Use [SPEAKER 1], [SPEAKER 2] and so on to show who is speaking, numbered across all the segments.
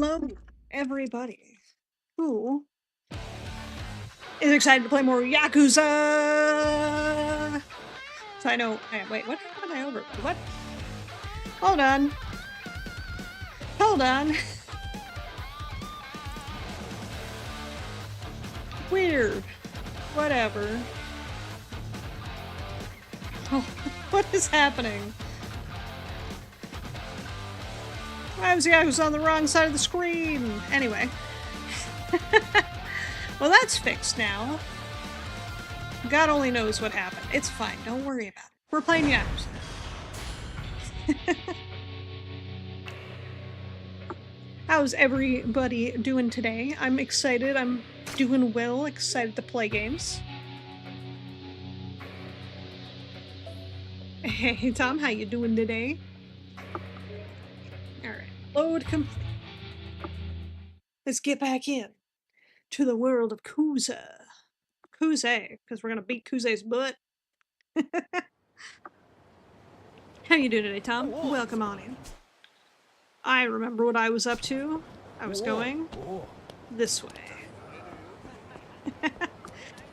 [SPEAKER 1] Hello, everybody who is excited to play more Yakuza. So I know. Wait, what happened to my overlay? What? Hold on. Hold on. Weird. Whatever. Oh, what is happening? Why was Yakuza on the wrong side of the screen? Anyway. Well, that's fixed now. God only knows what happened. It's fine. Don't worry about it. We're playing Yakuza. How's everybody doing today? I'm excited. I'm doing well. Excited to play games. Hey, Tom. How you doing today? Alright. Load complete. Let's get back in to the world of Kuze, because we're gonna beat Kuze's butt. How you doing today, Tom? Welcome on in. I remember what I was up to. I was going this way.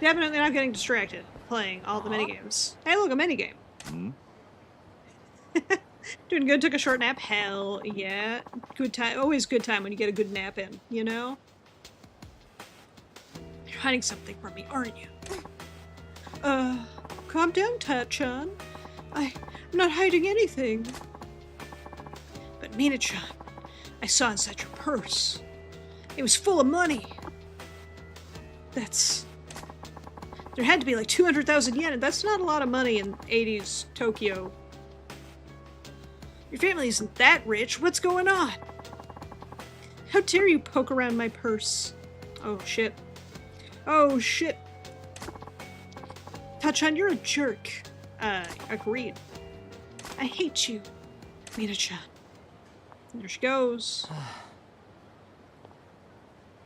[SPEAKER 1] Definitely not getting distracted playing all the minigames. Hey, look, a minigame. Doing good, took a short nap? Hell yeah. Good time. Always good time when you get a good nap in, you know? You're hiding something from me, aren't you? Calm down, Tachan. I'm not hiding anything. But Mina-chan, I saw inside your purse. It was full of money. There had to be like 200,000 yen, and that's not a lot of money in 80s Tokyo. Your family isn't that rich. What's going on? How dare you poke around my purse? Oh, shit. Oh, shit. Tachan, you're a jerk. Agreed. I hate you, Mina-chan. There she goes.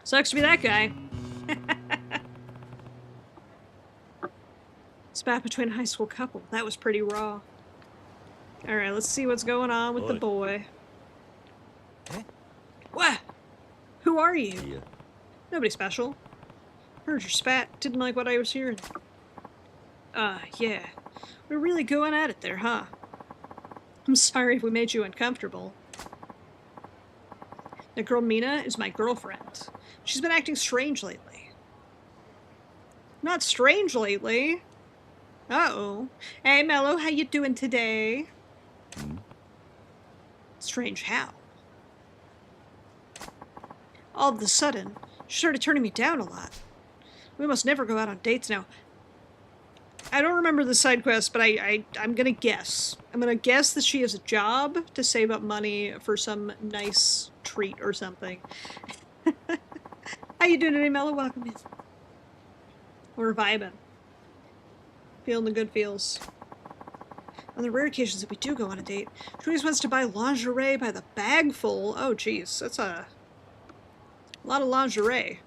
[SPEAKER 1] Sucks to be that guy. Spat between a high school couple. That was pretty raw. Alright, let's see what's going on with the boy. What? Who are you? Yeah. Nobody special. Heard your spat. Didn't like what I was hearing. Yeah. We're really going at it there, huh? I'm sorry if we made you uncomfortable. The girl Mina is my girlfriend. She's been acting strange lately. Not strange lately. Uh-oh. Hey, Mello, how you doing today? Strange how? All of a sudden, she started turning me down a lot. We must never go out on dates now. I don't remember the side quest, but I'm gonna guess. I'm gonna guess that she has a job to save up money for some nice treat or something. How you doing today, Mello? Welcome in. We're vibing. Feeling the good feels. On the rare occasions that we do go on a date, she always wants to buy lingerie by the bagful. Oh, jeez, that's a lot of lingerie.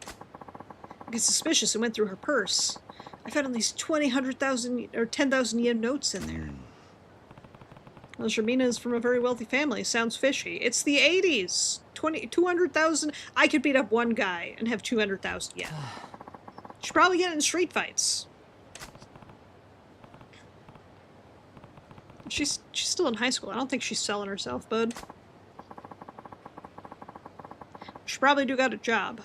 [SPEAKER 1] I get suspicious and went through her purse. I found at least 100,000 or 10,000 yen notes in there. Well, Shermina is from a very wealthy family. Sounds fishy. It's the 80s. 200,000. I could beat up one guy and have 200,000 yen. She'd probably get in street fights. She's still in high school. I don't think she's selling herself, bud. She probably do got a job.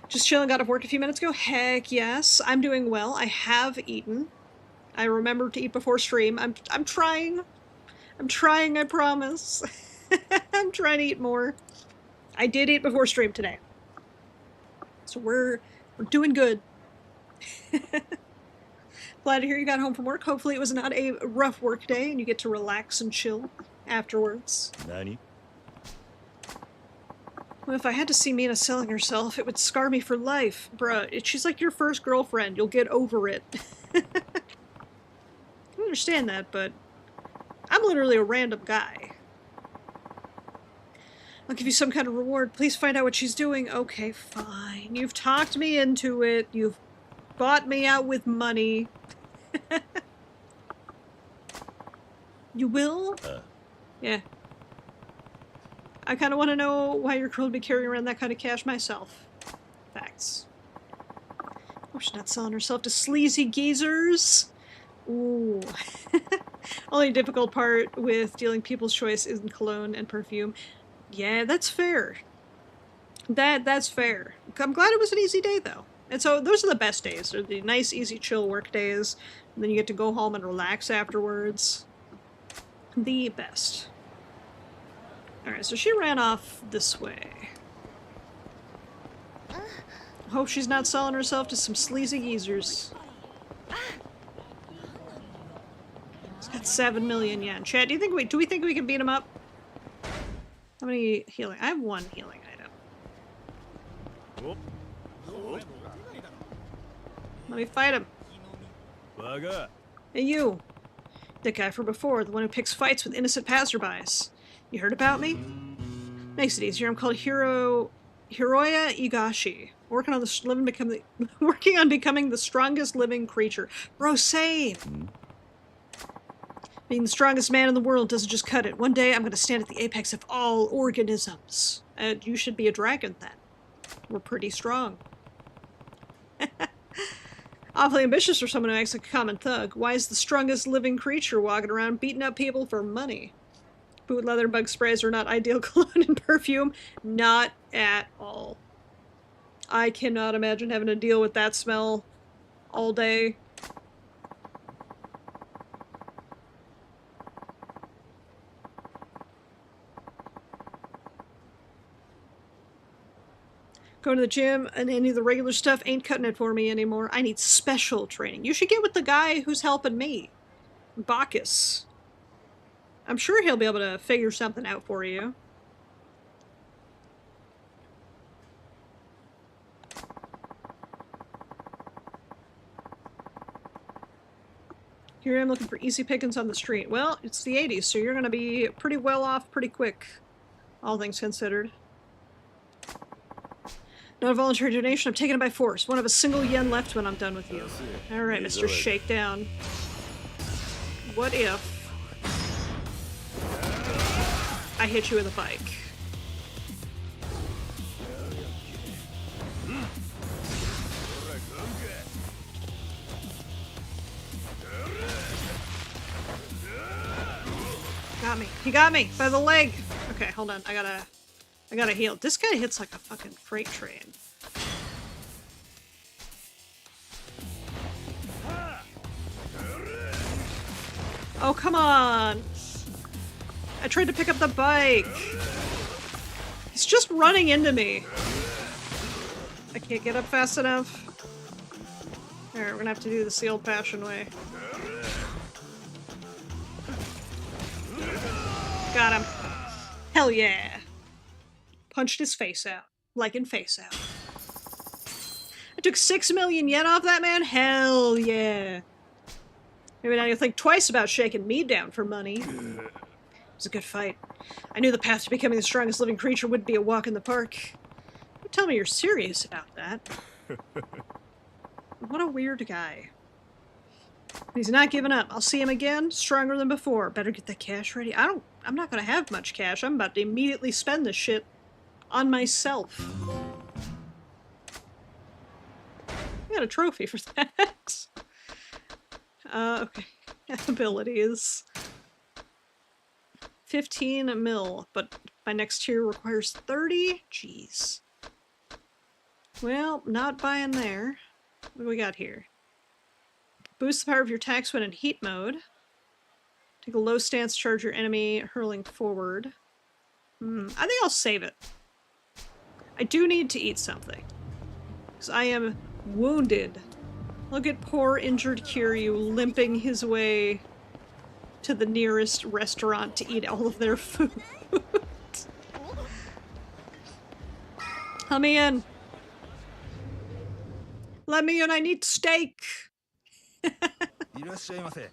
[SPEAKER 1] Just chilling, got off work a few minutes ago? Heck yes. I'm doing well. I have eaten. I remember to eat before stream. I'm trying. I'm trying, I promise. I'm trying to eat more. I did eat before stream today. So we're doing good. Glad to hear you got home from work. Hopefully it was not a rough work day and you get to relax and chill afterwards.
[SPEAKER 2] Nani?
[SPEAKER 1] Well, if I had to see Mina selling herself, it would scar me for life. Bruh, she's like your first girlfriend. You'll get over it. I understand that, but I'm literally a random guy. I'll give you some kind of reward. Please find out what she's doing. Okay, fine. You've talked me into it. You've bought me out with money. You will? Yeah. I kind of want to know why your crew would be carrying around that kind of cash myself. Facts. Oh, she's not selling herself to sleazy geezers. Ooh. Only difficult part with dealing people's choice isn't cologne and perfume. Yeah, that's fair. That's fair. I'm glad it was an easy day, though. And so those are the best days. They're the nice, easy, chill work days. And then you get to go home and relax afterwards. The best. Alright, so she ran off this way. Hope she's not selling herself to some sleazy geezers. He's got 7 million yen. Chad, do we think we can beat him up? How many healing? I have 1 healing item. Let me fight him. Hey, you. That guy from before, the one who picks fights with innocent passerbys. You heard about me? Makes it easier. I'm called Hiroya Igashi. Working on becoming the strongest living creature. Bro, same. Being the strongest man in the world doesn't just cut it. One day I'm going to stand at the apex of all organisms. And you should be a dragon then. We're pretty strong. Awfully ambitious for someone who acts like a common thug. Why is the strongest living creature walking around beating up people for money? Boot leather bug sprays are not ideal cologne and perfume. Not at all. I cannot imagine having to deal with that smell all day. Going to the gym and any of the regular stuff ain't cutting it for me anymore. I need special training. You should get with the guy who's helping me. Bacchus. I'm sure he'll be able to figure something out for you. Here I am looking for easy pickings on the street. Well, it's the 80s, so you're going to be pretty well off pretty quick, all things considered. Not a voluntary donation, I'm taking it by force. Won't have a single yen left when I'm done with you. Alright, Mr. Shakedown. What if I hit you with a bike? Got me. He got me by the leg. Okay, hold on. I gotta heal. This guy hits like a fucking freight train. Oh, come on. I tried to pick up the bike. He's just running into me. I can't get up fast enough. Alright, we're gonna have to do this the old-fashioned way. Got him. Hell yeah. Punched his face out. Like in Face Out. I took 6 million yen off that man? Hell yeah. Maybe now you'll think twice about shaking me down for money. It was a good fight. I knew the path to becoming the strongest living creature would be a walk in the park. Don't tell me you're serious about that. What a weird guy. He's not giving up. I'll see him again, stronger than before. Better get the cash ready. I'm not gonna have much cash. I'm about to immediately spend this shit on myself. I got a trophy for that. Okay. Abilities. 15 mil, but my next tier requires 30? Jeez. Well, not buying there. What do we got here? Boost the power of your attacks when in heat mode. Take a low stance, charge your enemy hurling forward. I think I'll save it. I do need to eat something. Because I am wounded. Look at poor injured Kiryu limping his way to the nearest restaurant to eat all of their food. Let me in. Let me in, I need steak. Irashaimase.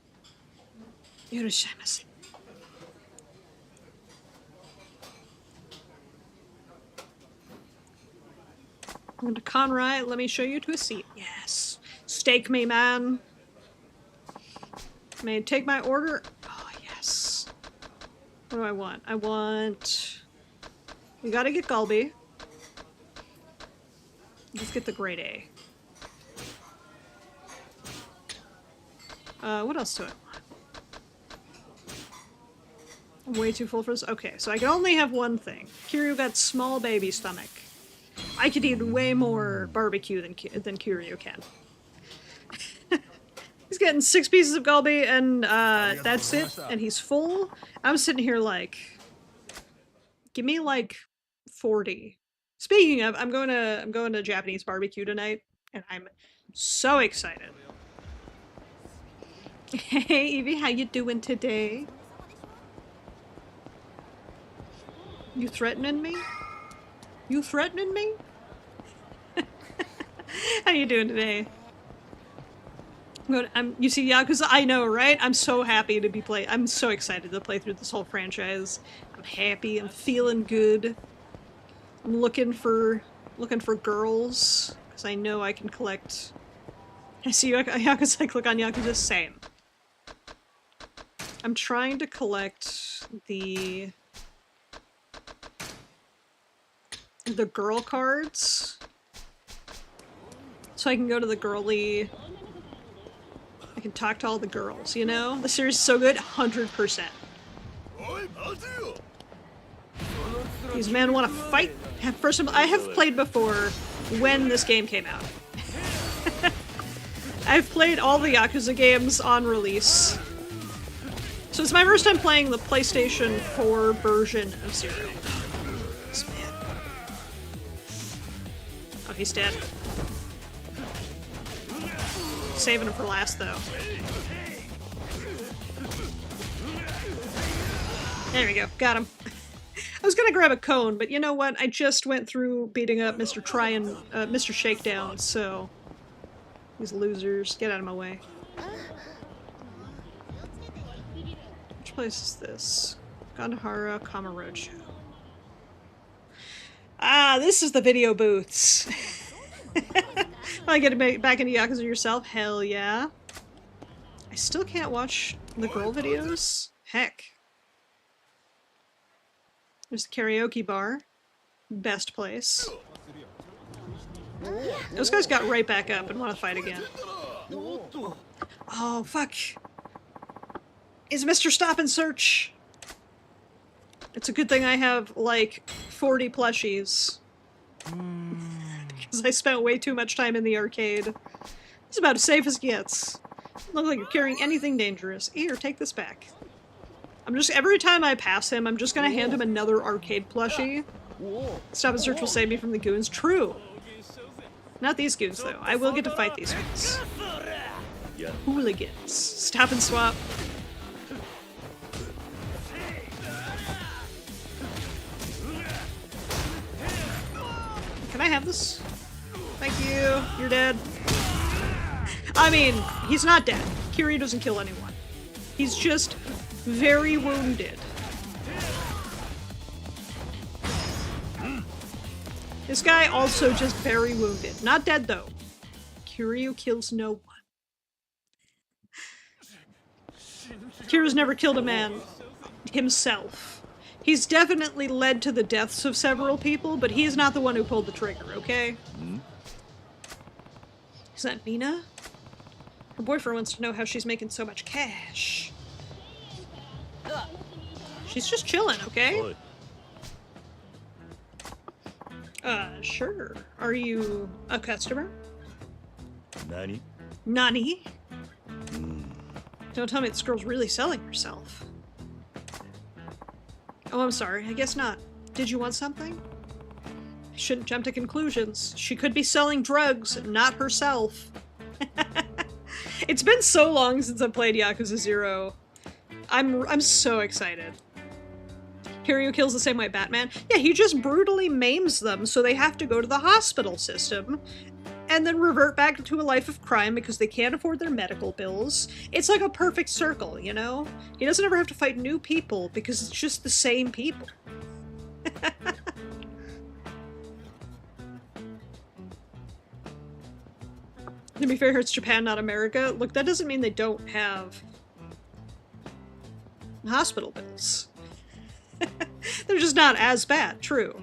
[SPEAKER 1] Irashaimase. Going to Conrad, let me show you to a seat. Yes. Stake me, man. May I take my order? Oh, yes. What do I want? I want... We gotta get Gulby. Let's get the grade A. What else do I want? I'm way too full for this. Okay, so I can only have one thing. Kiryu got small baby stomach. I could eat way more barbecue than Kiryu can. He's getting 6 pieces of Gulby, and that's it. And he's full. I'm sitting here like, give me like 40. Speaking of, I'm going to Japanese barbecue tonight, and I'm so excited. Hey Evie, how you doing today? You threatening me? You threatening me? How you doing today? You see Yakuza? I know, right? I'm so happy to be I'm so excited to play through this whole franchise. I'm happy. I'm feeling good. I'm looking for girls because I know I can collect. I see Yakuza. I click on Yakuza. Same. I'm trying to collect the girl cards so I can go to the girly. I can talk to all the girls, you know? The series is so good, 100%. These men want to fight. First of all, I have played before when this game came out. I've played all the Yakuza games on release. So it's my first time playing the PlayStation 4 version of Zero. This man. Oh, he's dead. Saving him for last, though. There we go. Got him. I was gonna grab a cone, but you know what? I just went through beating up Mr. Shakedown, so... These losers. Get out of my way. Which place is this? Gandhara Kamarocho. Ah, this is the video booths. I get to back into Yakuza yourself? Hell yeah. I still can't watch the girl videos? Heck. There's the karaoke bar. Best place. Those guys got right back up and want to fight again. Oh, fuck. Is Mr. Stop and Search? It's a good thing I have, like, 40 plushies. Because I spent way too much time in the arcade. It's about as safe as it gets. Look like you're carrying anything dangerous. Here, take this back. Every time I pass him, I'm just gonna hand him another arcade plushie. Stop and Search will save me from the goons. True. Not these goons, though. I will get to fight these goons. Hooligans. Stop and swap. Can I have this? Thank you. You're dead. I mean, he's not dead. Kiryu doesn't kill anyone. He's just very wounded. This guy also just very wounded. Not dead, though. Kiryu kills no one. Kiryu's never killed a man himself. He's definitely led to the deaths of several people, but he's not the one who pulled the trigger, okay? Is that Mina? Her boyfriend wants to know how she's making so much cash. She's just chilling, okay? Sure. Are you a customer?
[SPEAKER 2] Nani?
[SPEAKER 1] Nani? Don't tell me this girl's really selling herself. Oh, I'm sorry. I guess not. Did you want something? I shouldn't jump to conclusions. She could be selling drugs, not herself. It's been so long since I've played Yakuza 0. I'm so excited. Kiryu kills the same way Batman. Yeah, he just brutally maims them, so they have to go to the hospital system, and then revert back to a life of crime because they can't afford their medical bills. It's like a perfect circle, you know? He doesn't ever have to fight new people because it's just the same people. To be fair, it's Japan, not America. Look, that doesn't mean they don't have Hospital bills. They're just not as bad, true.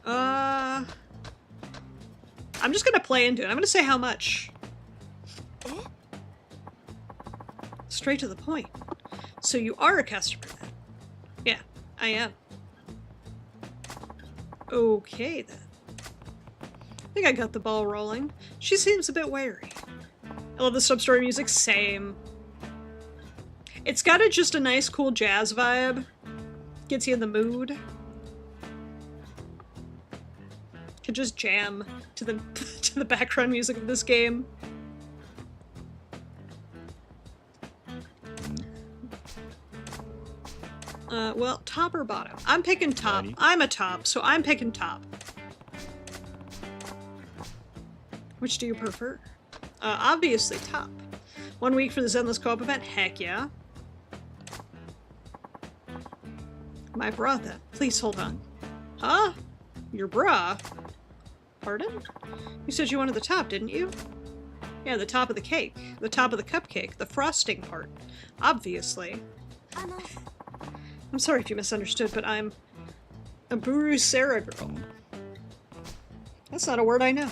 [SPEAKER 1] I'm just gonna play into it. I'm gonna say how much. Straight to the point. So you are a customer then? Yeah, I am. Okay then. I think I got the ball rolling. She seems a bit wary. I love the sub-story music, same. It's got just a nice cool jazz vibe. Gets you in the mood. Could just jam to the to the background music of this game. Well, top or bottom? I'm picking top. I'm a top, so I'm picking top. Which do you prefer? Obviously top. 1 week for the Zenless Co-op event? Heck yeah. My bra then. Please hold on. Huh? Your bra? Pardon? You said you wanted the top, didn't you? Yeah, the top of the cake. The top of the cupcake. The frosting part. Obviously. I'm sorry if you misunderstood, but I'm a Buru Sarah girl. That's not a word I know.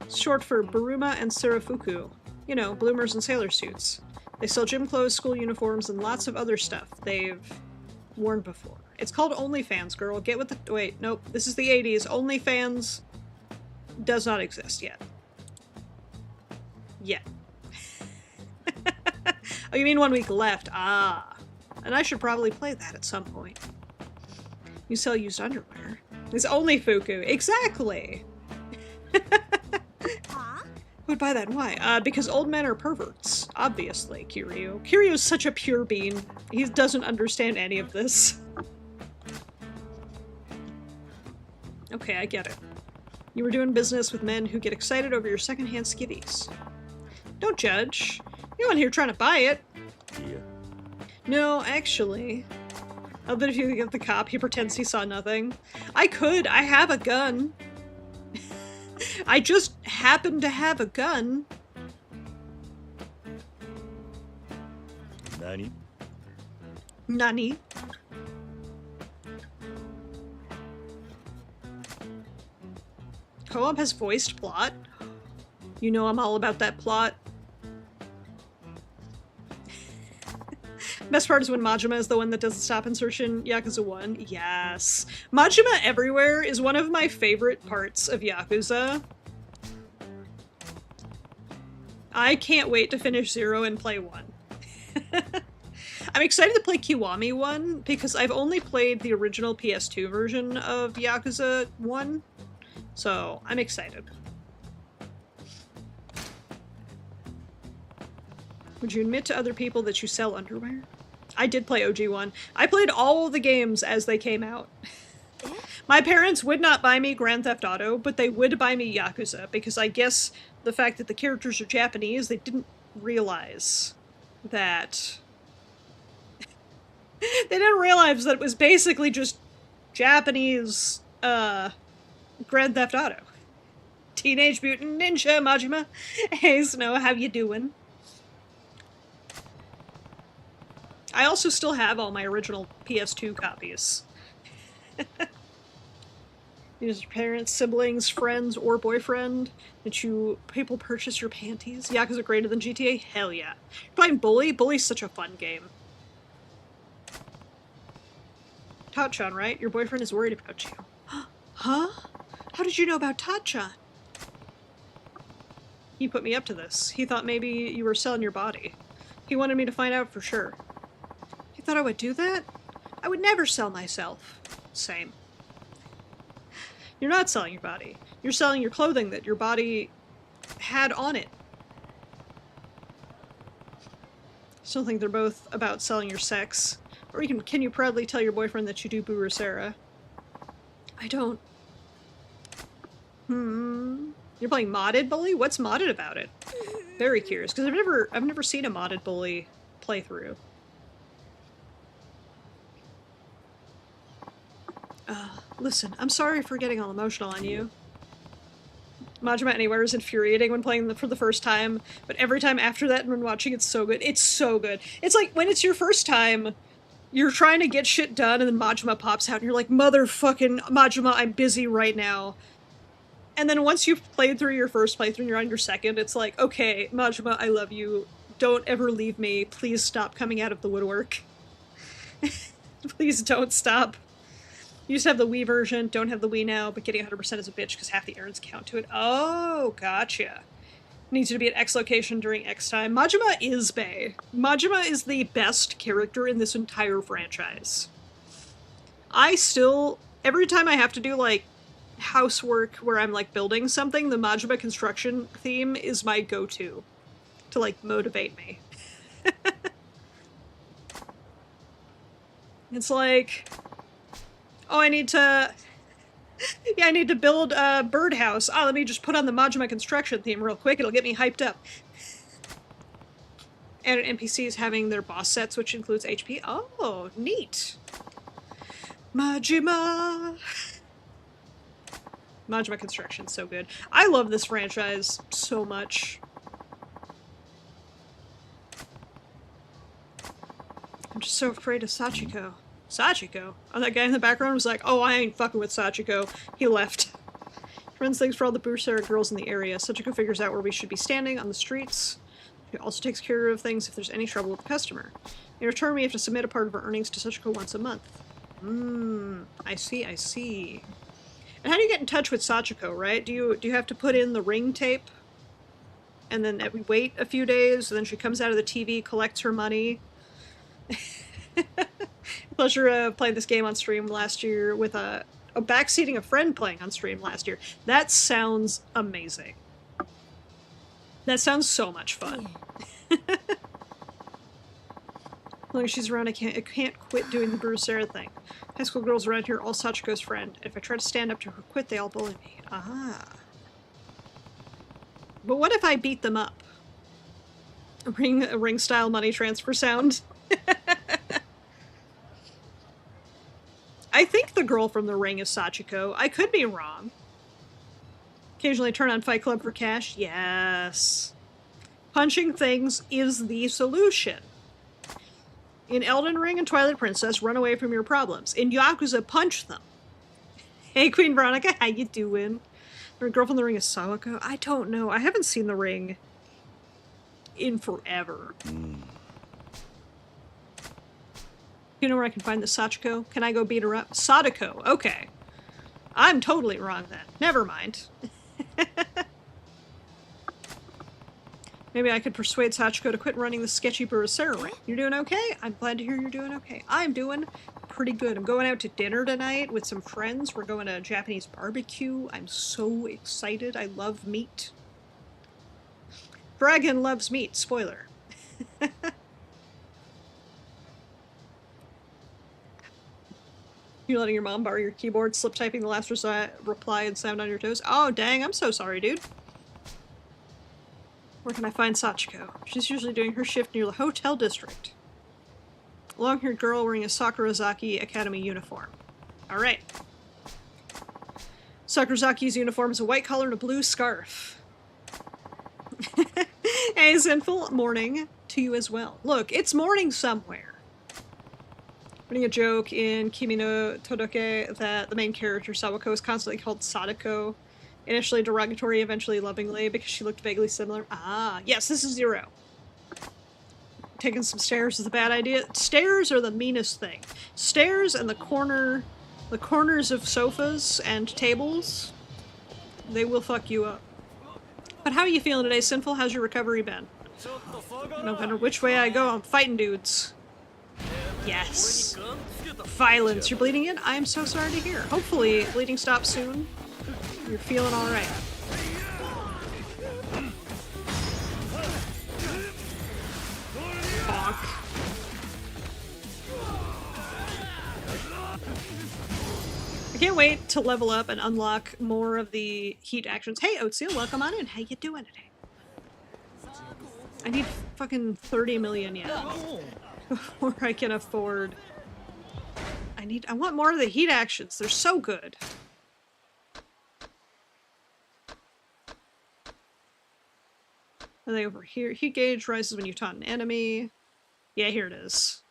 [SPEAKER 1] It's short for Buruma and Sarafuku. You know, bloomers and sailor suits. They sell gym clothes, school uniforms, and lots of other stuff they've worn before. It's called OnlyFans, girl. Get with the- wait, nope. This is the 80s. OnlyFans does not exist yet. Yet. Oh, you mean 1 week left? Ah. And I should probably play that at some point. You sell used underwear. It's only Fuku. Exactly! Who'd buy that and why? Because old men are perverts. Obviously, Kiryu. Kiryu's such a pure bean. He doesn't understand any of this. Okay, I get it. You were doing business with men who get excited over your secondhand skivvies. Don't judge. You weren't here trying to buy it.
[SPEAKER 2] Yeah.
[SPEAKER 1] No, actually. I bet if you give the cop, he pretends he saw nothing. I could. I have a gun. I just happen to have a gun.
[SPEAKER 2] Nani?
[SPEAKER 1] Nani? Co-op has voiced plot. You know I'm all about that plot. Best part is when Majima is the one that does the stop insertion. Yakuza 1. Yes. Majima everywhere is one of my favorite parts of Yakuza. I can't wait to finish 0 and play 1. I'm excited to play Kiwami 1 because I've only played the original PS2 version of Yakuza 1. So, I'm excited. Would you admit to other people that you sell underwear? I did play OG1. I played all the games as they came out. My parents would not buy me Grand Theft Auto, but they would buy me Yakuza, because I guess the fact that the characters are Japanese, they didn't realize that... they didn't realize that it was basically just Japanese, Grand Theft Auto. Teenage Mutant Ninja Majima. Hey Snow, how you doing? I also still have all my original PS2 copies. Use your parents, siblings, friends, or boyfriend that people purchase your panties. Yakuza greater than GTA? Hell yeah. You're playing Bully? Bully's such a fun game. Tachan, right? Your boyfriend is worried about you. Huh? How did you know about Tachan? He put me up to this. He thought maybe you were selling your body. He wanted me to find out for sure. You thought I would do that? I would never sell myself. Same. You're not selling your body. You're selling your clothing that your body had on it. Still think they're both about selling your sex. Or can you proudly tell your boyfriend that you do Boo or Sarah? I don't. You're playing modded Bully? What's modded about it? Very curious, because I've never seen a modded Bully playthrough. Listen, I'm sorry for getting all emotional on you. Majima Anywhere is infuriating when playing for the first time, but every time after that and when watching, it's so good. It's so good. It's like, when it's your first time, you're trying to get shit done, and then Majima pops out, and you're like, motherfucking Majima, I'm busy right now. And then once you've played through your first playthrough and you're on your second, it's like, okay, Majima, I love you. Don't ever leave me. Please stop coming out of the woodwork. Please don't stop. You used to have the Wii version, don't have the Wii now, but getting 100% is a bitch because half the errands count to it. Oh, gotcha. Needs you to be at X location during X time. Majima is bae. Majima is the best character in this entire franchise. I still, every time I have to do, like, housework where I'm, like, building something, the Majima construction theme is my go-to to, like, motivate me. It's like, oh, I need to build a birdhouse. Oh, let me just put on the Majima construction theme real quick. It'll get me hyped up. And NPCs having their boss sets, which includes HP. Oh, neat. Majima. Majima construction's so good. I love this franchise so much. I'm just so afraid of Sachiko. Sachiko? Oh, that guy in the background was like, oh, I ain't fucking with Sachiko. He left. Runs things for all the Bursara girls in the area. Sachiko figures out where we should be standing on the streets. She also takes care of things if there's any trouble with the customer. In return, we have to submit a part of our earnings to Sachiko once a month. I see, I see. And how do you get in touch with Sachiko, right? Do you have to put in the ring tape? And then we wait a few days, and then she comes out of the TV, collects her money. Pleasure of playing this game on stream last year with backseating a friend playing on stream last year. That sounds amazing. That sounds so much fun. As long as she's around, I can't quit doing the Bursara thing. High school girls around here are all Sachiko's friend. If I try to stand up to her quit, they all bully me. Ah. But what if I beat them up? A ring-style money transfer sound? I think the girl from the ring is Sachiko. I could be wrong. Occasionally turn on Fight Club for cash. Yes. Punching things is the solution. In Elden Ring and Twilight Princess, run away from your problems. In Yakuza, punch them. Hey, Queen Veronica, how you doing? Her girl from the ring is Sawako? I don't know. I haven't seen the ring in forever. You know where I can find the Sachiko? Can I go beat her up? Sadako. Okay. I'm totally wrong then. Never mind. Maybe I could persuade Sachiko to quit running the sketchy Bursara ring. You're doing okay? I'm glad to hear you're doing okay. I'm doing pretty good. I'm going out to dinner tonight with some friends. We're going to a Japanese barbecue. I'm so excited. I love meat. Dragon loves meat. Spoiler. You're letting your mom borrow your keyboard, slip typing the last reply and sound on your toes? Oh, dang, I'm so sorry, dude. Where can I find Sachiko? She's usually doing her shift near the hotel district. A long-haired girl wearing a Sakurazaki Academy uniform. Alright. Sakurazaki's uniform is a white collar and a blue scarf. Hey, sinful morning to you as well. Look, it's morning somewhere. Putting a joke in Kimi no Todoke that the main character, Sawako, is constantly called Sadako. Initially derogatory, eventually lovingly, because she looked vaguely similar. Ah, yes, this is Zero. Taking some stairs is a bad idea. Stairs are the meanest thing. Stairs and the corners of sofas and tables, they will fuck you up. But how are you feeling today, Sinful? How's your recovery been? No matter which way I go, I'm fighting dudes. Yes. Violence. You're bleeding in? I'm so sorry to hear. Hopefully, bleeding stops soon. You're feeling alright. Bonk. I can't wait to level up and unlock more of the heat actions. Hey, Oatseal, welcome on in. How you doing today? I need fucking 30 million yen before I can afford... I want more of the heat actions. They're so good. Are they over here? Heat gauge rises when you taunt an enemy. Yeah, here it is.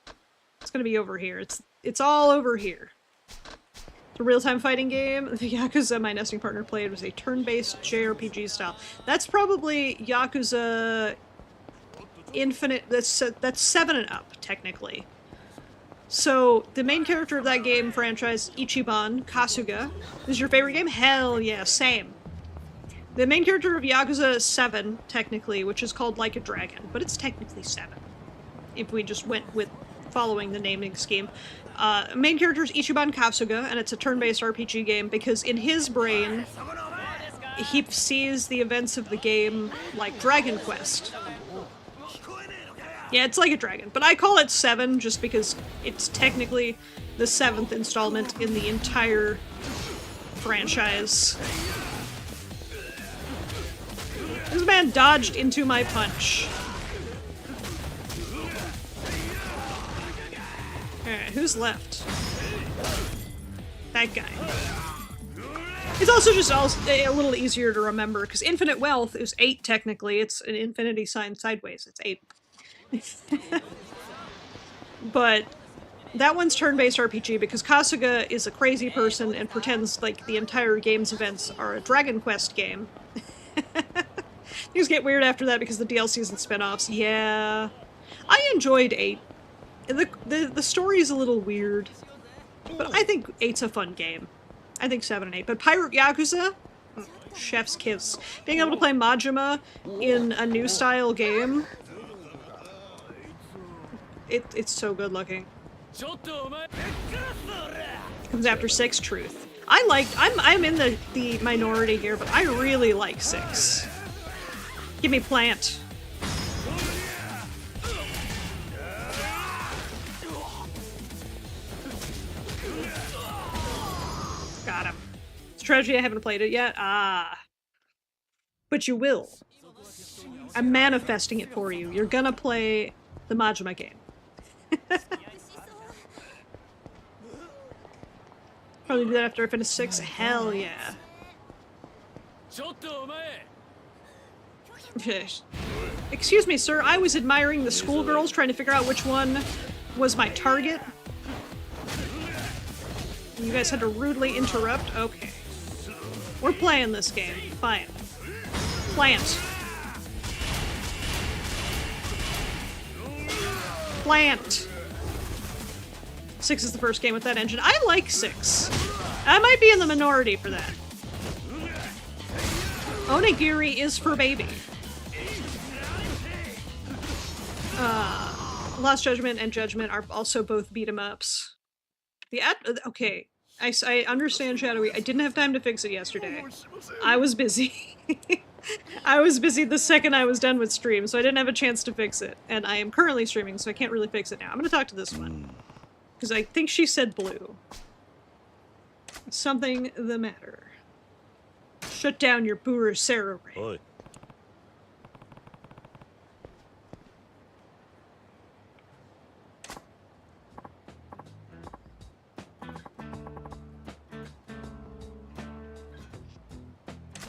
[SPEAKER 1] It's gonna be over here. It's all over here. It's a real-time fighting game. The Yakuza my nesting partner played was a turn-based JRPG style. That's probably Yakuza Infinite. That's 7 and up, technically. So, the main character of that game franchise, Ichiban Kasuga, is your favorite game? Hell yeah, same. The main character of Yakuza 7, technically, which is called Like a Dragon, but it's technically 7, if we just went with following the naming scheme. Main character is Ichiban Kasuga, and it's a turn-based RPG game because in his brain, he sees the events of the game like Dragon Quest. Yeah, it's like a dragon, but I call it 7 just because it's technically the 7th installment in the entire franchise. This man dodged into my punch. Alright, who's left? That guy. It's also just a little easier to remember, because infinite wealth is 8 technically. It's an infinity sign sideways. It's 8. But that one's turn-based RPG because Kasuga is a crazy person and pretends like the entire game's events are a Dragon Quest game. Things get weird after that because the DLCs and spin-offs. Yeah. I enjoyed 8. The story's a little weird, but I think 8's a fun game. I think 7 and 8. But Pirate Yakuza? Chef's kiss. Being able to play Majima in a new style game, it's so good looking. Comes after 6, Truth. I'm in the minority here, but I really like 6. Give me plant. Got him. It's a tragedy I haven't played it yet. Ah. But you will. I'm manifesting it for you. You're gonna play the Majima game. Probably do that after I finish 6. Hell yeah. Excuse me, sir. I was admiring the schoolgirls trying to figure out which one was my target. You guys had to rudely interrupt? Okay. We're playing this game. Fine. Plant. Plant. 6 is the first game with that engine. I like 6. I might be in the minority for that. Onigiri is for baby. Lost Judgment and Judgment are also both beat-em-ups. Okay. I understand, Shadowy. I didn't have time to fix it yesterday. I was busy. I was busy the second I was done with stream, so I didn't have a chance to fix it. And I am currently streaming, so I can't really fix it now. I'm gonna talk to this one. Because I think she said blue. Something the matter. Shut down your Boorer Sarah Ray.
[SPEAKER 2] Oi.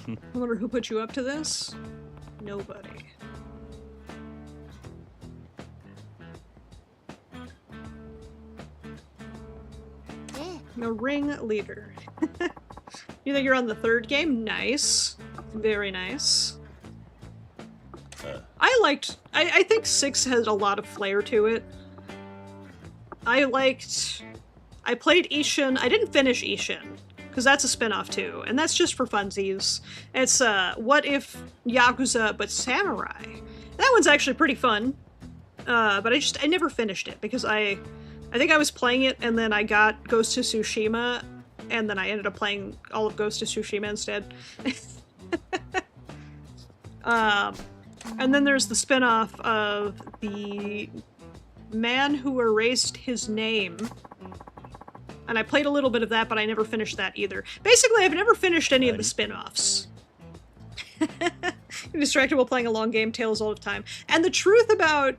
[SPEAKER 1] I wonder who put you up to this? Nobody. No ring leader. You think you're on the 3rd game? Nice. Very nice. I think 6 has a lot of flair to it. I played Ishin. I didn't finish Ishin, because that's a spin-off too, and that's just for funsies. It's, What If Yakuza but Samurai. That one's actually pretty fun, but I never finished it, because I think I was playing it, and then I got Ghost of Tsushima, and then I ended up playing all of Ghost of Tsushima instead. And then there's the spin-off of The Man Who Erased His Name. And I played a little bit of that, but I never finished that either. Basically, I've never finished any of the spin-offs. Distracted while playing a long game, Tales all the time. And the truth about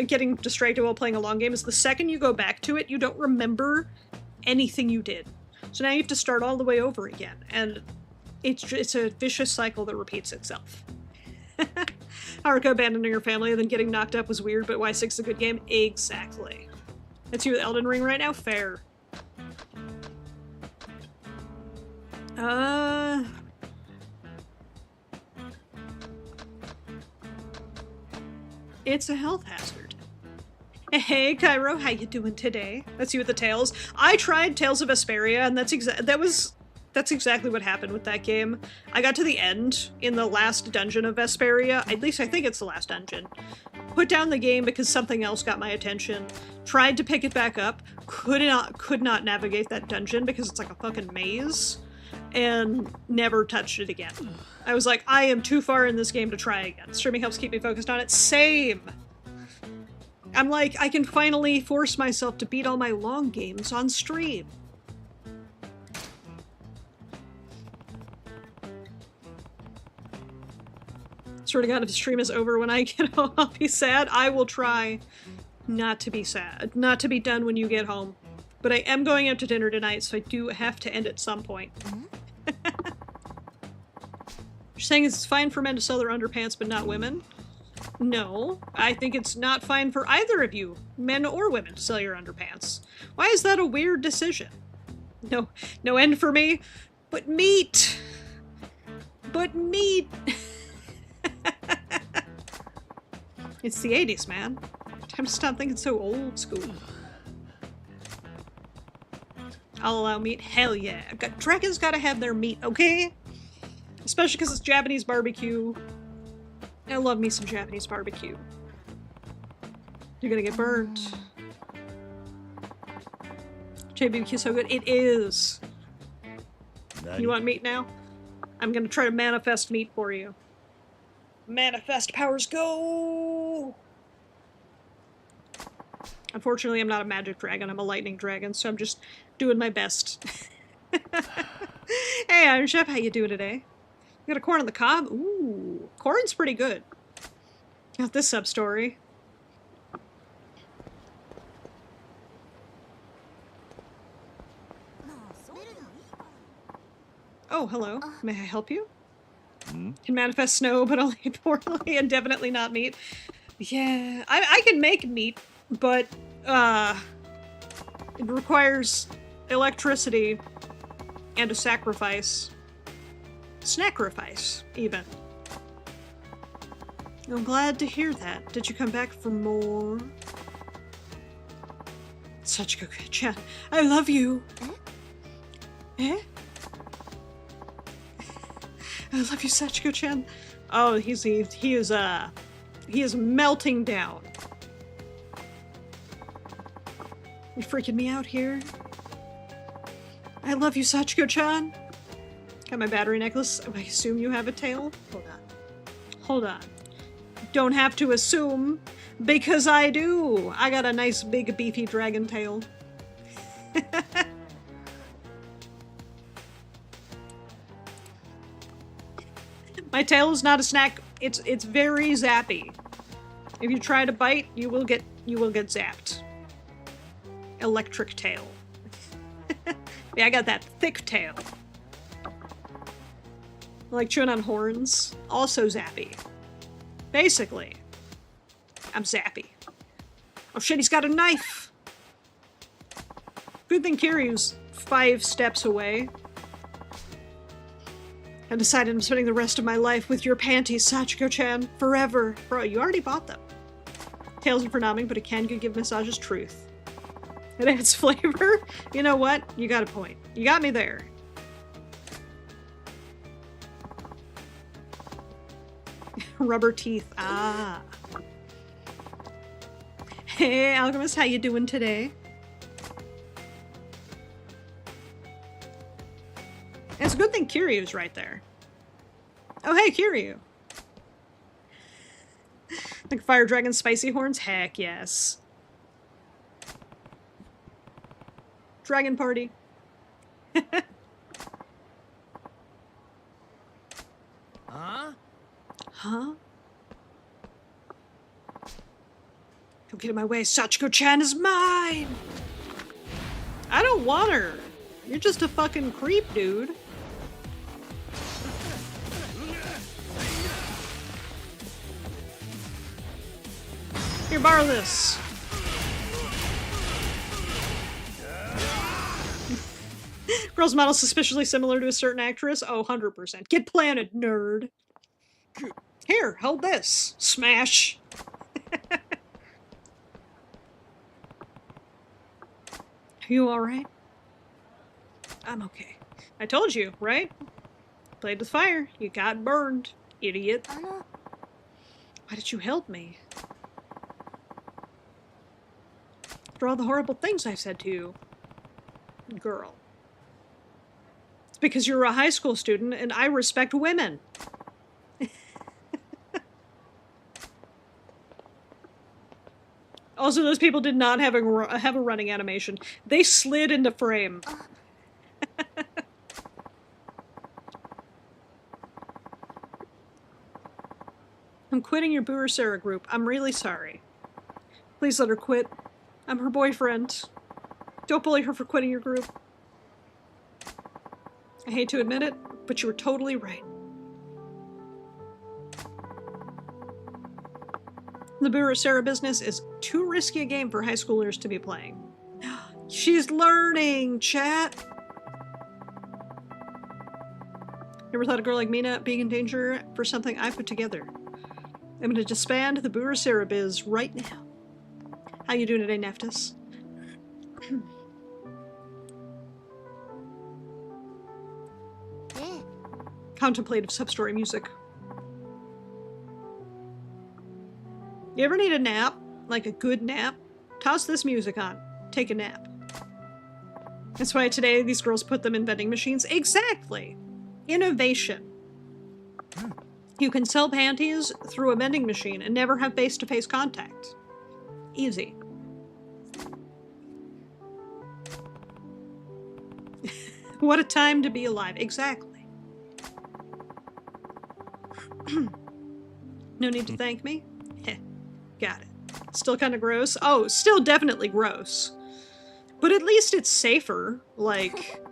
[SPEAKER 1] getting distracted while playing a long game is the second you go back to it, you don't remember anything you did. So now you have to start all the way over again. And it's a vicious cycle that repeats itself. Haruka abandoning her family and then getting knocked up was weird, but Y6 is a good game? Exactly. That's you with Elden Ring right now? Fair. It's a health hazard. Hey, Cairo, how you doing today? That's you with the Tales. I tried Tales of Vesperia, and that's exactly what happened with that game. I got to the end in the last dungeon of Vesperia. At least I think it's the last dungeon. Put down the game because something else got my attention. Tried to pick it back up. Could not navigate that dungeon because it's like a fucking maze. And never touched it again. I was like, I am too far in this game to try again. Streaming helps keep me focused on it. Same! I'm like, I can finally force myself to beat all my long games on stream. Swear to God, if the stream is over when I get home, I'll be sad. I will try not to be sad. Not to be done when you get home. But I am going out to dinner tonight, so I do have to end at some point. You're saying it's fine for men to sell their underpants, but not women? No, I think it's not fine for either of you, men or women, to sell your underpants. Why is that a weird decision? No end for me, but meat! But meat! It's the 80s, man. Time to stop thinking so old school. I'll allow meat. Hell yeah. Dragons gotta have their meat, okay? Especially because it's Japanese barbecue. I love me some Japanese barbecue. You're gonna get burnt. JBBQ is so good. It is. You want meat now? I'm gonna try to manifest meat for you. Manifest powers go! Unfortunately, I'm not a magic dragon. I'm a lightning dragon, so I'm just doing my best. Hey, Iron Chef, how you doing today? You got a corn on the cob? Ooh, corn's pretty good. Got this sub-story. Oh, hello. May I help you? Can manifest snow, but only poorly and definitely not meat. Yeah, I can make meat, but it requires electricity and a sacrifice. Snacrifice, even. I'm glad to hear that. Did you come back for more? Such good chat. I love you. Eh? I love you, Sachiko-chan. Oh, he is melting down. You freaking me out here? I love you, Sachiko-chan. Got my battery necklace. I assume you have a tail? Hold on. Hold on. Don't have to assume, because I do. I got a nice big beefy dragon tail. My tail is not a snack. It's very zappy. If you try to bite, you will get zapped. Electric tail. Yeah, I got that thick tail. Like chewing on horns. Also zappy. Basically, I'm zappy. Oh shit, he's got a knife! Good thing Kiryu's 5 steps away. I decided I'm spending the rest of my life with your panties, Sachiko-chan. Forever. Bro, you already bought them. Tails are for nomming, but it can give massages truth. It adds flavor. You know what? You got a point. You got me there. Rubber teeth. Ah. Hey, Alchemist, how you doing today? It's a good thing Kiryu's right there. Oh, hey, Kiryu. Like Fire Dragon spicy horns? Heck yes. Dragon party.
[SPEAKER 3] Huh?
[SPEAKER 1] Huh? Don't get in my way. Sachiko-chan is mine! I don't want her. You're just a fucking creep, dude. Here, borrow this. Girl's model suspiciously similar to a certain actress? Oh, 100%. Get planted, nerd. Here, hold this. Smash. Are you alright? I'm okay. I told you, right? Played with fire. You got burned, idiot. Why did you help me? For all the horrible things I've said to you. Girl. It's because you're a high school student and I respect women. Also, those people did not have a running animation. They slid into frame. I'm quitting your Boo or Sarah group. I'm really sorry. Please let her quit. I'm her boyfriend. Don't bully her for quitting your group. I hate to admit it, but you were totally right. The Boo or Sarah business is too risky a game for high schoolers to be playing. She's learning, chat! Never thought a girl like Mina being in danger for something I put together. I'm gonna disband the Boo or Sarah biz right now. How you doing today, Neftis? Contemplative sub-story music. You ever need a nap? Like a good nap? Toss this music on. Take a nap. That's why today these girls put them in vending machines. Exactly! Innovation. You can sell panties through a vending machine and never have face-to-face contact. Easy. What a time to be alive. Exactly. No need to thank me? Heh. Got it. Still kind of gross? Oh, still definitely gross. But at least it's safer, like,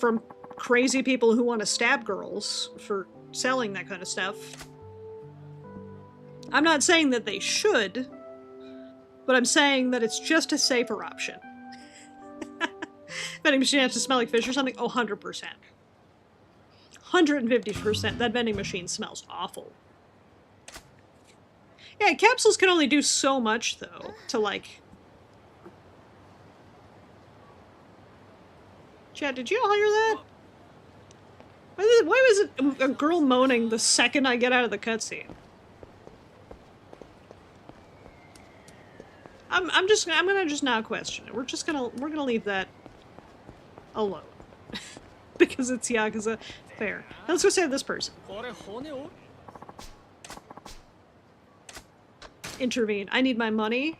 [SPEAKER 1] from crazy people who want to stab girls for selling that kind of stuff. I'm not saying that they should, but I'm saying that it's just a safer option. Vending machine has to smell like fish or something? Oh, 100%. 150%. That vending machine smells awful. Yeah, capsules can only do so much, though, to, like... Chad, did you all hear that? Why was it a girl moaning the second I get out of the cutscene? I'm gonna just not question it. We're gonna leave that alone. Because it's Yakuza. Fair. Now let's go save this person. Intervene. I need my money.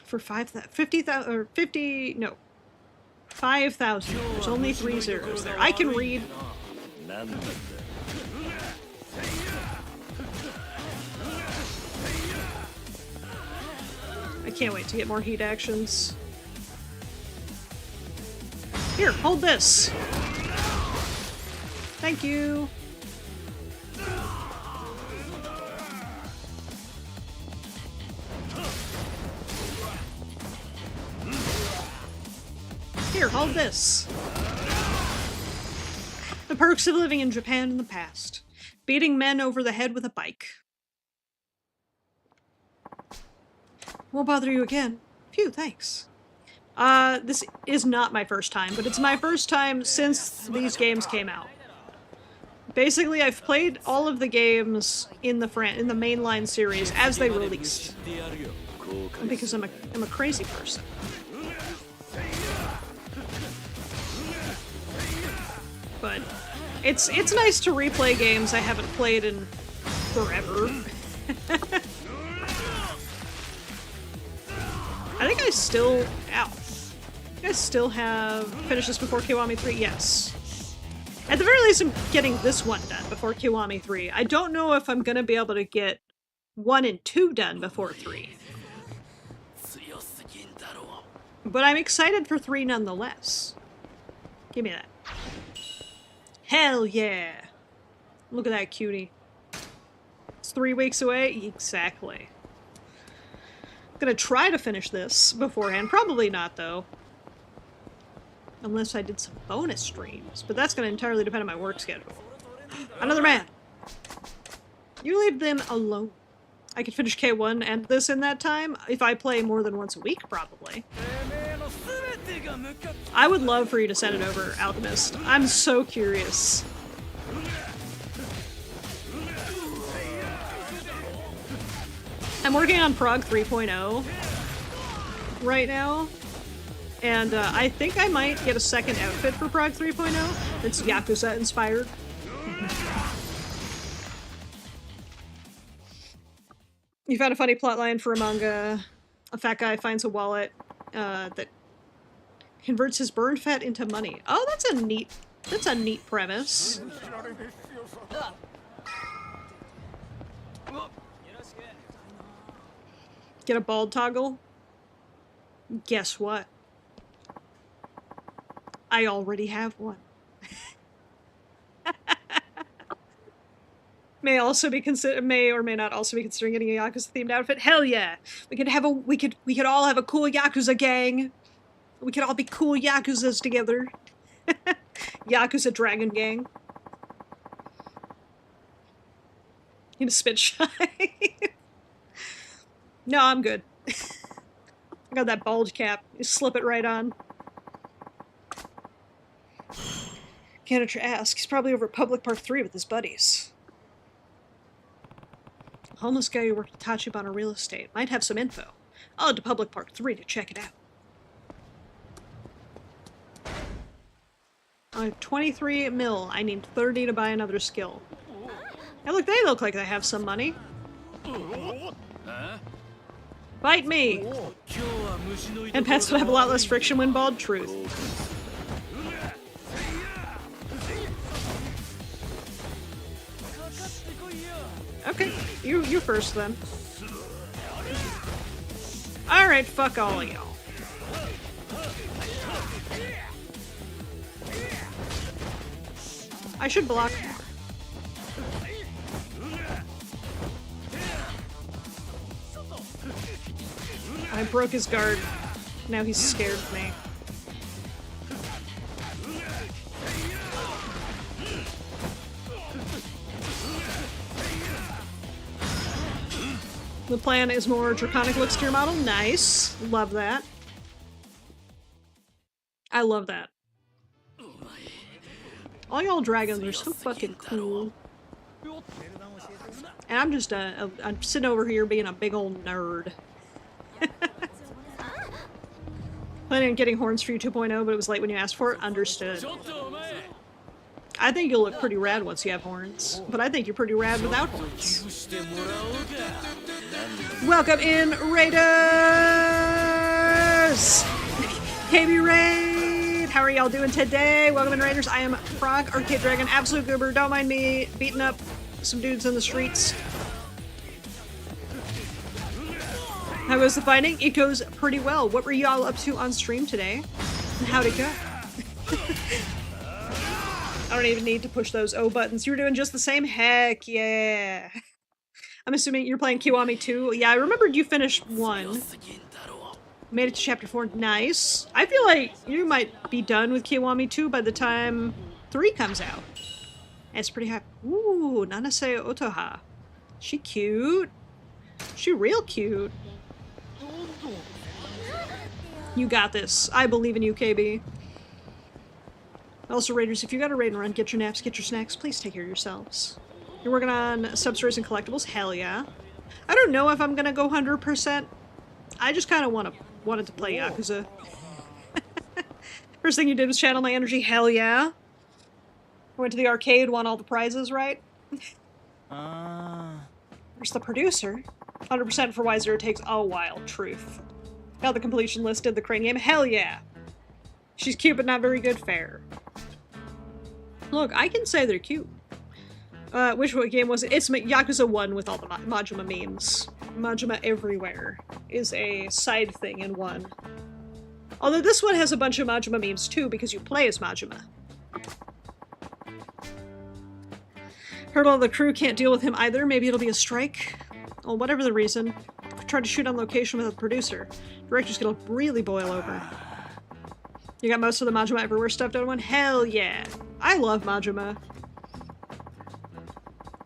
[SPEAKER 1] For 50,000 or 50 no. 5,000. There's only 3 zeros there. I can read. I can't wait to get more heat actions. Here, hold this. Thank you. Here, hold this. The perks of living in Japan in the past. Beating men over the head with a bike. Won't bother you again. Phew, thanks. This is not my first time, but it's my first time since these games came out. Basically, I've played all of the games in the mainline series as they released. Because I'm a crazy person. But it's nice to replay games I haven't played in forever. I think I still have finished this before Kiwami 3. Yes. At the very least, I'm getting this one done before Kiwami 3. I don't know if I'm gonna be able to get 1 and 2 done before 3. But I'm excited for 3 nonetheless. Give me that. Hell yeah! Look at that cutie. It's 3 weeks away? Exactly. Gonna try to finish this beforehand. Probably not, though. Unless I did some bonus streams. But that's gonna entirely depend on my work schedule. Another man! You leave them alone. I could finish K1 and this in that time, if I play more than once a week, probably. I would love for you to send it over, Alchemist. I'm so curious. I'm working on Prog 3.0 right now, and I think I might get a second outfit for Prog 3.0 that's Yakuza inspired. You found a funny plotline for a manga. A fat guy finds a wallet that converts his burned fat into money. Oh, that's a neat premise. Get a bald toggle? Guess what? I already have one. May or may not also be considering getting a Yakuza themed outfit. Hell yeah! We could all have a cool Yakuza gang. We could all be cool Yakuzas together. Yakuza Dragon Gang. You know, spit shy. No, I'm good. I got that bulge cap. You slip it right on. Can't ask. He's probably over at Public Park 3 with his buddies. A homeless guy who worked at Tachibana Real Estate. Might have some info. I'll head to Public Park 3 to check it out. I have 23 mil. I need 30 to buy another skill. Hey, look, they look like they have some money. Bite me! And pets would have a lot less friction when bald. Truth. Okay, you first then. Alright, fuck all of y'all. I should block more. I broke his guard. Now he's scared of me. The plan is more draconic looks to your model. Nice. Love that. I love that. All y'all dragons are so fucking cool. And I'm just I'm sitting over here being a big old nerd. Planning on getting horns for you 2.0, but it was late when you asked for it. Understood. I think you'll look pretty rad once you have horns, but I think you're pretty rad without horns. Welcome in, Raiders! KB Raid! How are y'all doing today? Welcome in, Raiders. I am Frog, Arcade Dragon, Absolute Goober. Don't mind me beating up some dudes in the streets. How goes the fighting? It goes pretty well. What were y'all up to on stream today? And how'd it go? I don't even need to push those O buttons. You were doing just the same? Heck yeah. I'm assuming you're playing Kiwami 2. Yeah, I remembered you finished 1. Made it to chapter 4. Nice. I feel like you might be done with Kiwami 2 by the time 3 comes out. It's pretty happy. Ooh, Nanase Otoha. She cute. She real cute. You got this. I believe in you, KB. Also, Raiders, if you got a raid and run, get your naps, get your snacks. Please take care of yourselves. You're working on substories and collectibles? Hell yeah. I don't know if I'm gonna go 100%. I just kind of wanted to play Yakuza. First thing you did was channel my energy? Hell yeah. I went to the arcade, won all the prizes, right? Where's the producer? 100% for Y0 takes a while. Truth. Got the completion list, did the crane game? Hell yeah! She's cute but not very good. Fair. Look, I can say they're cute. Which game was it? It's Yakuza 1 with all the Majima memes. Majima everywhere is a side thing in 1. Although this one has a bunch of Majima memes too because you play as Majima. Heard all the crew can't deal with him either. Maybe it'll be a strike. Well, whatever the reason. Try to shoot on location without the producer. Director's gonna really boil over. You got most of the Majima Everywhere stuff done one? Hell yeah. I love Majima.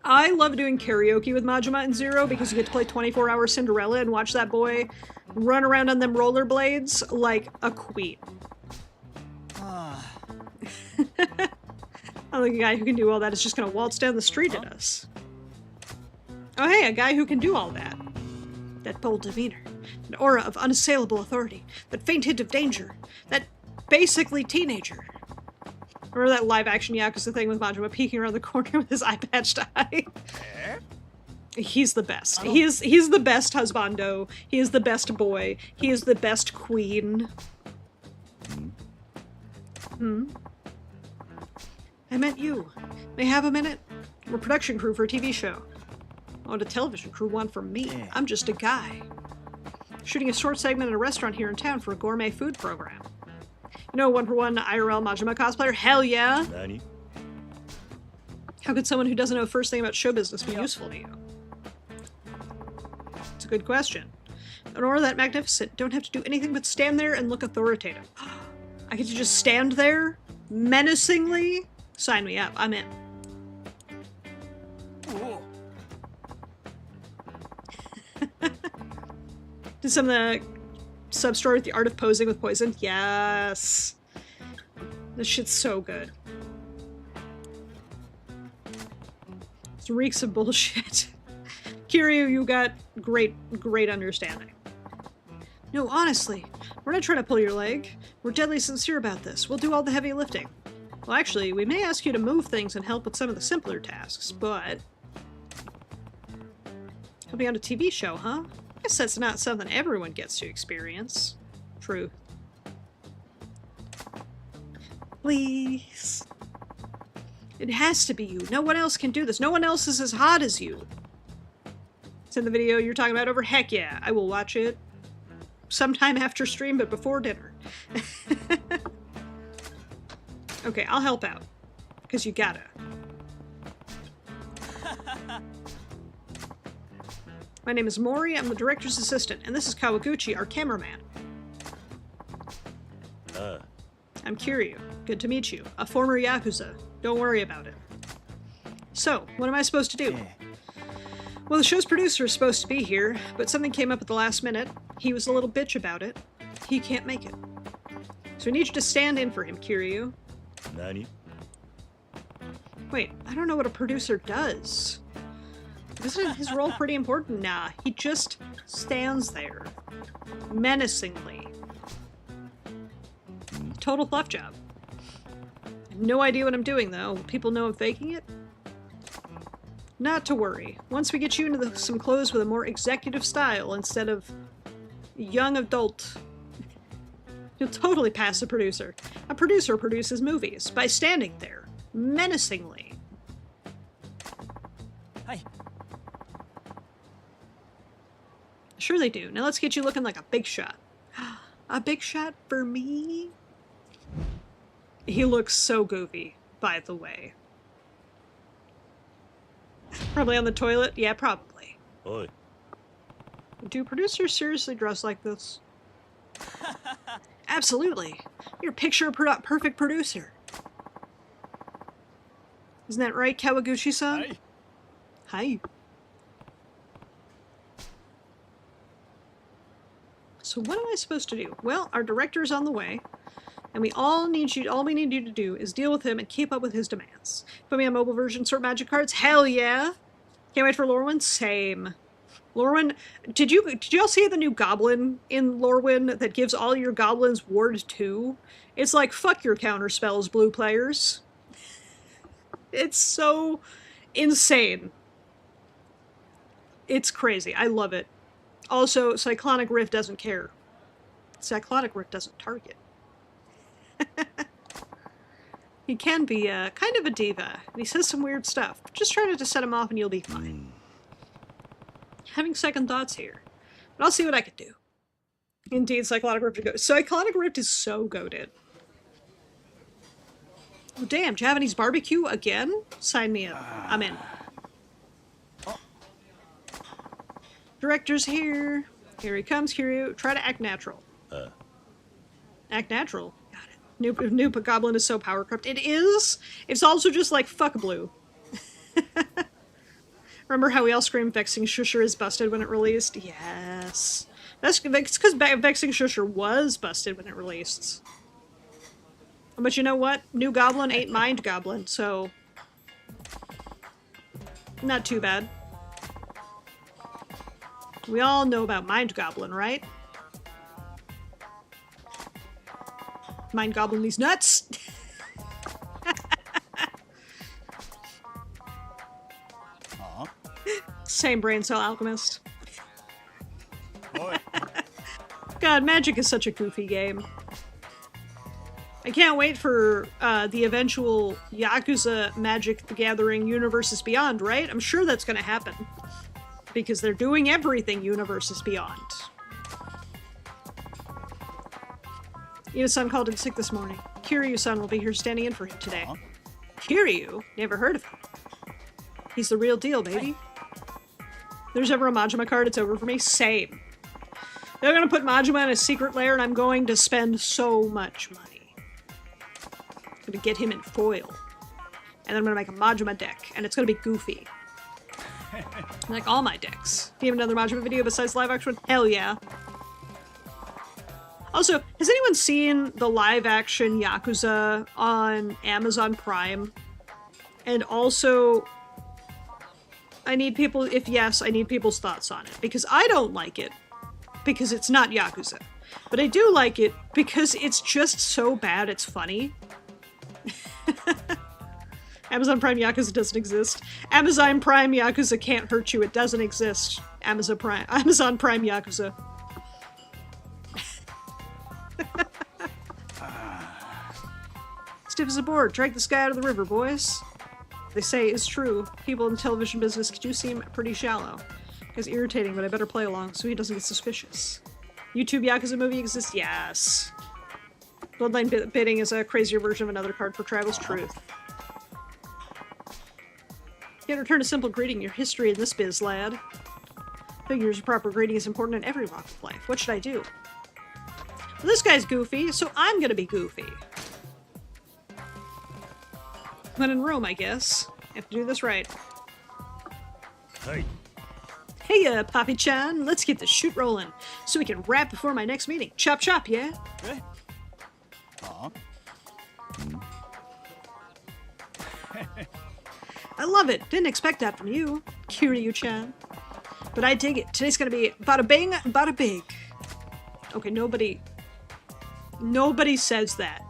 [SPEAKER 1] I love doing karaoke with Majima and Zero because you get to play 24-hour Cinderella and watch that boy run around on them rollerblades like a queen. I think a guy who can do all that is just gonna waltz down the street at us. Oh hey, a guy who can do all that. That bold demeanor, an aura of unassailable authority, that faint hint of danger, that basically teenager. Remember that live-action Yakuza thing with Majima peeking around the corner with his eye-patched eye? He's the best. He's the best husbando. He is the best boy. He is the best queen. I meant you. May I have a minute? We're production crew for a TV show. What a television crew want from me. I'm just a guy. Shooting a short segment at a restaurant here in town for a gourmet food program. You know, 1-for-1 IRL Majima cosplayer? Hell yeah!
[SPEAKER 2] Nani?
[SPEAKER 1] How could someone who doesn't know a first thing about show business be useful to you? It's a good question. An aura that magnificent. Don't have to do anything but stand there and look authoritative. I get to just stand there? Menacingly? Sign me up. I'm in. Did some of the sub-story with the art of posing with poison? Yes! This shit's so good. It reeks of bullshit. Kiryu, you got great understanding. No, honestly, we're not trying to pull your leg. We're deadly sincere about this. We'll do all the heavy lifting. Well, actually, we may ask you to move things and help with some of the simpler tasks, but... He'll be on a TV show, huh? I guess that's not something everyone gets to experience. True. Please. It has to be you. No one else can do this. No one else is as hot as you. It's in the video you're talking about over. Heck yeah, I will watch it sometime after stream, but before dinner. Okay, I'll help out. Because you gotta. My name is Mori, I'm the director's assistant, and this is Kawaguchi, our cameraman. I'm Kiryu. Good to meet you. A former Yakuza. Don't worry about it. So, what am I supposed to do? Well, the show's producer is supposed to be here, but something came up at the last minute. He was a little bitch about it. He can't make it. So I need you to stand in for him, Kiryu.
[SPEAKER 2] Nani?
[SPEAKER 1] Wait, I don't know what a producer does. Isn't his role pretty important? Nah, he just stands there. Menacingly. Total fluff job. I have no idea what I'm doing, though. Will people know I'm faking it? Not to worry. Once we get you into some clothes with a more executive style instead of young adult, you'll totally pass a producer. A producer produces movies by standing there, menacingly.
[SPEAKER 3] Hi.
[SPEAKER 1] Sure they do. Now let's get you looking like a big shot. A big shot for me? He looks so goofy, by the way. Probably on the toilet? Yeah, probably.
[SPEAKER 2] Oi.
[SPEAKER 1] Do producers seriously dress like this? Absolutely. You're a picture-perfect producer. Isn't that right, Kawaguchi-san?
[SPEAKER 3] Hi.
[SPEAKER 1] Hi. So what am I supposed to do? Well, our director's on the way, and all we need you to do is deal with him and keep up with his demands. Put me on mobile version, sort magic cards? Hell yeah! Can't wait for Lorwyn? Same. Lorwyn, did y'all see the new goblin in Lorwyn that gives all your goblins Ward 2? It's like, fuck your counter spells, blue players. It's so insane. It's crazy. I love it. Also, Cyclonic Rift doesn't care. Cyclonic Rift doesn't target. He can be kind of a diva, and he says some weird stuff. Just try not to set him off and you'll be fine. Having second thoughts here. But I'll see what I can do. Indeed, Cyclonic Rift is goated. Cyclonic Rift is so goated. Oh damn, Japanese barbecue again? Sign me up. I'm in. Director's here. Here he comes, Kiryu. Try to act natural. Act natural? Got it. New Goblin is so power corrupt. It is! It's also just like, fuck blue. Remember how we all screamed Vexing Shusher is busted when it released? Yes. That's because Vexing Shusher was busted when it released. But you know what? New Goblin ain't Mind Goblin, so... not too bad. We all know about Mind Goblin, right? Mind Goblin these nuts! Same brain cell alchemist. God, Magic is such a goofy game. I can't wait for the eventual Yakuza Magic the Gathering Universes Beyond, right? I'm sure that's gonna happen. Because they're doing everything Universes Beyond. Ina-san called in sick this morning. Kiryu-san will be here standing in for him today. Kiryu? Never heard of him. He's the real deal, baby. If there's ever a Majima card, it's over for me. Same. They're gonna put Majima in a secret lair and I'm going to spend so much money. I'm gonna get him in foil. And then I'm gonna make a Majima deck, and it's gonna be goofy. Like all my decks. Do you have another Majima video besides live action? Hell yeah. Also, has anyone seen the live action Yakuza on Amazon Prime? And also, I need people, if yes, I need people's thoughts on it. Because I don't like it, because it's not Yakuza. But I do like it because it's just so bad it's funny. Amazon Prime Yakuza doesn't exist. Amazon Prime Yakuza can't hurt you. It doesn't exist. Amazon Prime Yakuza. Stiff as a board. Drag this guy out of the river, boys. They say it's true. People in the television business do seem pretty shallow. It's irritating, but I better play along so he doesn't get suspicious. YouTube Yakuza movie exists? Yes. Bloodline bidding is a crazier version of another card for Tribal's Truth. Can't return a simple greeting, your history in this biz, lad. Figures proper greeting is important in every walk of life. What should I do? Well, this guy's goofy, so I'm gonna be goofy. When in Rome, I guess. I have to do this right.
[SPEAKER 2] Hey.
[SPEAKER 1] Hey, Poppy-chan, let's get the shoot rolling so we can wrap before my next meeting. Chop chop, yeah?
[SPEAKER 3] Eh?
[SPEAKER 1] I love it. Didn't expect that from you, Kiryu-chan. But I dig it. Today's gonna be bada bing, bada big. Okay, nobody says that.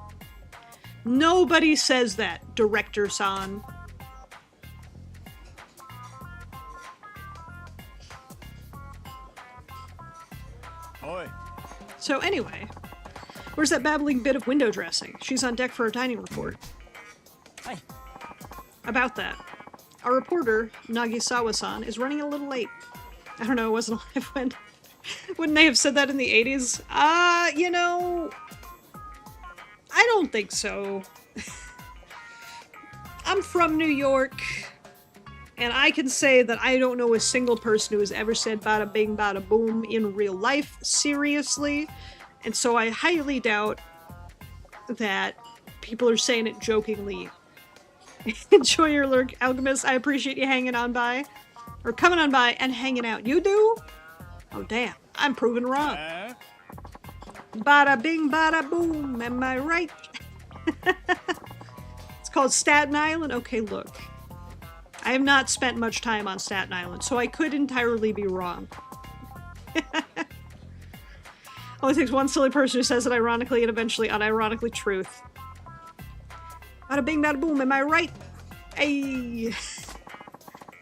[SPEAKER 1] Nobody says that, Director-san.
[SPEAKER 3] Oi.
[SPEAKER 1] So anyway, where's that babbling bit of window dressing? She's on deck for a dining report.
[SPEAKER 3] Hey.
[SPEAKER 1] About that, our reporter, Nagisawa-san, is running a little late. I don't know, it wasn't alive when... Wouldn't they have said that in the 80s? You know... I don't think so. I'm from New York, and I can say that I don't know a single person who has ever said bada bing, bada boom in real life, seriously. And so I highly doubt that people are saying it jokingly. Enjoy your lurk, Alchemist. I appreciate you hanging on by. Or coming on by and hanging out. You do? Oh, damn. I'm proven wrong. Bada bing, bada boom. Am I right? It's called Staten Island? Okay, look. I have not spent much time on Staten Island, so I could entirely be wrong. Only takes one silly person who says it ironically and eventually unironically truth. Bada bing, bada boom, am I right? Hey.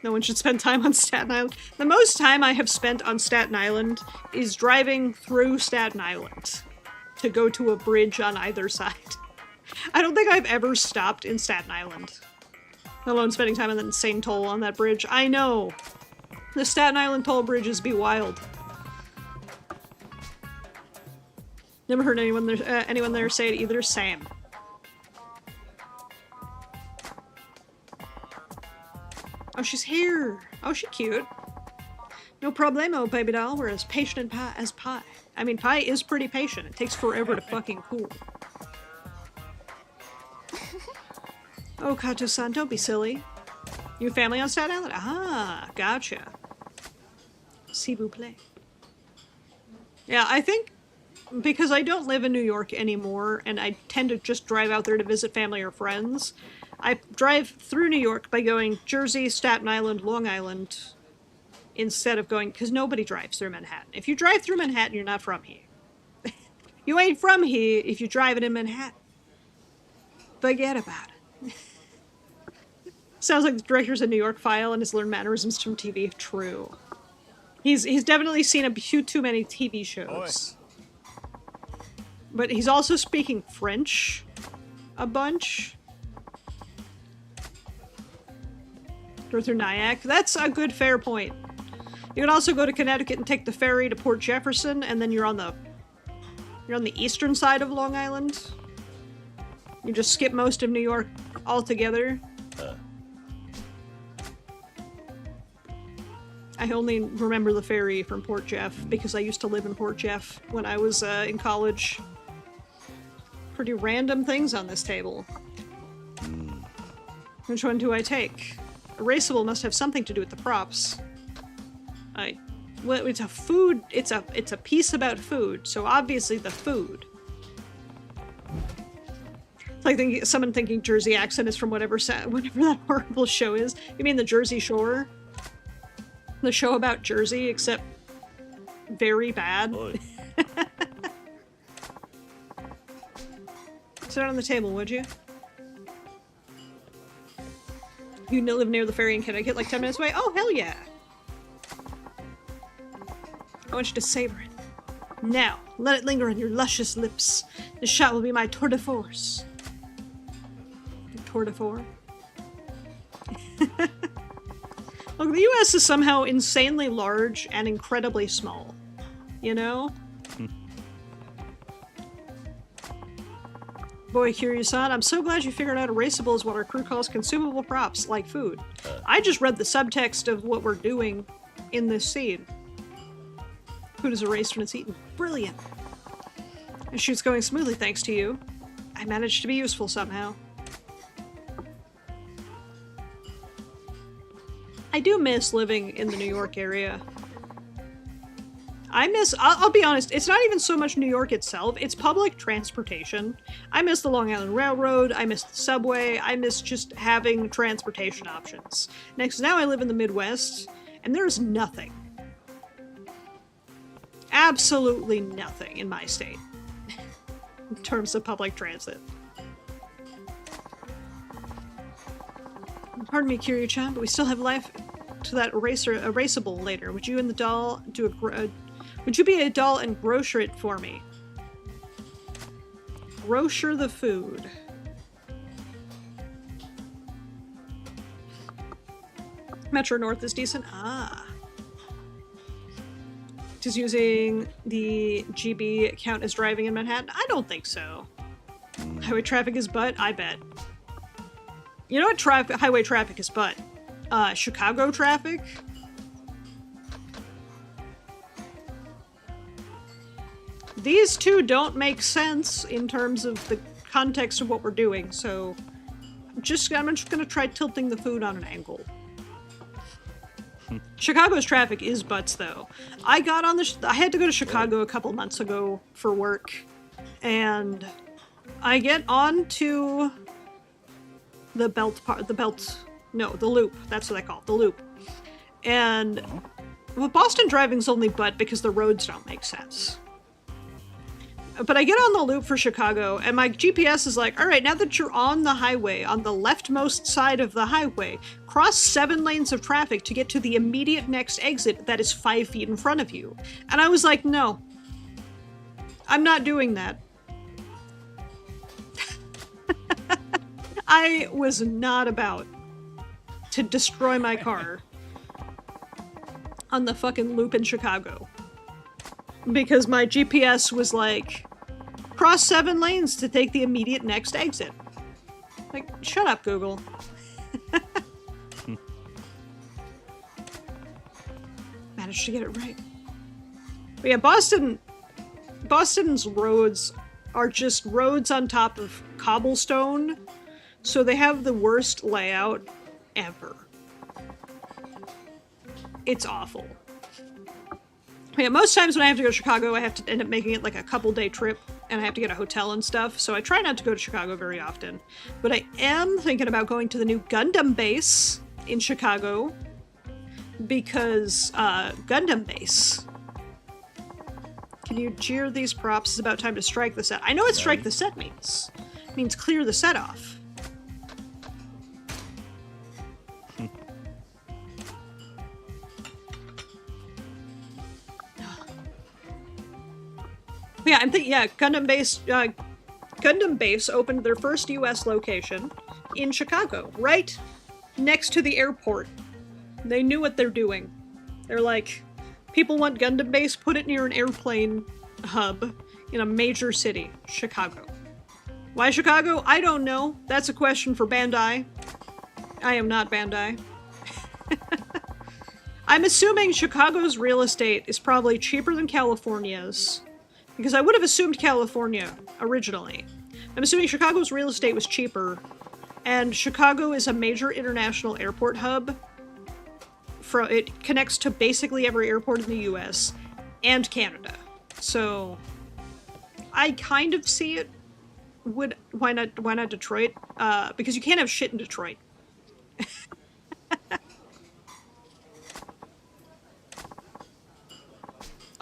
[SPEAKER 1] No one should spend time on Staten Island. The most time I have spent on Staten Island is driving through Staten Island to go to a bridge on either side. I don't think I've ever stopped in Staten Island. Let alone spending time on the insane toll on that bridge. I know. The Staten Island toll bridges be wild. Never heard anyone there say it either. Same. Oh, she's here. Oh, she's cute. No problemo, baby doll. We're as patient as pie. I mean, pie is pretty patient. It takes forever to fucking cool. Oh, Kato-san, don't be silly. You family on Staten Island? Ah, gotcha. S'il vous plaît. Yeah, I think because I don't live in New York anymore, and I tend to just drive out there to visit family or friends, I drive through New York by going Jersey, Staten Island, Long Island, instead of going, because nobody drives through Manhattan. If you drive through Manhattan, you're not from here. You ain't from here if you drive it in Manhattan. Forget about it. Sounds like the director's a New York file and has learned mannerisms from TV. True. He's definitely seen a few too many TV shows. But he's also speaking French a bunch. Go through Nyack. That's a good fair point. You can also go to Connecticut and take the ferry to Port Jefferson, and then you're on the eastern side of Long Island. You just skip most of New York altogether. I only remember the ferry from Port Jeff because I used to live in Port Jeff when I was in college. Pretty random things on this table. Which one do I take? Erasable must have something to do with the props. Well, it's a food. It's a piece about food, so obviously the food. It's like someone thinking Jersey accent is from whatever that horrible show is. You mean the Jersey Shore? The show about Jersey, except very bad. Sit on the table, would you? You live near the ferry in Connecticut, like 10 minutes away? Oh, hell yeah! I want you to savor it. Now, let it linger on your luscious lips. This shot will be my tour de force. Tour de force? Look, the US is somehow insanely large and incredibly small. You know? Boy, Kiryu-san, I'm so glad you figured out erasable is what our crew calls consumable props, like food. I just read the subtext of what we're doing in this scene. Food is erased when it's eaten. Brilliant. The shoot's going smoothly thanks to you. I managed to be useful somehow. I do miss living in the New York area. I'll be honest, it's not even so much New York itself, it's public transportation. I miss the Long Island Railroad, I miss the subway, I miss just having transportation options. Next, now I live in the Midwest, and there's nothing. Absolutely nothing in my state. In terms of public transit. Pardon me, Kiryu-chan, but we still have life to that erasable later. Would you and the doll do would you be a doll and grocer it for me? Grocer the food. Metro North is decent. Ah. Does using the GB count as driving in Manhattan? I don't think so. Highway traffic is butt? I bet. You know what highway traffic is butt? Chicago traffic? These two don't make sense in terms of the context of what we're doing, so I'm just gonna try tilting the food on an angle. Chicago's traffic is butts, though. I had to go to Chicago a couple months ago for work, and I get on to the loop. That's what I call it, the loop. And well, Boston driving's only butt because the roads don't make sense. But I get on the loop for Chicago, and my GPS is like, all right, now that you're on the highway, on the leftmost side of the highway, cross 7 lanes of traffic to get to the immediate next exit that is 5 feet in front of you. And I was like, no. I'm not doing that. I was not about to destroy my car on the fucking loop in Chicago. Because my GPS was like, cross 7 lanes to take the immediate next exit. Like, shut up, Google. Managed to get it right. But yeah, Boston's roads are just roads on top of cobblestone, so they have the worst layout ever. It's awful. Yeah, most times when I have to go to Chicago, I have to end up making it like a couple-day trip, and I have to get a hotel and stuff, so I try not to go to Chicago very often. But I am thinking about going to the new Gundam base in Chicago, because, Gundam base. Can you cheer these props? It's about time to strike the set. I know what strike the set means. It means clear the set off. Yeah, I'm thinking, yeah, Gundam Base opened their first US location in Chicago, right next to the airport. They knew what they're doing. They're like, people want Gundam Base, put it near an airplane hub in a major city, Chicago. Why Chicago? I don't know. That's a question for Bandai. I am not Bandai. I'm assuming Chicago's real estate is probably cheaper than California's. Because I would have assumed California originally. I'm assuming Chicago's real estate was cheaper, and Chicago is a major international airport hub. It connects to basically every airport in the US and Canada. So I kind of see it. Why not Detroit? Because you can't have shit in Detroit.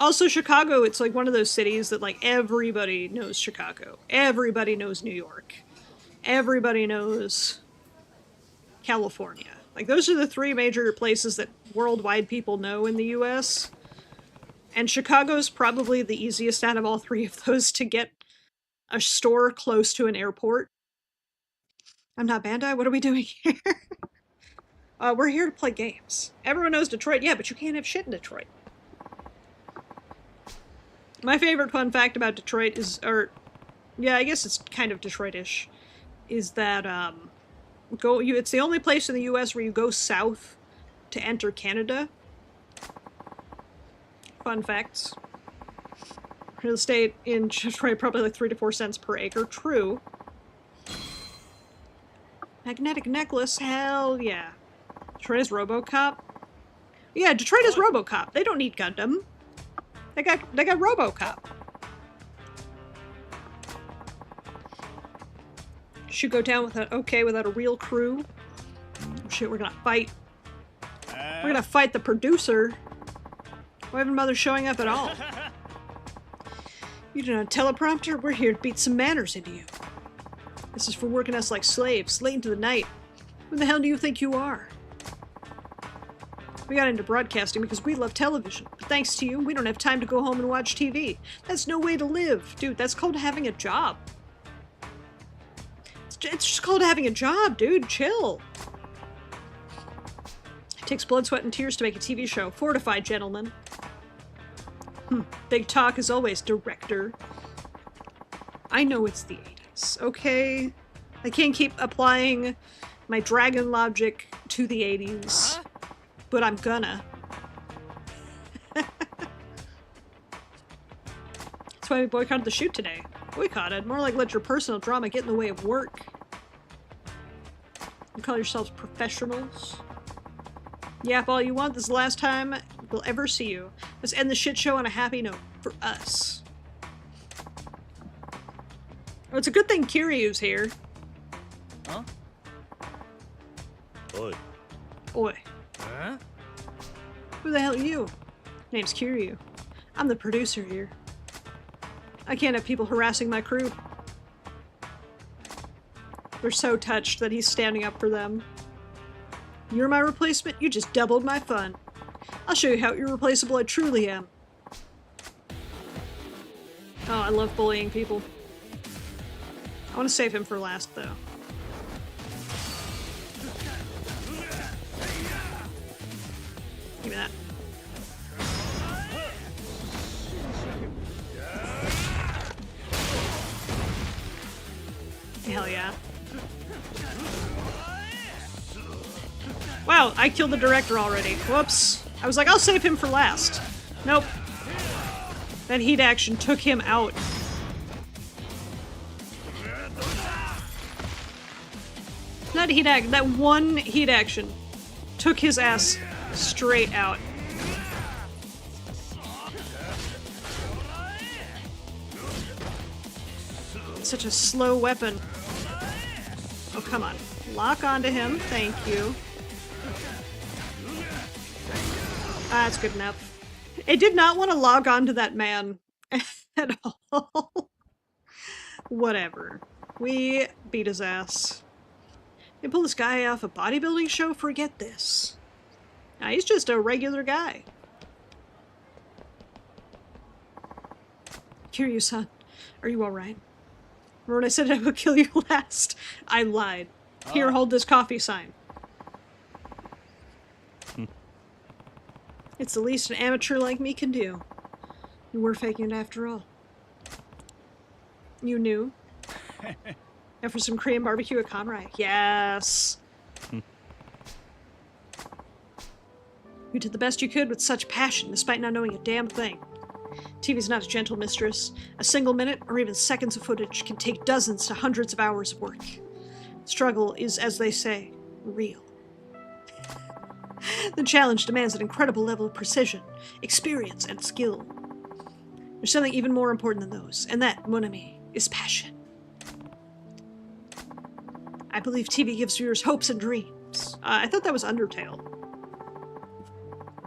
[SPEAKER 1] Also, Chicago, it's like one of those cities that, like, everybody knows Chicago. Everybody knows New York. Everybody knows California. Like, those are the three major places that worldwide people know in the US. And Chicago's probably the easiest out of all three of those to get a store close to an airport. I'm not Bandai, what are we doing here? We're here to play games. Everyone knows Detroit, yeah, but you can't have shit in Detroit. My favorite fun fact about Detroit is, yeah, I guess it's kind of Detroit-ish, is that, it's the only place in the US where you go south to enter Canada. Fun facts. Real estate in Detroit probably like 3 to 4 cents per acre. True. Magnetic necklace, hell yeah. Detroit is RoboCop. Yeah, Detroit is RoboCop. They don't need Gundam. They got RoboCop. Should go down without without a real crew. Oh shit, we're gonna fight. We're gonna fight the producer. Why haven't bothered showing up at all? You do not teleprompter? We're here to beat some manners into you. This is for working us like slaves, late into the night. Who the hell do you think you are? We got into broadcasting because we love television, but thanks to you, we don't have time to go home and watch TV. That's no way to live. Dude, that's called having a job. It's just called having a job, dude. Chill. It takes blood, sweat, and tears to make a TV show. Fortified, gentlemen. Big talk as always, director. I know it's the 80s, okay? I can't keep applying my dragon logic to the 80s. But I'm gonna. That's why we boycotted the shoot today. Boycotted? More like let your personal drama get in the way of work. You call yourselves professionals? Yap all you want. This is the last time we'll ever see you. Let's end the shit show on a happy note. For us. Oh, it's a good thing Kiryu's here.
[SPEAKER 3] Huh?
[SPEAKER 2] Oi.
[SPEAKER 1] Oi.
[SPEAKER 3] Huh?
[SPEAKER 1] Who the hell are you? Name's Kiryu. I'm the producer here. I can't have people harassing my crew. They're so touched that he's standing up for them. You're my replacement? You just doubled my fun. I'll show you how irreplaceable I truly am. Oh, I love bullying people. I want to save him for last, though. Give me that. Hell yeah. Wow, I killed the director already. Whoops. I was like, I'll save him for last. Nope. That heat action took him out. That one heat action took his ass straight out. It's such a slow weapon. Oh, come on. Lock onto him. Thank you. Ah, that's good enough. I did not want to log on to that man at all. Whatever. We beat his ass. They pull this guy off a bodybuilding show? Forget this. Nah, he's just a regular guy. Kiryu-san, are you alright? Remember when I said I would kill you last? I lied. Here, hold this coffee sign. It's the least an amateur like me can do. You were faking it after all. You knew? And for some Korean barbecue at Conroy. Yes! You did the best you could with such passion, despite not knowing a damn thing. TV's not a gentle mistress. A single minute, or even seconds of footage, can take dozens to hundreds of hours of work. Struggle is, as they say, real. The challenge demands an incredible level of precision, experience, and skill. There's something even more important than those, and that, mon ami, is passion. I believe TV gives viewers hopes and dreams. I thought that was Undertale.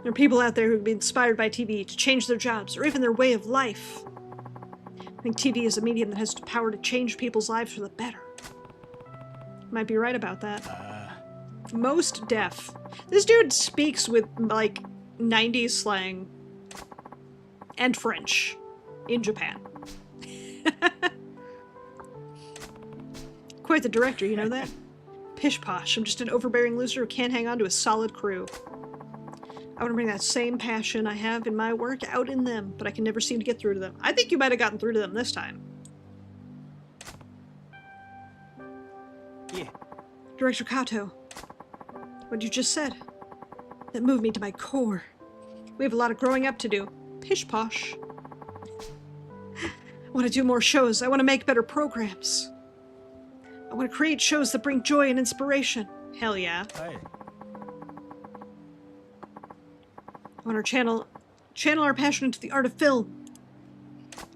[SPEAKER 1] There are people out there who have been inspired by TV to change their jobs, or even their way of life. I think TV is a medium that has the power to change people's lives for the better. Might be right about that. Most deaf. This dude speaks with, like, 90s slang and French in Japan. Quite the director, you know that? Pish posh, I'm just an overbearing loser who can't hang on to a solid crew. I want to bring that same passion I have in my work out in them, but I can never seem to get through to them. I think you might have gotten through to them this time.
[SPEAKER 3] Yeah.
[SPEAKER 1] Director Kato, what you just said, that moved me to my core. We have a lot of growing up to do. Pish posh. I want to do more shows. I want to make better programs. I want to create shows that bring joy and inspiration. Hell yeah.
[SPEAKER 3] Hey.
[SPEAKER 1] I want our channel our passion into the art of film.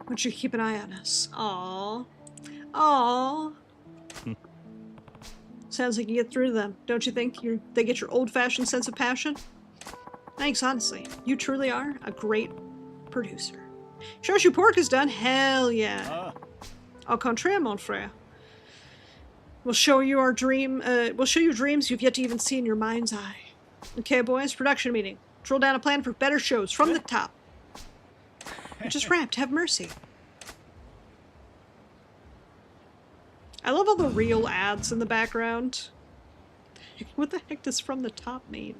[SPEAKER 1] I want you to keep an eye on us. Aww. Aww. Sounds like you get through to them, don't you think? They get your old-fashioned sense of passion? Thanks, honestly. You truly are a great producer. Chashu pork is done? Hell yeah. Au contraire, mon frère. We'll show you our dream. We'll show you dreams you've yet to even see in your mind's eye. Okay, boys. Production meeting. Drill down a plan for better shows from the top. It just wrapped. Have mercy. I love all the real ads in the background. What the heck does from the top mean?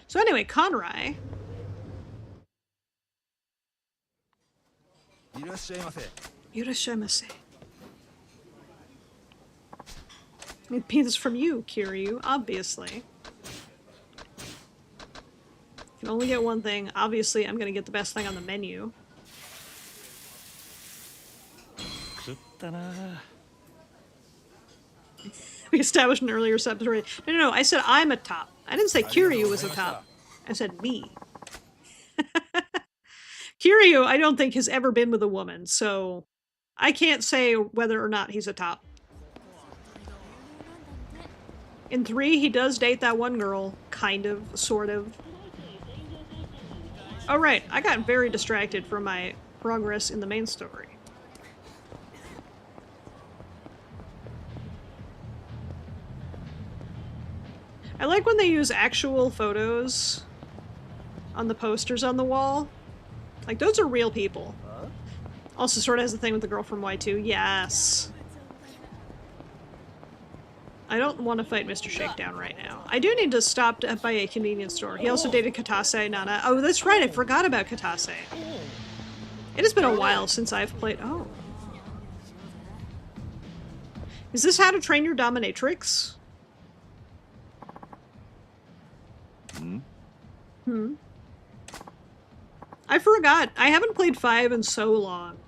[SPEAKER 1] So anyway, Conroy. Irashaimase. It means from you, Kiryu, obviously. You can only get one thing. Obviously, I'm gonna get the best thing on the menu. We established an earlier substory. No, I said I'm a top. I didn't say Kiryu was a top. I said me. Kiryu, I don't think has ever been with a woman, so I can't say whether or not he's a top. In 3, he does date that one girl. Kind of, sort of. Oh right, I got very distracted from my progress in the main story. I like when they use actual photos on the posters on the wall. Like, those are real people. Also sort of has the thing with the girl from Y2. Yes. I don't want to fight Mr. Shakedown right now. I do need to stop by a convenience store. He also dated Katase Nana. Oh, that's right, I forgot about Katase. It has been a while since I've played... Oh. Is this How to Train Your Dominatrix? Hmm. I forgot. I haven't played 5 in so long.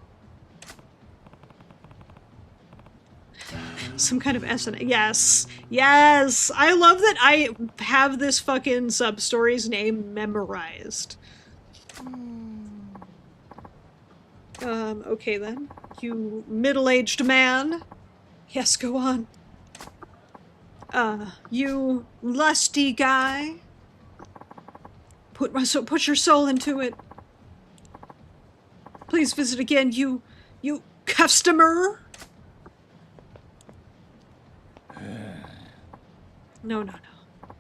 [SPEAKER 1] Some kind of SN. Yes. Yes. I love that I have this fucking sub-story's name memorized. Okay then. You middle-aged man. Yes, go on. You lusty guy. Put your soul into it. Please visit again, you customer. No.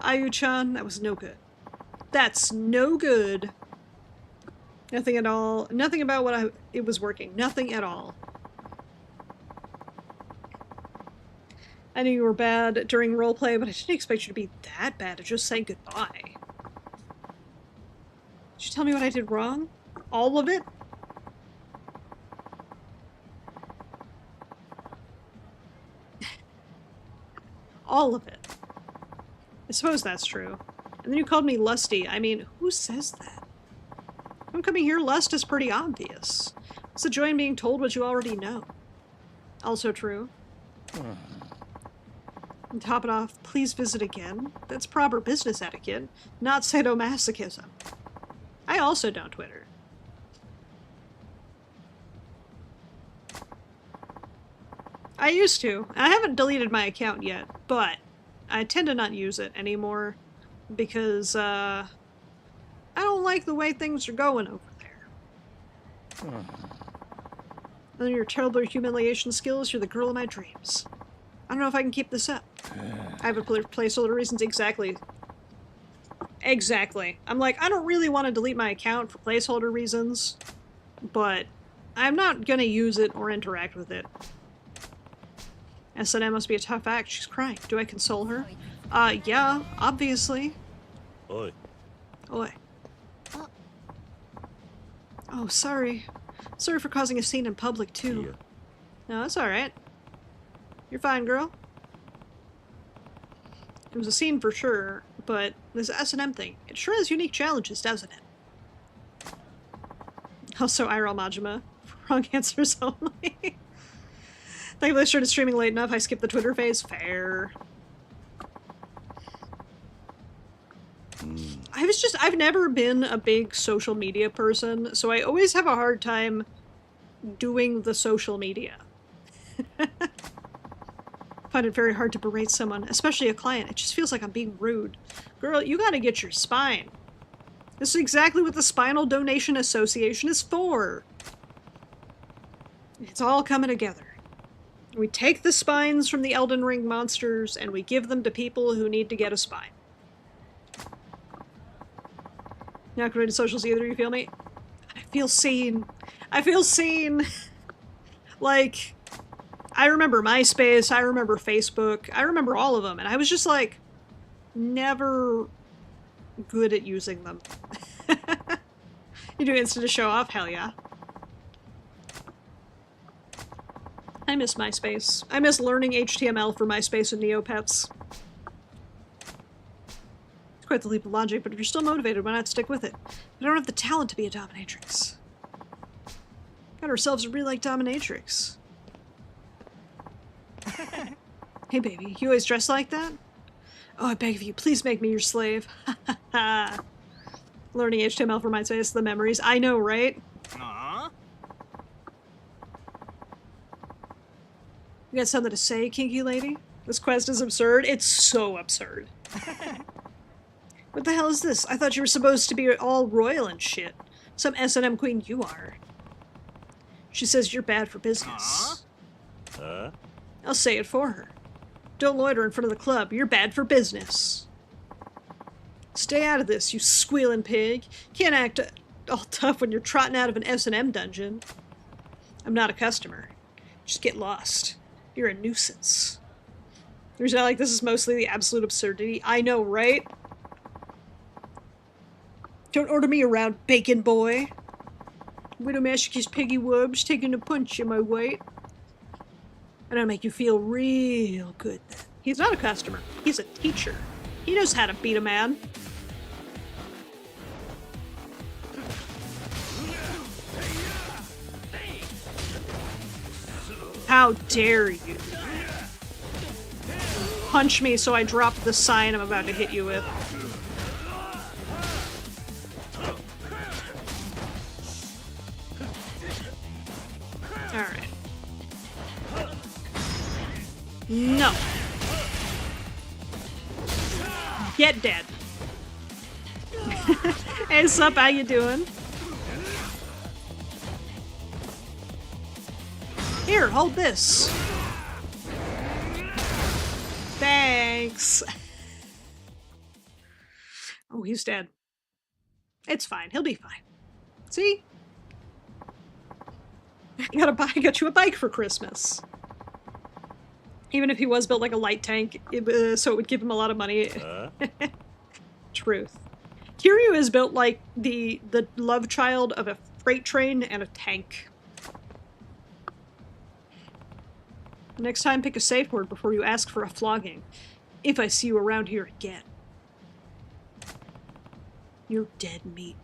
[SPEAKER 1] Ayu-chan, that was no good. That's no good. Nothing at all. Nothing about what it was working. Nothing at all. I knew you were bad during roleplay, but I didn't expect you to be that bad at just saying goodbye. Did you tell me what I did wrong? All of it? All of it. I suppose that's true. And then you called me lusty. I mean, who says that? I'm coming here, lust is pretty obvious. What's the joy in being told what you already know? Also true. And top it off, please visit again. That's proper business etiquette, not sadomasochism. I also don't Twitter. I used to. I haven't deleted my account yet, but I tend to not use it anymore because, I don't like the way things are going over there. And your terrible humiliation skills, you're the girl of my dreams. I don't know if I can keep this up. I have a placeholder reasons, exactly. Exactly. I'm like, I don't really want to delete my account for placeholder reasons, but I'm not gonna use it or interact with it. S&M must be a tough act. She's crying. Do I console her? Yeah, obviously.
[SPEAKER 2] Oi.
[SPEAKER 1] Oi. Oh, sorry. Sorry for causing a scene in public, too.
[SPEAKER 2] Yeah.
[SPEAKER 1] No, that's alright. You're fine, girl. It was a scene for sure, but this S&M thing, it sure has unique challenges, doesn't it? Also, IRL Majima. Wrong answers only. Thankfully, I started streaming late enough, I skipped the Twitter phase. Fair. I've never been a big social media person, so I always have a hard time doing the social media. Find it very hard to berate someone, especially a client. It just feels like I'm being rude. Girl, you gotta get your spine. This is exactly what the Spinal Donation Association is for. It's all coming together. We take the spines from the Elden Ring monsters and we give them to people who need to get a spine. Not going to socials either, you feel me? I feel seen. I feel seen. Like, I remember MySpace, I remember Facebook, I remember all of them, and I was just like, never good at using them. You do instant to show off? Hell yeah. I miss MySpace. I miss learning HTML for MySpace and Neopets. It's quite the leap of logic, but if you're still motivated, why not stick with it? I don't have the talent to be a dominatrix. Got ourselves a real-like dominatrix. Hey baby, you always dress like that? Oh, I beg of you, please make me your slave. Learning HTML for MySpace, the memories. I know, right? You got something to say, kinky lady? This quest is absurd. It's so absurd. What the hell is this? I thought you were supposed to be all royal and shit. Some S&M queen you are. She says you're bad for business. I'll say it for her. Don't loiter in front of the club. You're bad for business. Stay out of this, you squealing pig. Can't act all tough when you're trotting out of an S&M dungeon. I'm not a customer. Just get lost. You're a nuisance. There's not like this is mostly the absolute absurdity. I know, right? Don't order me around, bacon boy. Widow Massacre's piggy wubs taking a punch in my weight. gonna make you feel real good then. He's not a customer. He's a teacher. He knows how to beat a man. How dare you? Punch me so I drop the sign I'm about to hit you with. Alright. No. Get dead. Hey, sup, how you doing? Here, hold this. Thanks. Oh, he's dead. It's fine. He'll be fine. See? I got you a bike for Christmas. Even if he was built like a light tank, so it would give him a lot of money. Truth. Kiryu is built like the love child of a freight train and a tank. Next time, pick a safe word before you ask for a flogging. If I see you around here again. You're dead meat.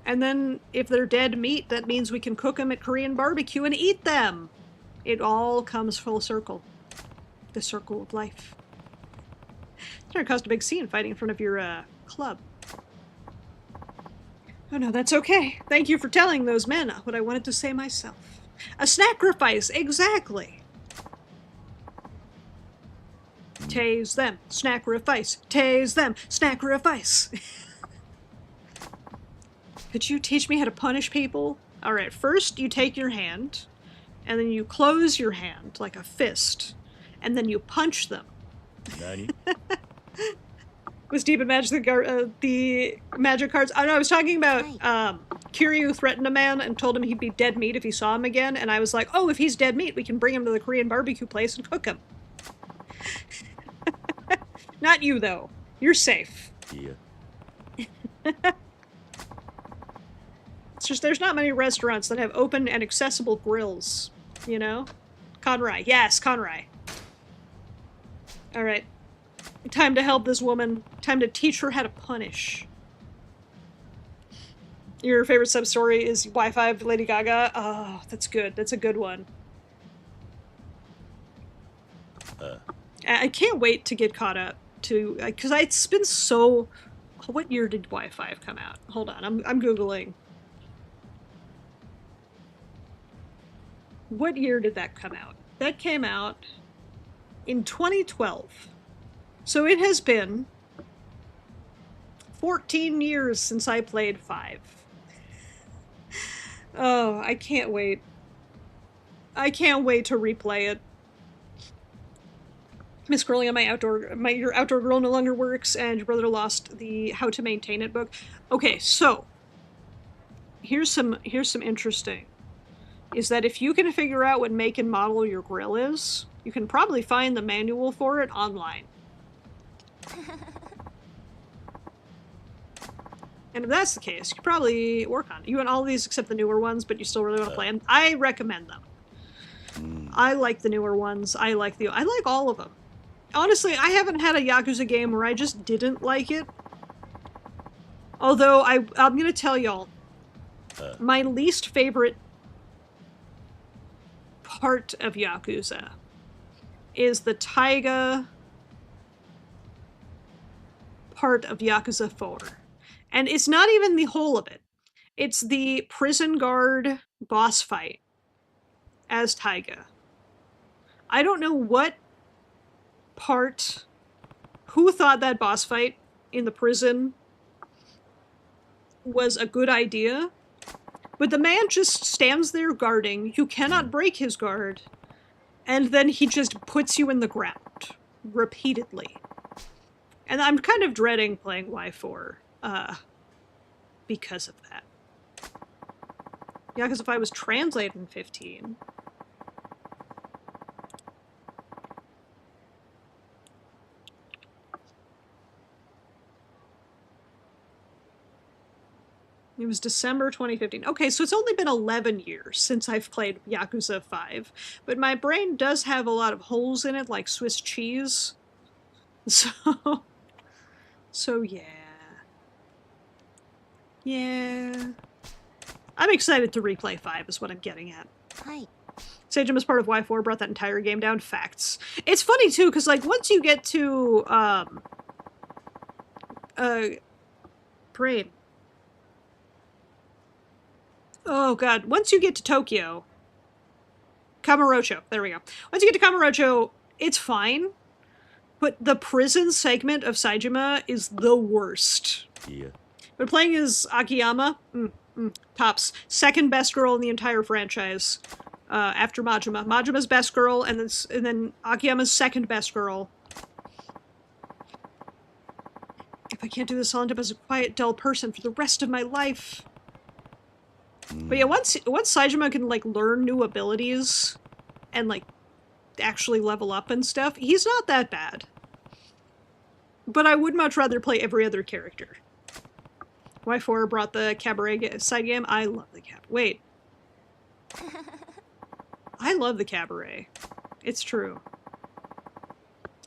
[SPEAKER 1] And then, if they're dead meat, that means we can cook them at Korean barbecue and eat them! It all comes full circle. The circle of life. It's gonna cost a big scene fighting in front of your, club. Oh no, that's okay. Thank you for telling those men what I wanted to say myself. A sacrifice, exactly! Tase them, sacrifice. Tase them, sacrifice. Could you teach me how to punish people? Alright, first you take your hand, and then you close your hand like a fist, and then you punch them.
[SPEAKER 2] Nani?
[SPEAKER 1] Was deep in magic the magic cards? Oh no, I was talking about Kiryu threatened a man and told him he'd be dead meat if he saw him again, and I was like, oh, if he's dead meat, we can bring him to the Korean barbecue place and cook him. Not you, though. You're safe.
[SPEAKER 2] Yeah.
[SPEAKER 1] It's just there's not many restaurants that have open and accessible grills, you know? Conrai. Yes, Conrai. Alright. Time to help this woman. Time to teach her how to punish. Your favorite sub-story is Wi-Fi Lady Gaga? Oh, that's good. That's a good one. I can't wait to get caught up to... Because it's been so... What year did Wi-Fi come out? Hold on, I'm Googling. What year did that come out? That came out in 2012. So it has been 14 years since I played 5. Oh, I can't wait. I can't wait to replay it. Miss Curling on your outdoor girl no longer works, and your brother lost the how to maintain it book. Okay, so here's some interesting. Is that if you can figure out what make and model your grill is, you can probably find the manual for it online. And if that's the case, you can probably work on it. You want all of these except the newer ones, but you still really want to play them. I recommend them. I like the newer ones. I like all of them. Honestly, I haven't had a Yakuza game where I just didn't like it. Although, I'm gonna tell y'all, my least favorite part of Yakuza is the taiga part of Yakuza 4. And it's not even the whole of it. It's the prison guard boss fight as taiga. I don't know what part... Who thought that boss fight in the prison was a good idea? But the man just stands there guarding. You cannot break his guard. And then he just puts you in the ground. Repeatedly. And I'm kind of dreading playing Y4. Because of that. Yeah, because if I was translated in 15... It was December 2015. Okay, so it's only been 11 years since I've played Yakuza 5. But my brain does have a lot of holes in it, like Swiss cheese. So yeah. Yeah. I'm excited to replay 5 is what I'm getting at.
[SPEAKER 4] Hi.
[SPEAKER 1] Sagem is part of Y4, brought that entire game down. Facts. It's funny, too, because, like, once you get to, brain. Oh, God. Once you get to Tokyo... Kamurocho. There we go. Once you get to Kamurocho, it's fine. But the prison segment of Saejima is the worst.
[SPEAKER 2] Yeah.
[SPEAKER 1] But playing as Akiyama, tops. Second best girl in the entire franchise. After Majima. Majima's best girl, and then Akiyama's second best girl. If I can't do this, I'll end up as a quiet, dull person for the rest of my life. But yeah, once Saejima can, like, learn new abilities and, like, actually level up and stuff, he's not that bad. But I would much rather play every other character. Y4 brought the Cabaret side game. I love the Cabaret. Wait. I love the Cabaret. It's true.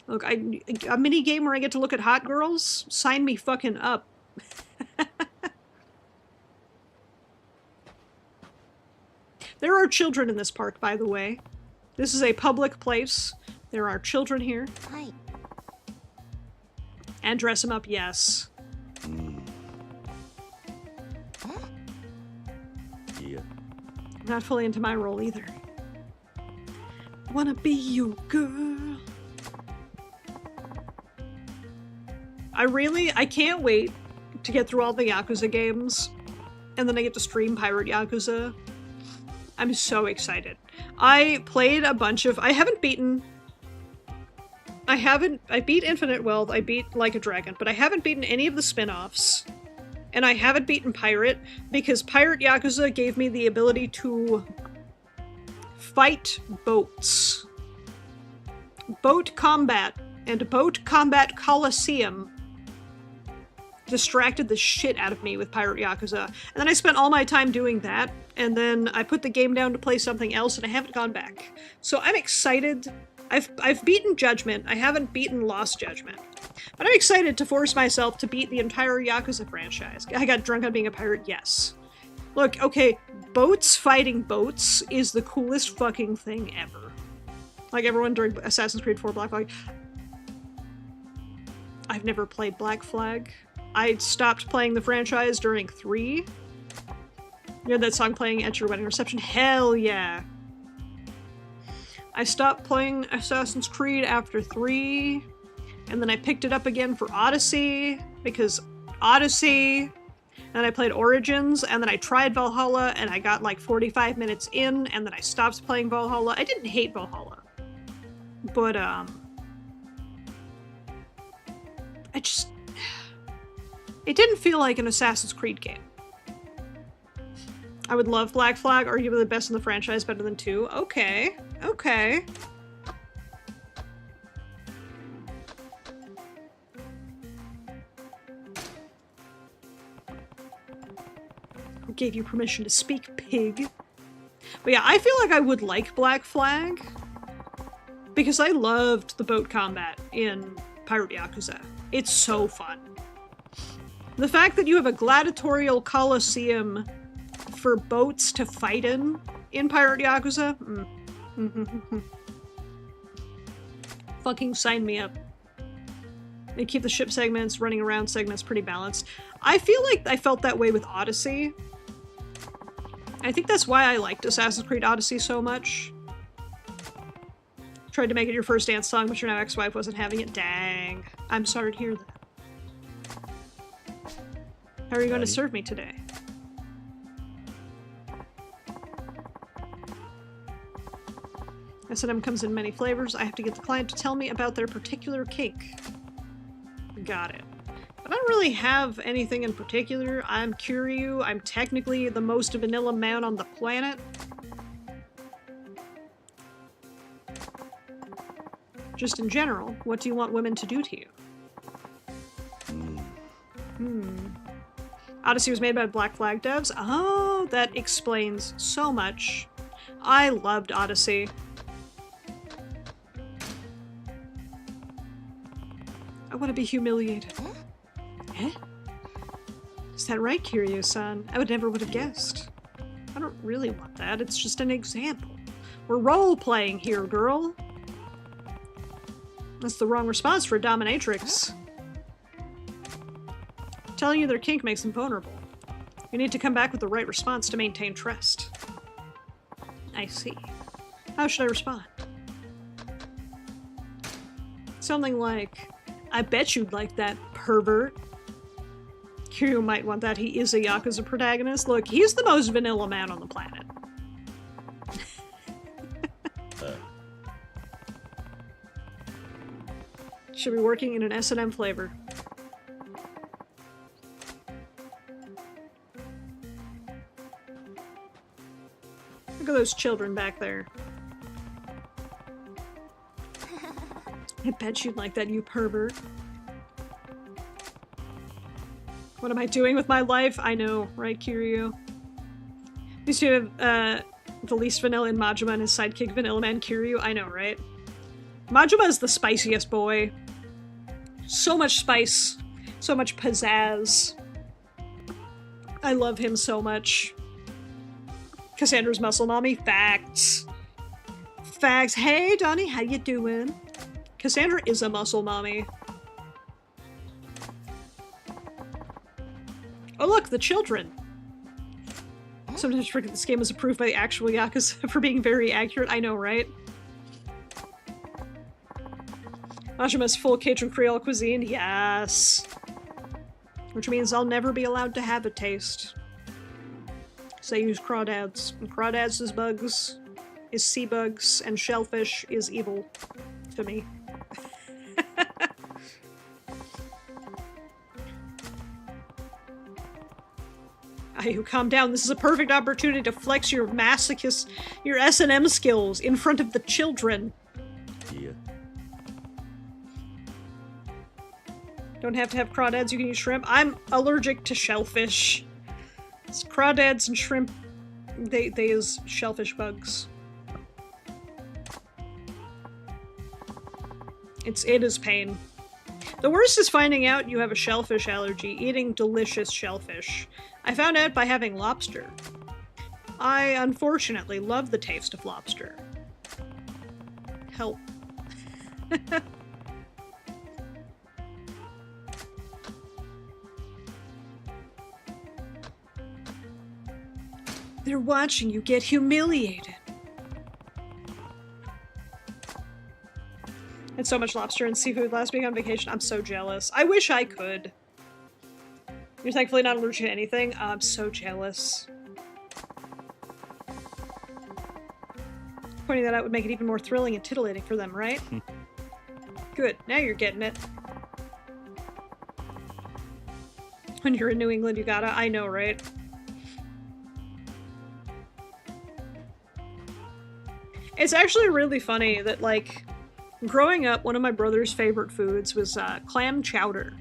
[SPEAKER 1] Look, a mini game where I get to look at hot girls? Sign me fucking up. There are children in this park, by the way. This is a public place. There are children here.
[SPEAKER 4] Hi.
[SPEAKER 1] And dress them up, yes.
[SPEAKER 2] Yeah.
[SPEAKER 1] Not fully into my role either. Wanna be your girl. I can't wait to get through all the Yakuza games. And then I get to stream Pirate Yakuza. I'm so excited. I played a bunch of... I beat Infinite Wealth, I beat Like a Dragon, but I haven't beaten any of the spin-offs. And I haven't beaten Pirate, because Pirate Yakuza gave me the ability to fight boats. Boat combat and Boat Combat Coliseum distracted the shit out of me with Pirate Yakuza. And then I spent all my time doing that, and then I put the game down to play something else, and I haven't gone back. So I'm excited. I've beaten Judgment. I haven't beaten Lost Judgment. But I'm excited to force myself to beat the entire Yakuza franchise. I got drunk on being a pirate, yes. Look, okay, boats fighting boats is the coolest fucking thing ever. Like everyone during Assassin's Creed 4 Black Flag. I've never played Black Flag. I stopped playing the franchise during 3. You had that song playing at your wedding reception? Hell yeah! I stopped playing Assassin's Creed after 3, and then I picked it up again for Odyssey, because Odyssey, and I played Origins, and then I tried Valhalla, and I got like 45 minutes in, and then I stopped playing Valhalla. I didn't hate Valhalla, but, it didn't feel like an Assassin's Creed game. I would love Black Flag, arguably the best in the franchise, better than 2. Okay, okay. Who gave you permission to speak, pig? But yeah, I feel like I would like Black Flag, because I loved the boat combat in Pirate Yakuza. It's so fun. The fact that you have a gladiatorial coliseum for boats to fight in Pirate Yakuza? Fucking sign me up. They keep the ship segments, running around segments pretty balanced. I feel like I felt that way with Odyssey. I think that's why I liked Assassin's Creed Odyssey so much. Tried to make it your first dance song, but your now ex-wife wasn't having it. Dang. I'm sorry to hear that. How are you going to serve me today? S&M comes in many flavors. I have to get the client to tell me about their particular kink. Got it. I don't really have anything in particular. I'm Kiryu. I'm technically the most vanilla man on the planet. Just in general, what do you want women to do to you? Odyssey was made by Black Flag devs. Oh, that explains so much. I loved Odyssey. I want to be humiliated. Eh? Is that right, Kiryu-san? I would never would have guessed. I don't really want that. It's just an example. We're role-playing here, girl. That's the wrong response for a dominatrix. Telling you their kink makes them vulnerable. You need to come back with the right response to maintain trust. I see. How should I respond? Something like, I bet you'd like that, pervert. Kiryu might want that. He is a Yakuza protagonist. Look, he's the most vanilla man on the planet. Should be working in an S&M flavor. Look at those children back there. I bet you'd like that, you pervert. What am I doing with my life? I know, right, Kiryu? These two have the least vanilla in Majima and his sidekick Vanilla Man Kiryu. I know, right? Majima is the spiciest boy. So much spice. So much pizzazz. I love him so much. Cassandra's muscle mommy. Facts. Facts. Hey, Donnie, how you doing? Cassandra is a muscle mommy. Oh look, the children! Sometimes I forget this game was approved by the actual Yakuza for being very accurate. I know, right? Majima's full Cajun Creole cuisine? Yes! Which means I'll never be allowed to have a taste. So I use crawdads. And crawdads is bugs, is sea bugs, and shellfish is evil to me. Ayu, calm down. This is a perfect opportunity to flex your masochist, your S&M skills in front of the children.
[SPEAKER 2] Yeah.
[SPEAKER 1] Don't have to have crawdads, you can use shrimp. I'm allergic to shellfish. It's crawdads and shrimp, they is shellfish bugs. It is pain. The worst is finding out you have a shellfish allergy, eating delicious shellfish. I found out by having lobster. I, unfortunately, love the taste of lobster. Help. They're watching you get humiliated. And so much lobster and seafood last week on vacation. I'm so jealous. I wish I could. You're thankfully not allergic to anything. I'm so jealous. Pointing that out would make it even more thrilling and titillating for them, right? Good. Now you're getting it. When you're in New England, you gotta. I know, right? It's actually really funny that, like, growing up, one of my brother's favorite foods was clam chowder.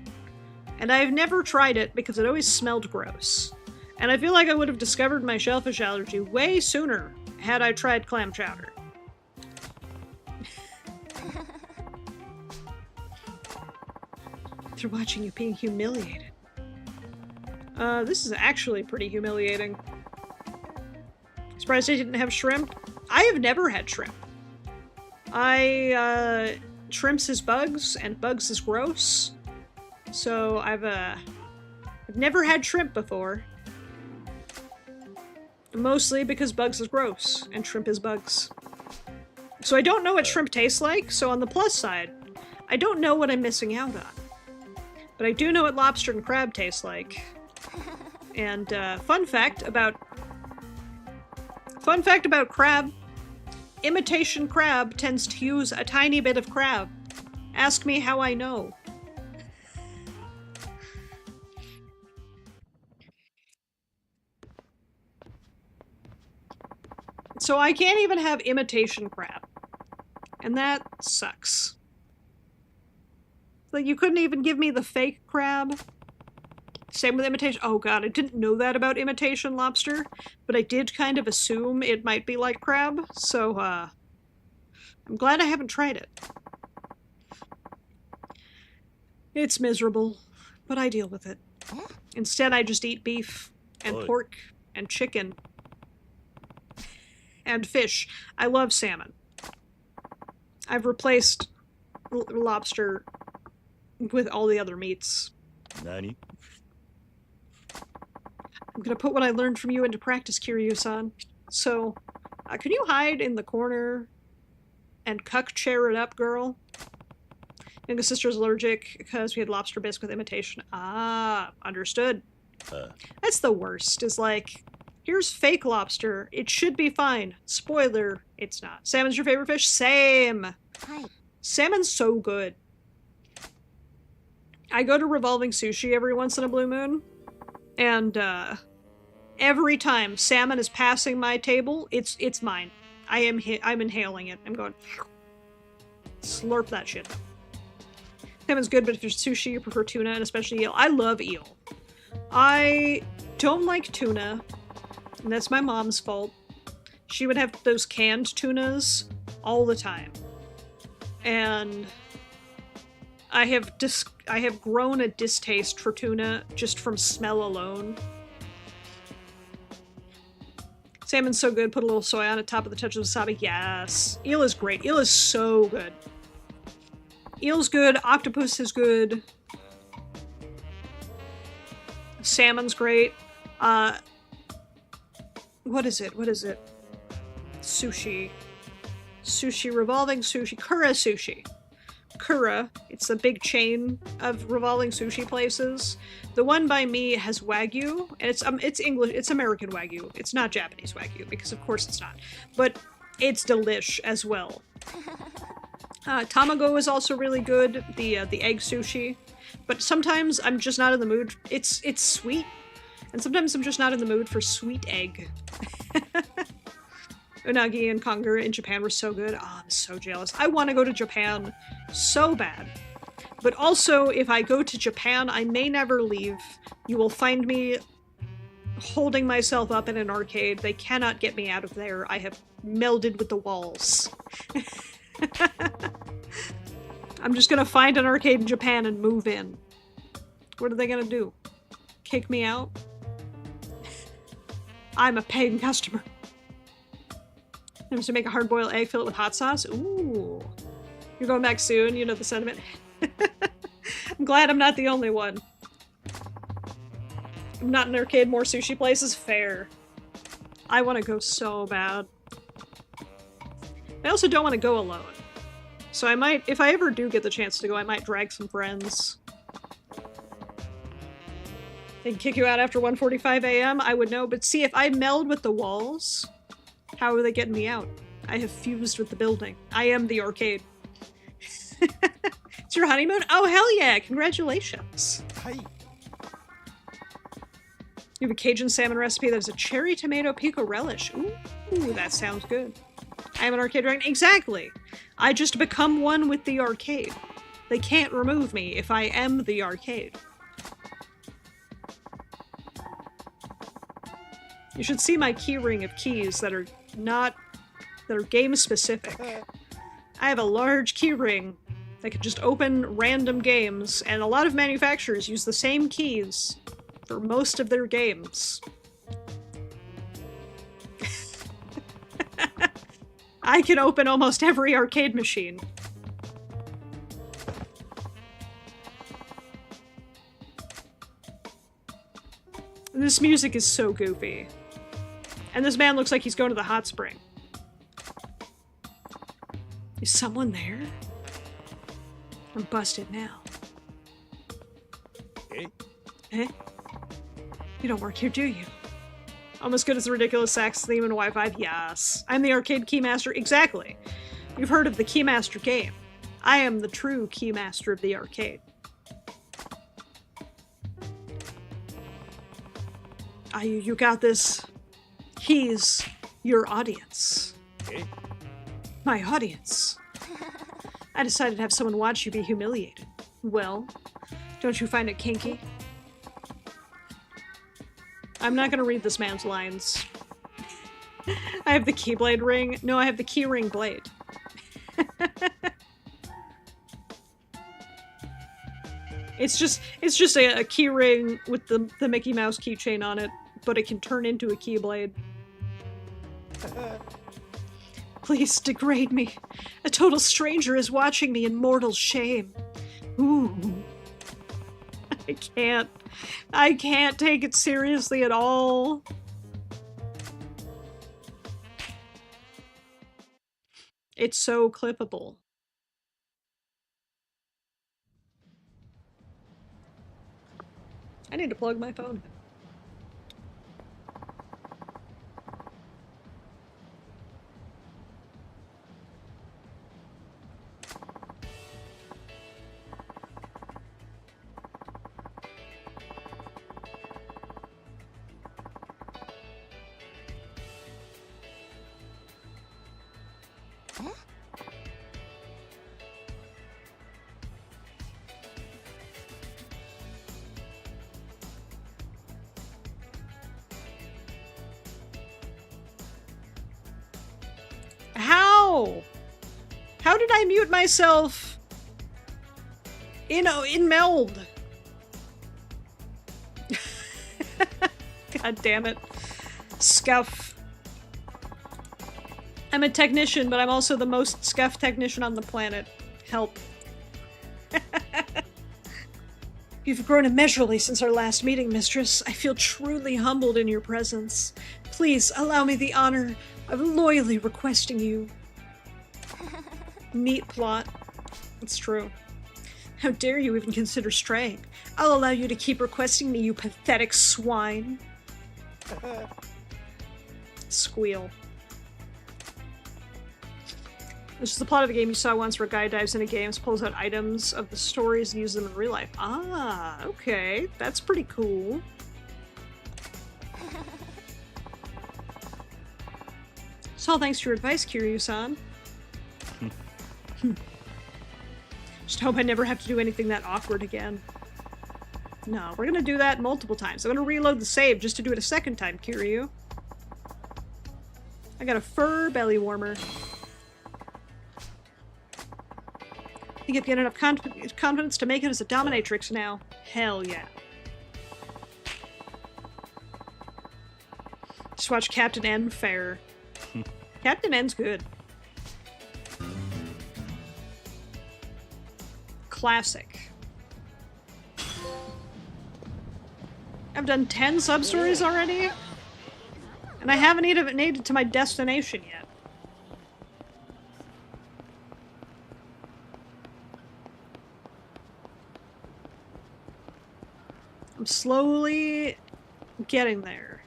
[SPEAKER 1] And I've never tried it because it always smelled gross. And I feel like I would have discovered my shellfish allergy way sooner had I tried clam chowder. They're watching you being humiliated. This is actually pretty humiliating. Surprised I didn't have shrimp. I have never had shrimp. Shrimps is bugs, and bugs is gross. So I've never had shrimp before. Mostly because bugs is gross, and shrimp is bugs. So I don't know what shrimp tastes like, so on the plus side, I don't know what I'm missing out on. But I do know what lobster and crab taste like. And, fun fact about crab, imitation crab tends to use a tiny bit of crab. Ask me how I know. So I can't even have imitation crab. And that sucks. Like, you couldn't even give me the fake crab? Same with imitation. Oh god, I didn't know that about imitation lobster, but I did kind of assume it might be like crab, so I'm glad I haven't tried it. It's miserable, but I deal with it. Instead, I just eat beef and pork and chicken and fish. I love salmon. I've replaced lobster with all the other meats.
[SPEAKER 2] Nani?
[SPEAKER 1] I'm gonna put what I learned from you into practice, Kiryu-san. So, can you hide in the corner and cuck chair it up, girl? Younger sister's allergic because we had lobster bisque with imitation. Ah, understood. That's the worst, is like, here's fake lobster. It should be fine. Spoiler, it's not. Salmon's your favorite fish? Same.
[SPEAKER 4] Hi.
[SPEAKER 1] Salmon's so good. I go to Revolving Sushi every once in a blue moon, and every time salmon is passing my table, it's mine. I'm inhaling it. I'm going slurp that shit. Salmon's good, but if you're sushi, you prefer tuna, and especially eel. I love eel. I don't like tuna, and that's my mom's fault. She would have those canned tunas all the time. And I have grown a distaste for tuna just from smell alone. Salmon's so good, put a little soy on it, top of the touch of wasabi. Yes. Eel is great. Eel is so good. Eel's good, octopus is good. Salmon's great. What is it? Sushi. Sushi, Revolving Sushi. Kura Sushi. Kura. It's a big chain of Revolving Sushi places. The one by me has Wagyu, and it's English, it's American Wagyu. It's not Japanese Wagyu, because of course it's not. But it's delish as well. Tamago is also really good, the egg sushi. But sometimes I'm just not in the mood. It's sweet, and sometimes I'm just not in the mood for sweet egg. Unagi and conger in Japan were so good. Oh, I'm so jealous. I want to go to Japan so bad. But also, if I go to Japan, I may never leave. You will find me holding myself up in an arcade. They cannot get me out of there. I have melded with the walls. I'm just gonna find an arcade in Japan and move in. What are they gonna do? Kick me out? I'm a paying customer. I'm just to make a hard-boiled egg, fill it with hot sauce. Ooh. You're going back soon, you know the sentiment. I'm glad I'm not the only one. I'm not in an arcade, more sushi places. Fair. I want to go so bad. I also don't want to go alone. So I might, if I ever do get the chance to go, I might drag some friends. They can kick you out after 1:45 a.m. I would know, but see, if I meld with the walls, how are they getting me out? I have fused with the building. I am the arcade. It's your honeymoon? Oh, hell yeah! Congratulations!
[SPEAKER 3] Hi.
[SPEAKER 1] You have a Cajun salmon recipe that has a cherry tomato pico relish. Ooh, that sounds good. I am an arcade dragon. Exactly! I just become one with the arcade. They can't remove me if I am the arcade. You should see my keyring of keys that are game specific. I have a large keyring that can just open random games, and a lot of manufacturers use the same keys for most of their games. I can open almost every arcade machine. This music is so goofy. And this man looks like he's going to the hot spring. Is someone there? I'm busted now.
[SPEAKER 2] Hey?
[SPEAKER 1] Eh? You don't work here, do you? Almost good as the ridiculous sax theme in Wi-Fi? Yes. I'm the arcade keymaster. Exactly. You've heard of the keymaster game. I am the true keymaster of the arcade. You got this. He's your audience.
[SPEAKER 2] Hey?
[SPEAKER 1] My audience. I decided to have someone watch you be humiliated. Well, don't you find it kinky? I'm not gonna read this man's lines. I have the Keyblade ring. No, I have the Keyring blade. It's just a key ring with the Mickey Mouse keychain on it, but it can turn into a Keyblade. Please degrade me. A total stranger is watching me in mortal shame. Ooh. I can't take it seriously at all. It's so clippable. I need to plug my phone. How? How did I mute myself in Meld? God damn it. Scuff. I'm a technician, but I'm also the most scuff technician on the planet. Help. You've grown immeasurably since our last meeting, mistress. I feel truly humbled in your presence. Please allow me the honor of loyally requesting you. Neat plot. It's true. How dare you even consider straying? I'll allow you to keep requesting me, you pathetic swine. Squeal. This is the plot of a game you saw once where a guy dives into games, pulls out items of the stories, and uses them in real life. Ah, okay. That's pretty cool. It's all thanks to your advice, Kiryu-san. Just hope I never have to do anything that awkward again. No, we're gonna do that multiple times. I'm gonna reload the save just to do it a second time, Kiryu. I got a fur belly warmer. I think I've got enough confidence to make it as a dominatrix now. Hell yeah. Just watch Captain N fare. Captain N's good. Classic. I've done 10 sub-stories already? And I haven't even made it to my destination yet. I'm slowly getting there.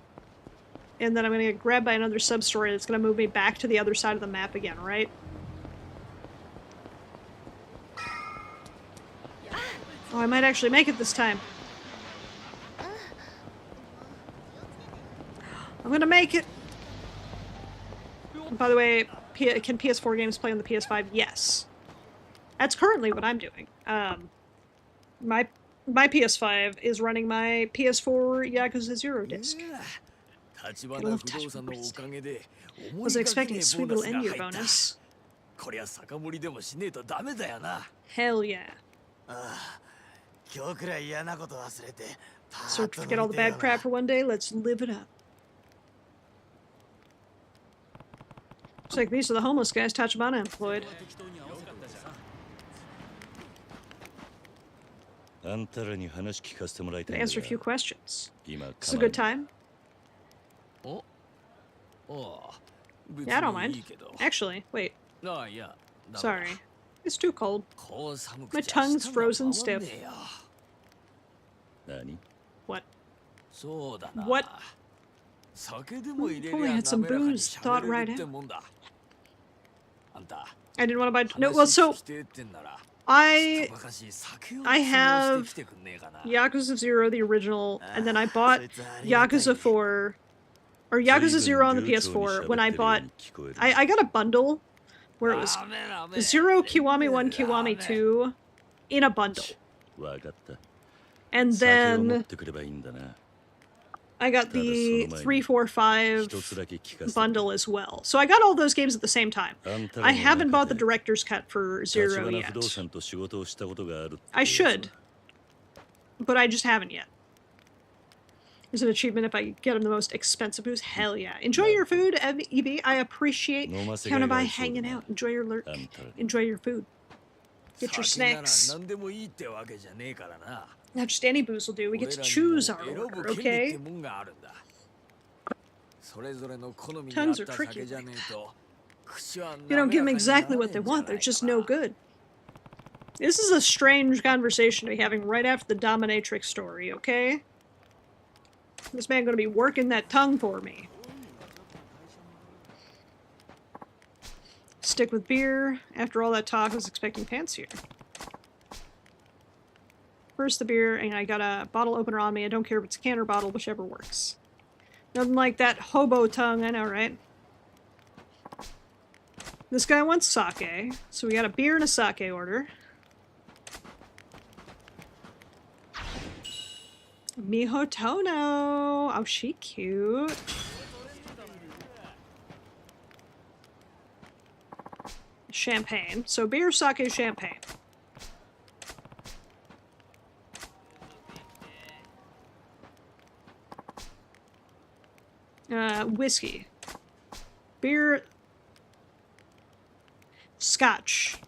[SPEAKER 1] And then I'm gonna get grabbed by another sub-story that's gonna move me back to the other side of the map again, right? Oh, I might actually make it this time. I'm gonna make it! By the way, can PS4 games play on the PS5? Yes. That's currently what I'm doing. My PS5 is running my PS4 Yakuza 0 disc. Gotta love touch points. Wasn't expecting a sweet little end-year bonus. Hell yeah. So forget all the bad crap for one day, let's live it up. Looks like these are the homeless guys Tachibana employed. To answer a few questions. It's a good time. Yeah, I don't mind. Actually, wait. Sorry. It's too cold. My tongue's frozen stiff. What? What? If only I had some booze thought right out. I didn't want to buy... No, well, so... I have Yakuza 0, the original, and then I bought Yakuza 4... Or Yakuza 0 on the PS4 when I bought... I got a bundle where it was 0, Kiwami 1, Kiwami 2 in a bundle. And then I got the 3, 4, 5
[SPEAKER 2] 一つだけ聞かせて
[SPEAKER 1] bundle as well. So I got all those games at the same time.
[SPEAKER 2] あんた
[SPEAKER 1] I
[SPEAKER 2] らの
[SPEAKER 1] haven't
[SPEAKER 2] 中
[SPEAKER 1] bought the
[SPEAKER 2] で
[SPEAKER 1] director's cut for
[SPEAKER 2] 立
[SPEAKER 1] Zero
[SPEAKER 2] 花
[SPEAKER 1] yet.
[SPEAKER 2] 不動産と仕事をしたことがあるって
[SPEAKER 1] I
[SPEAKER 2] やつは
[SPEAKER 1] should, but I just haven't yet. There's an achievement if I get him the most expensive booze. Hell yeah. Enjoy your food, EB. I appreciate Counterby hanging out. Enjoy your lurk.
[SPEAKER 2] あんたらに
[SPEAKER 1] Enjoy your food. Get your
[SPEAKER 3] 酒なら
[SPEAKER 1] snacks.
[SPEAKER 3] 何でもいいってわけじゃねえからな。
[SPEAKER 1] Not just any booze will do. We get to
[SPEAKER 3] 俺らにも
[SPEAKER 1] choose our
[SPEAKER 3] 選ぶ
[SPEAKER 1] order,
[SPEAKER 3] 権利って
[SPEAKER 1] okay?
[SPEAKER 3] もんがあるんだ。それぞれの好みに合
[SPEAKER 1] Tongues
[SPEAKER 3] っ
[SPEAKER 1] are
[SPEAKER 3] た
[SPEAKER 1] tricky
[SPEAKER 3] 酒じゃねえと、口は
[SPEAKER 1] You don't give them
[SPEAKER 3] 滑らかに
[SPEAKER 1] exactly
[SPEAKER 3] な
[SPEAKER 1] what
[SPEAKER 3] ら
[SPEAKER 1] they
[SPEAKER 3] ねえんじゃ
[SPEAKER 1] want.
[SPEAKER 3] な
[SPEAKER 1] They're
[SPEAKER 3] い
[SPEAKER 1] just
[SPEAKER 3] か
[SPEAKER 1] no
[SPEAKER 3] な。
[SPEAKER 1] good. This is a strange conversation to be having right after the dominatrix story, okay? This man gonna be working that tongue for me. Stick with beer. After all that talk, I was expecting pants here. First the beer, and I got a bottle opener on me. I don't care if it's a can or bottle, whichever works. Nothing like that hobo tongue, I know, right? This guy wants sake, so we got a beer and a sake order. Miho Tono! Oh, she cute. Champagne. So beer, sake, champagne. Whiskey. Beer. Scotch.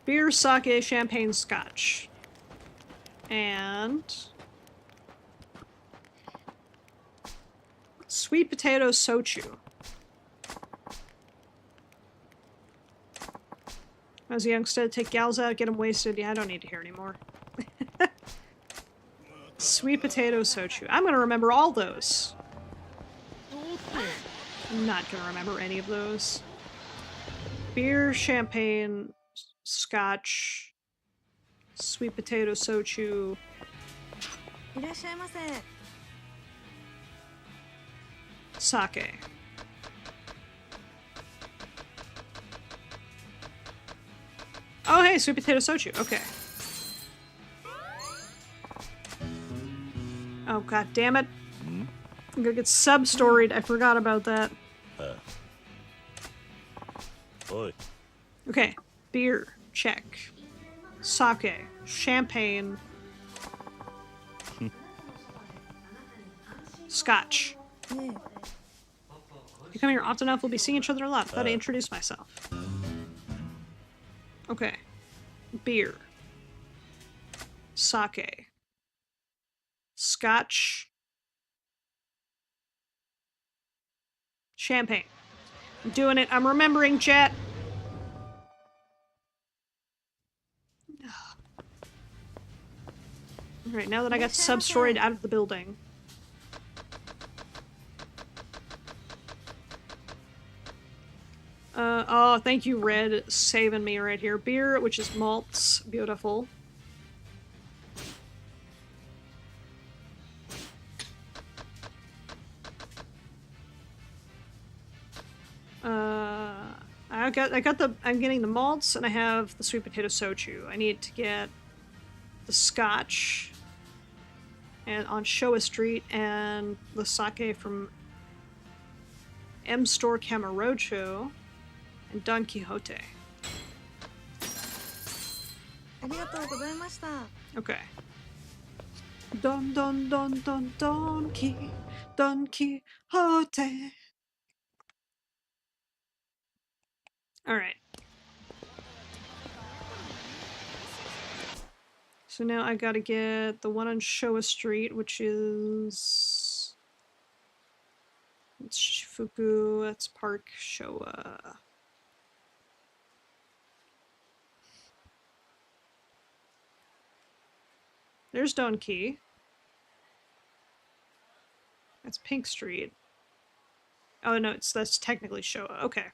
[SPEAKER 1] Beer, sake, champagne, scotch. And sweet potato sochu. I was a youngster, take gals out, get them wasted. Yeah, I don't need to hear anymore. Sweet potato sochu. I'm gonna remember all those. I'm not gonna remember any of those. Beer, champagne, scotch, sweet potato sochu.
[SPEAKER 4] いらっしゃいませ。
[SPEAKER 1] Sake. Oh, hey, sweet potato sochu. Okay. Oh, god damn it. I'm gonna get sub-storied. I forgot about that.
[SPEAKER 2] おい
[SPEAKER 1] Okay. Beer. Check. Sake. Champagne. Scotch.
[SPEAKER 4] ね
[SPEAKER 1] If you come here often enough, we'll be seeing each other a lot. Thought I introduced myself. Okay. Beer. Sake. Scotch. Champagne. I'm doing it. I'm remembering, chat. Alright, now that I got sub-storied out of the building. Oh, thank you, Red, saving me right here. Beer, which is malts. Beautiful. I'm getting the malts, and I have the sweet potato sochu. I need to get the scotch and on Showa Street, and the sake from M Store Kamurocho, and Don Quixote.
[SPEAKER 4] ありがとうございました。
[SPEAKER 1] Okay. Don Quixote. Alright. So now I gotta get the one on Showa Street, which is... It's Shifuku, that's Park Showa. There's Donki. That's Pink Street. Oh no, that's technically Showa. Okay.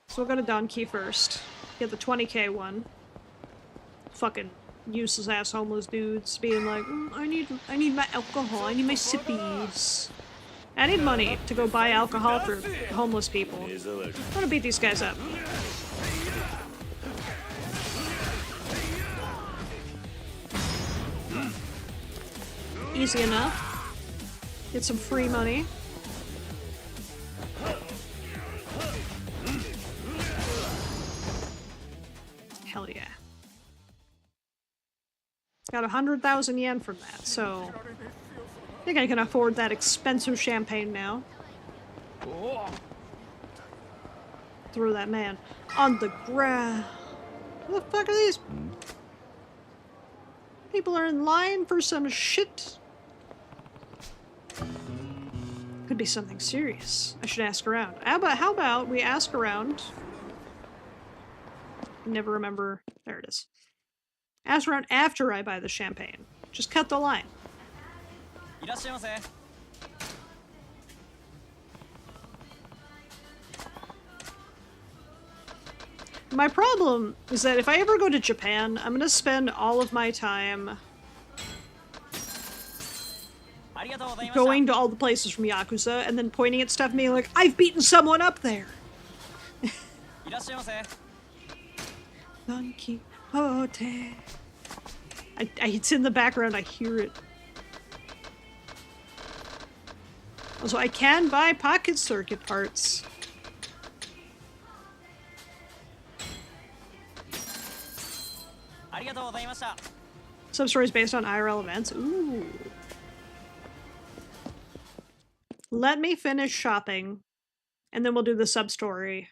[SPEAKER 1] So we'll go to Donki first. Get the 20k one. Fucking useless ass homeless dudes being like, I need my alcohol, I need my sippies. I need money to go buy alcohol for homeless people. I'm gonna beat these guys up. Easy enough. Get some free money. Hell yeah. Got 100,000 yen from that, so I think I can afford that expensive champagne now. Throw that man on the ground. What the fuck are these? People are in line for some shit. Could be something serious. I should ask around. How about we ask around? I never remember. There it is. Ask around after I buy the champagne. Just cut the line. My problem is that if I ever go to Japan, I'm gonna spend all of my time going to all the places from Yakuza and then pointing at stuff and being like, I've beaten someone up there! Don Quixote. It's in the background, I hear it. Also, I can buy pocket circuit parts. Some stories based on IRL events. Ooh. Let me finish shopping, and then we'll do the sub-story.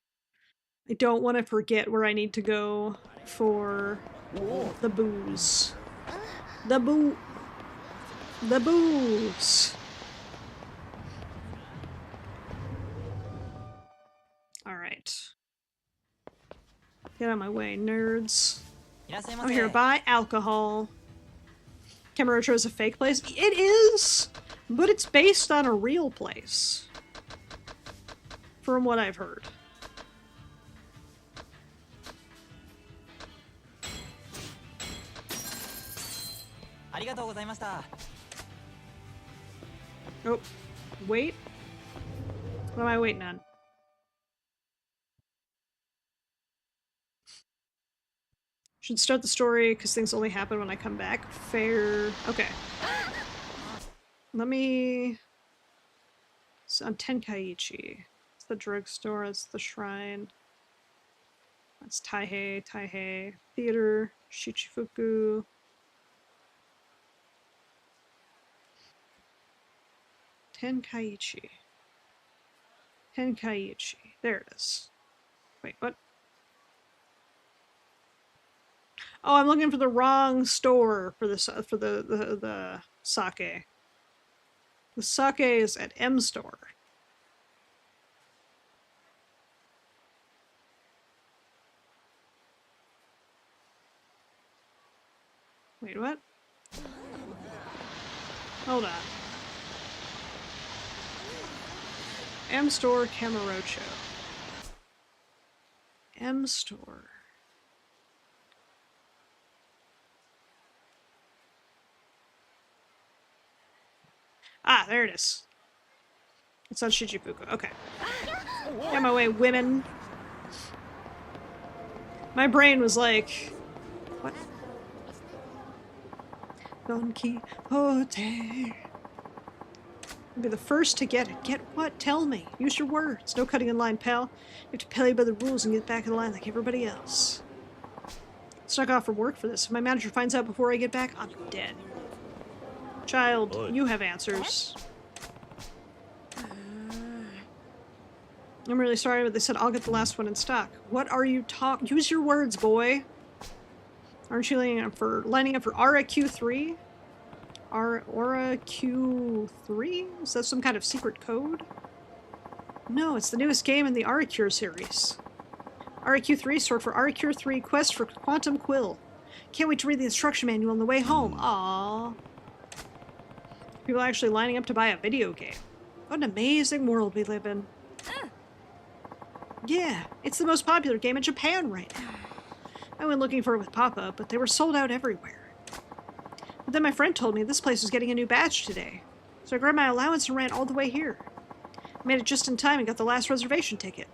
[SPEAKER 1] I don't want to forget where I need to go for the booze. The booze! Alright. Get out of my way, nerds. I'm here to buy alcohol. Kamurocho is a fake place? It is! But it's based on a real place. From what I've heard. Oh, wait. What am I waiting on? Should start the story because things only happen when I come back. Fair. Okay. Let me... It's on Tenkaichi. It's the drugstore, it's the shrine. That's Taihei. Theater, Shichifuku. Tenkaichi. There it is. Wait, what? Oh, I'm looking for the wrong store for the sake. The sake is at M store. Wait, what? Hold on. M store Kamurocho. M store. Ah, there it is. It's on Shichifuku. Okay. Get my way, women. My brain was like, what? Don Quixote. I'll be the first to get it. Get what? Tell me. Use your words. No cutting in line, pal. You have to play by the rules and get back in line like everybody else. Snuck off from work for this. If my manager finds out before I get back, I'm dead. Child, you have answers. I'm really sorry, but they said I'll get the last one in stock. What are you talking? Use your words, boy. Aren't you lining up for Aura Q3? Aura Q3? Is that some kind of secret code? No, it's the newest game in the Aura Cure series. Aura Q3 short for Aura Cure 3 Quest for Quantum Quill. Can't wait to read the instruction manual on the way home. Aww. People are actually lining up to buy a video game. What an amazing world we live in. Yeah, it's the most popular game in Japan right now. I went looking for it with Papa, but they were sold out everywhere. But then my friend told me this place was getting a new batch today. So I grabbed my allowance and ran all the way here. I made it just in time and got the last reservation ticket.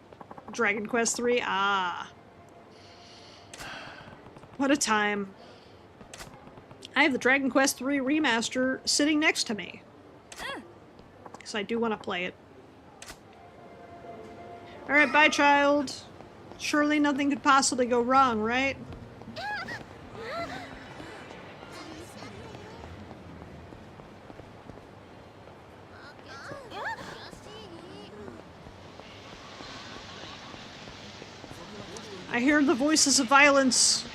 [SPEAKER 1] Dragon Quest III, ah. What a time. I have the Dragon Quest III remaster sitting next to me. Because I do want to play it. Alright, bye, child. Surely nothing could possibly go wrong, right? I hear the voices of violence.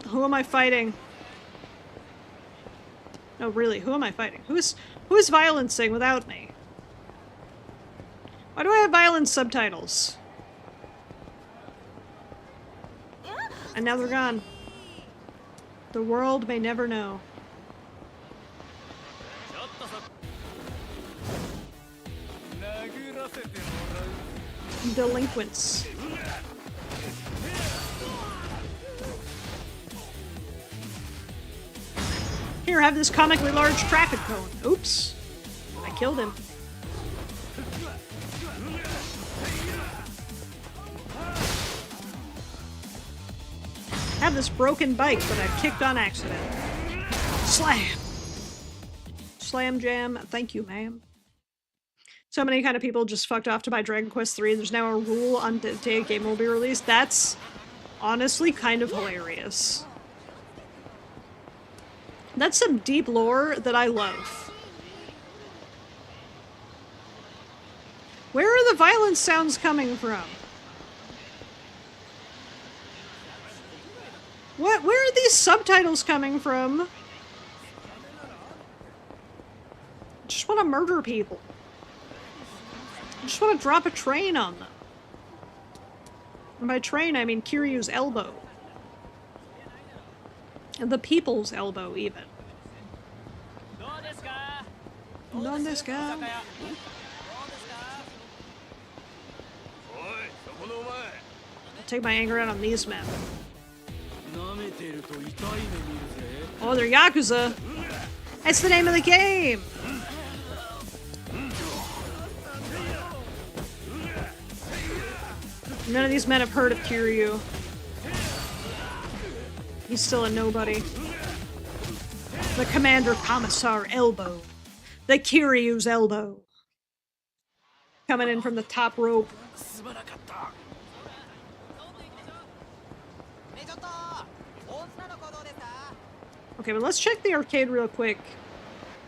[SPEAKER 1] Who am I fighting? No, really, who am I fighting? Who is violencing without me? Why do I have violence subtitles? And now they're gone. The world may never know. Delinquents. Here, have this comically large traffic cone. Oops. I killed him. Have this broken bike that I've kicked on accident. Slam! Slam jam. Thank you, ma'am. So many kind of people just fucked off to buy Dragon Quest III. There's now a rule on the day a game will be released. That's honestly kind of hilarious. That's some deep lore that I love. Where are the violence sounds coming from? What? Where are these subtitles coming from? I just want to murder people. I just want to drop a train on them. And by train, I mean Kiryu's elbow. And the people's elbow, even. Non desu ka? I'll take my anger out on these men. Oh, they're Yakuza! That's the name of the game! None of these men have heard of Kiryu. He's still a nobody. The Commander Commissar elbow. The Kiryu's elbow. Coming in from the top rope. Okay, but let's check the arcade real quick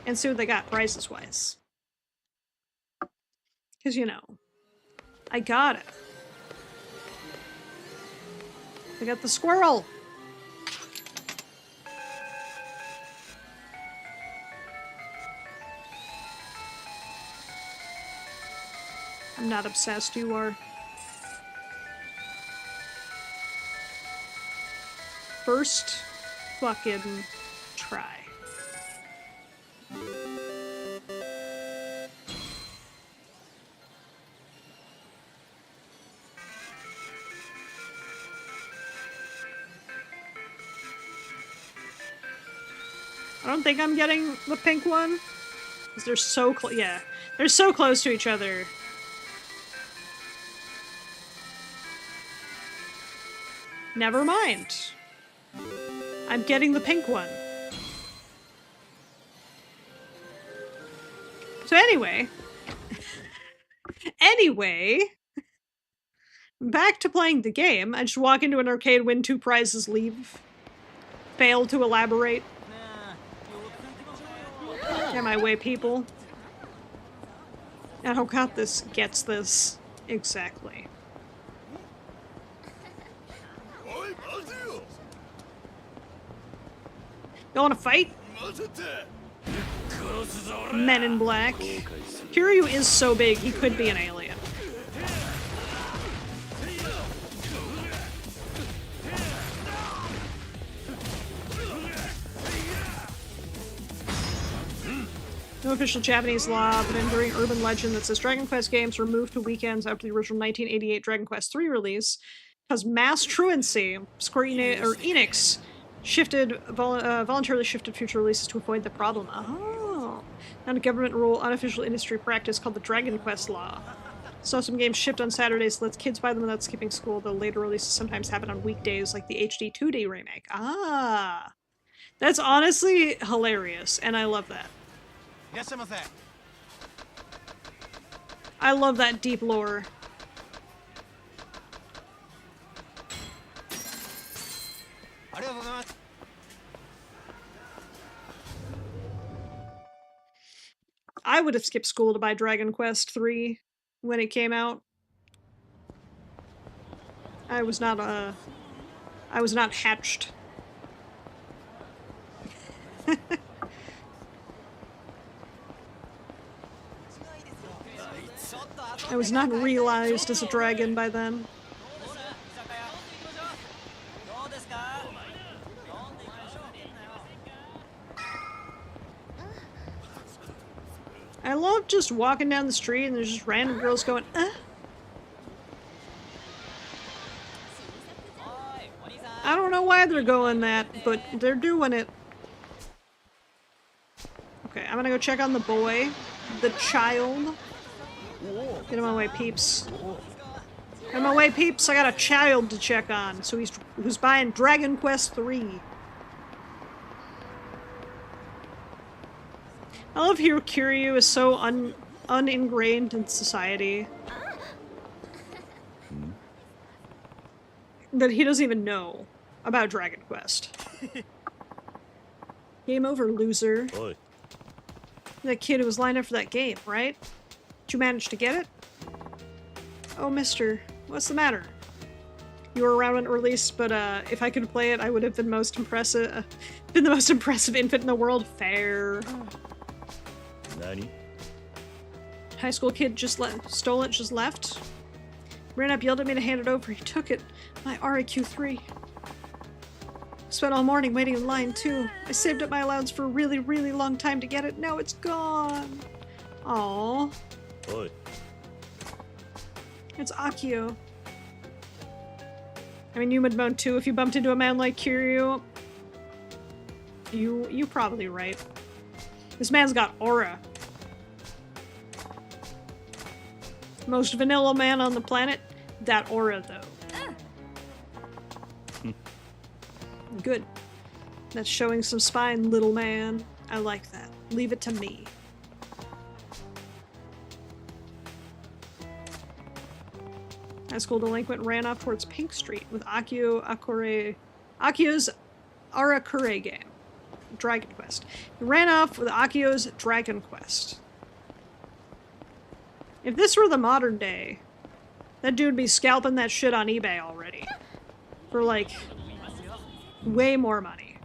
[SPEAKER 1] and see what they got prices-wise. Because, you know, I got it. I got the squirrel! I'm not obsessed, you are. First fucking try. I don't think I'm getting the pink one. Because they're so close. Yeah, they're so close to each other. Never mind. I'm getting the pink one. So anyway. Back to playing the game. I just walk into an arcade, win 2 prizes, leave. Fail to elaborate. Get my way, people. I don't got this. Gets this. Exactly. You wanna fight? Men in Black. Kiryu is so big, he could be an alien. No official Japanese law, but enduring urban legend that says Dragon Quest games were moved to weekends after the original 1988 Dragon Quest III release because mass truancy. Enix voluntarily shifted future releases to avoid the problem. Oh. Not a government rule, unofficial industry practice called the Dragon Quest Law. So some games shipped on Saturdays lets kids buy them without skipping school, though later releases sometimes happen on weekdays, like the HD 2D remake. Ah. That's honestly hilarious, and I love that.
[SPEAKER 3] いらっしゃいませ。
[SPEAKER 1] I love that deep lore.
[SPEAKER 3] ありがとうございます。
[SPEAKER 1] I would have skipped school to buy Dragon Quest III when it came out. I was not hatched. I was not realized as a dragon by then. I love just walking down the street and there's just random girls going, I don't know why they're going that, but they're doing it. Okay, I'm gonna go check on the boy. The child. Get him away, peeps. Get him away, peeps. I got a child to check on. So who's buying Dragon Quest III. I love how Kiryu is so uningrained in society. That he doesn't even know about Dragon Quest. Game over, loser.
[SPEAKER 2] Oi.
[SPEAKER 1] That kid who was lined up for that game, right? Did you manage to get it? Oh, mister. What's the matter? You were around when it released, but if I could play it, I would have been the most impressive infant in the world. Fair.
[SPEAKER 2] Nani?
[SPEAKER 1] High school kid just stole it, just left. Ran up, yelled at me to hand it over. He took it. My RAQ3. Spent all morning waiting in line, too. I saved up my allowance for a really, really long time to get it. Now it's gone. Aww.
[SPEAKER 2] Oi.
[SPEAKER 1] It's Akio. I mean, you would moan too if you bumped into a man like Kiryu. You probably right. This man's got aura. Most vanilla man on the planet. That aura, though. Good. That's showing some spine, little man. I like that. Leave it to me. High school delinquent ran off towards Pink Street with Akio's Arakure game. Dragon Quest. He ran off with Akio's Dragon Quest. If this were the modern day, that dude would be scalping that shit on eBay already. For like, way more money.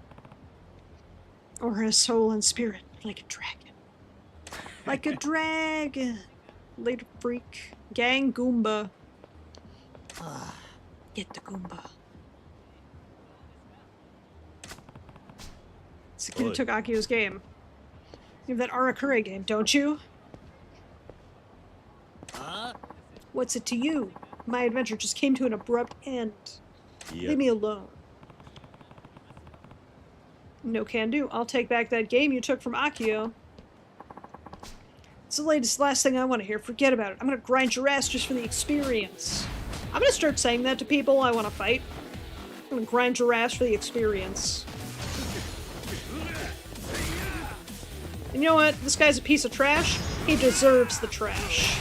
[SPEAKER 1] Or a soul and spirit, like a dragon. Like a dragon. Later freak. Gang Goomba. Get the Goomba. It's the kid who took Akio's game. You have that Arakure game, don't you? What's it to you? My adventure just came to an abrupt end.
[SPEAKER 2] Yep.
[SPEAKER 1] Leave me alone. No can do. I'll take back that game you took from Akio. It's the last thing I want to hear. Forget about it. I'm gonna grind your ass just for the experience. I'm gonna start saying that to people I want to fight. I'm gonna grind your ass for the experience. And you know what? This guy's a piece of trash. He deserves the trash.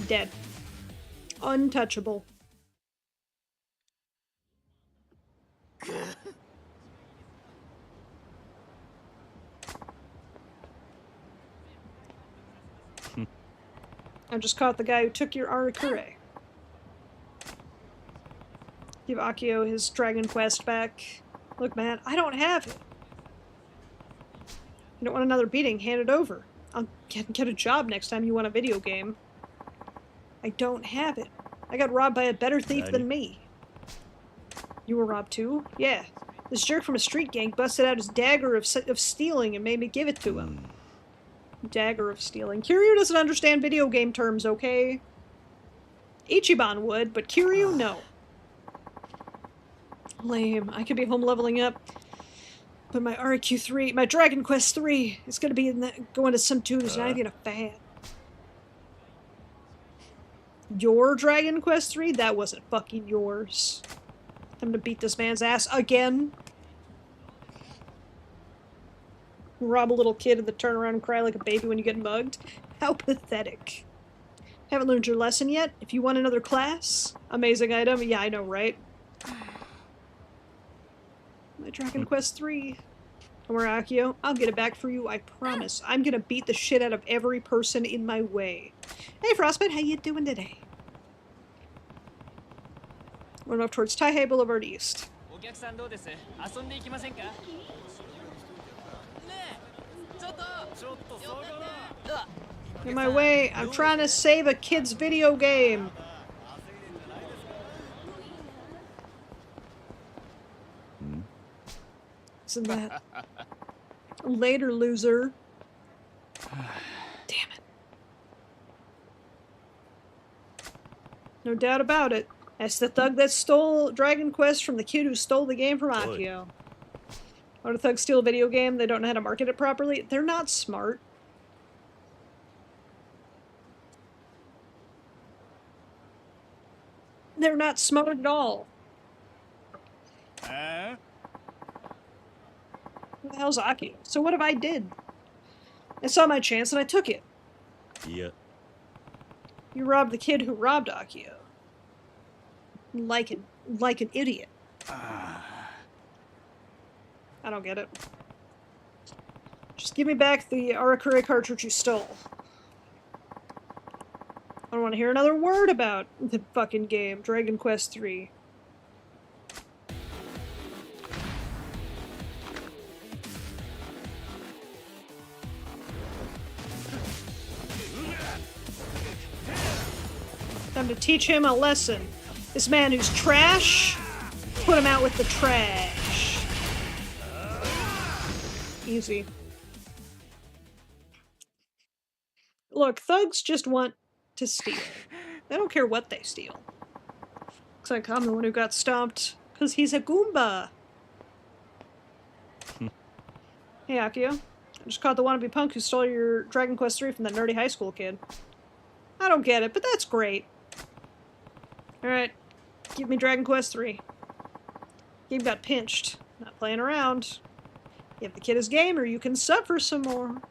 [SPEAKER 1] Dead. Untouchable. I just caught the guy who took your Arakure. Give Akio his Dragon Quest back. Look, man, I don't have it. You don't want another beating? Hand it over. I'll get a job next time you want a video game. I don't have it. I got robbed by a better thief than me. You were robbed too? Yeah. This jerk from a street gang busted out his dagger of stealing and made me give it to him. Dagger of stealing. Kiryu doesn't understand video game terms, okay? Ichiban would, but Kiryu, no. Lame. I could be home leveling up. But my RQ3, my Dragon Quest 3, is gonna be going to some dude who's not even a fan. Your Dragon Quest 3? That wasn't fucking yours. I'm gonna beat this man's ass again. Rob a little kid and then turn around and cry like a baby when you get mugged. How pathetic. Haven't learned your lesson yet? If you want another class? Amazing item? Yeah, I know, right? My Dragon Quest 3. Don't worry, Akio. I'll get it back for you, I promise. I'm gonna beat the shit out of every person in my way. Hey, Frostbite, how you doing today? We're off towards Taihei Boulevard East. In my way, I'm trying to save a kid's video game. Isn't that? Later, loser. Damn it. No doubt about it. That's the thug that stole Dragon Quest from the kid who stole the game from Akio. Why do thugs steal a video game? They don't know how to market it properly? They're not smart. They're not smart at all. Who the hell's Akio? So what if I did? I saw my chance and I took it.
[SPEAKER 2] Yeah.
[SPEAKER 1] You robbed the kid who robbed Akio. Like an idiot. I don't get it. Just give me back the Arakure cartridge you stole. I don't want to hear another word about the fucking game, Dragon Quest 3. Time to teach him a lesson. This man who's trash, put him out with the trash. Easy. Look, thugs just want to steal. They don't care what they steal. Looks like I'm the one who got stomped because he's a Goomba. Hey, Akio. I just caught the wannabe punk who stole your Dragon Quest 3 from that nerdy high school kid. I don't get it, but that's great. Alright, give me Dragon Quest 3. Game got pinched. Not playing around. Give the kid his game or you can suffer some more.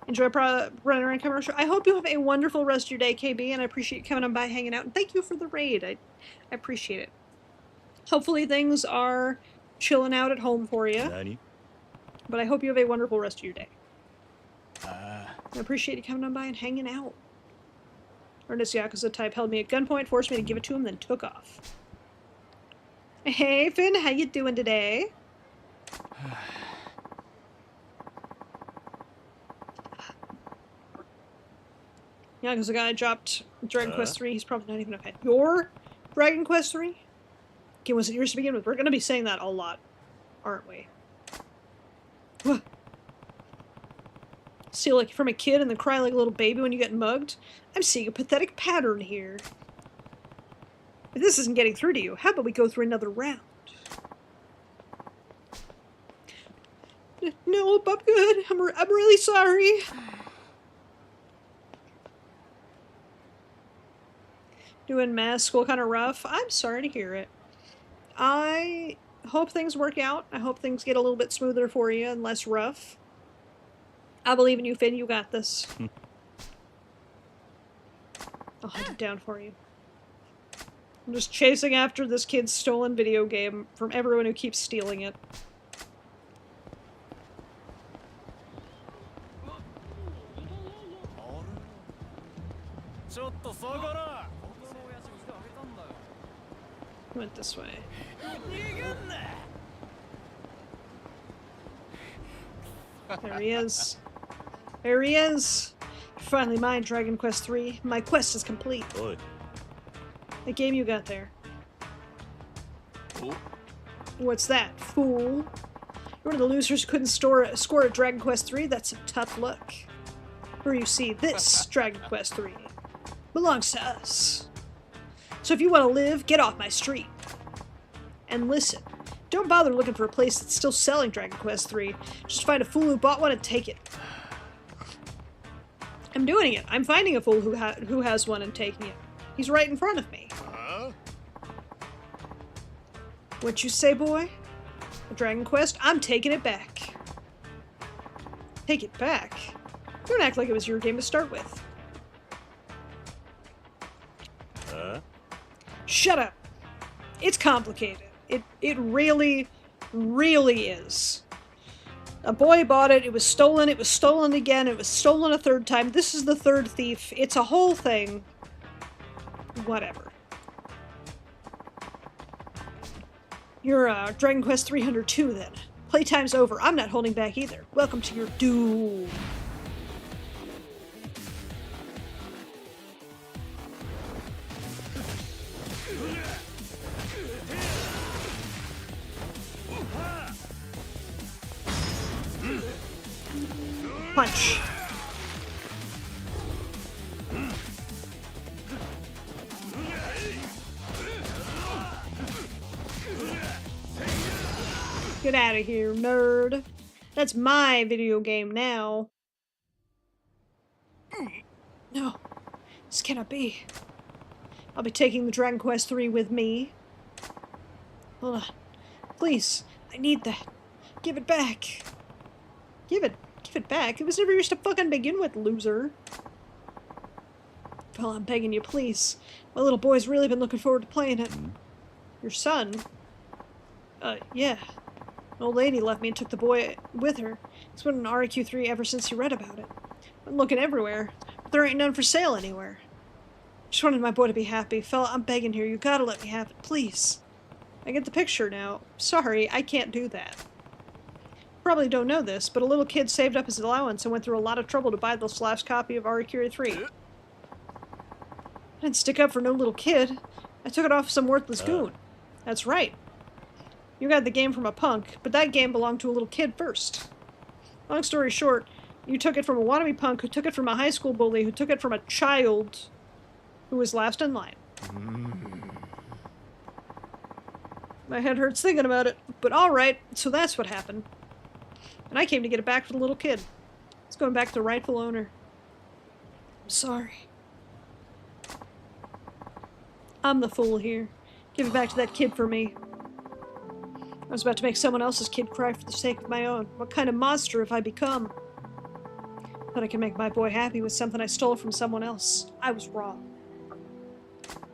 [SPEAKER 1] Enjoy running around commercial. I hope you have a wonderful rest of your day, KB, and I appreciate you coming on by, hanging out, and thank you for the raid. I appreciate it. Hopefully things are chilling out at home for you.
[SPEAKER 2] Nani?
[SPEAKER 1] But I hope you have a wonderful rest of your day. I appreciate you coming on by and hanging out. Ernest Yakuza type held me at gunpoint, forced me to give it to him, then took off. Hey, Finn, how you doing today? Yakuza guy dropped Dragon Quest 3. He's probably not even a fan. Your Dragon Quest 3? Okay, was it yours to begin with? We're going to be saying that a lot, aren't we? Steal like from a kid and then cry like a little baby when you get mugged? I'm seeing a pathetic pattern here. If this isn't getting through to you, how about we go through another round? No, I'm good. I'm really sorry. Doing math school kind of rough. I'm sorry to hear it. I hope things work out. I hope things get a little bit smoother for you and less rough. I believe in you, Finn. You got this. I'll hunt it down for you. I'm just chasing after this kid's stolen video game from everyone who keeps stealing it. Went this way. There he is. There he is! Finally mine, Dragon Quest 3. My quest is complete.
[SPEAKER 2] Oi.
[SPEAKER 1] The game you got there. What's that, fool? You're one of the losers who couldn't score at Dragon Quest 3? That's some tough luck. For you see, this Dragon Quest 3 belongs to us. So if you want to live, get off my street. And listen, don't bother looking for a place that's still selling Dragon Quest 3. Just find a fool who bought one and take it. I'm doing it. I'm finding a fool who has one and taking it. He's right in front of me. What you say, boy? A Dragon Quest? I'm taking it back. Take it back? Don't act like it was your game to start with. Shut up. It's complicated. It really, really is. A boy bought it, it was stolen again, it was stolen a third time. This is the third thief. It's a whole thing. Whatever. You're Dragon Quest 302 then. Playtime's over. I'm not holding back either. Welcome to your doom. Punch. Get out of here, nerd. That's my video game now. No, this cannot be. I'll be taking the Dragon Quest 3 with me. Hold on. Please, I need that. Give it back. Give it back. It was never yours to fucking begin with, loser. Well, I'm begging you, please. My little boy's really been looking forward to playing it. Your son? Yeah. An old lady left me and took the boy with her. He's been on REQ3 ever since he read about it. Been looking everywhere, but there ain't none for sale anywhere. Just wanted my boy to be happy. Fella, I'm begging here. You gotta let me have it, please. I get the picture now. Sorry, I can't do that. Probably don't know this, but a little kid saved up his allowance and went through a lot of trouble to buy this last copy of REQ3. I didn't stick up for no little kid. I took it off some worthless goon. That's right. You got the game from a punk, but that game belonged to a little kid first. Long story short, you took it from a wannabe punk who took it from a high school bully who took it from a child who was last in line. My head hurts thinking about it, but alright, so that's what happened. And I came to get it back for the little kid. It's going back to the rightful owner. I'm sorry. I'm the fool here. Give it back to that kid for me. I was about to make someone else's kid cry for the sake of my own. What kind of monster have I become? Thought I could make my boy happy with something I stole from someone else. I was wrong.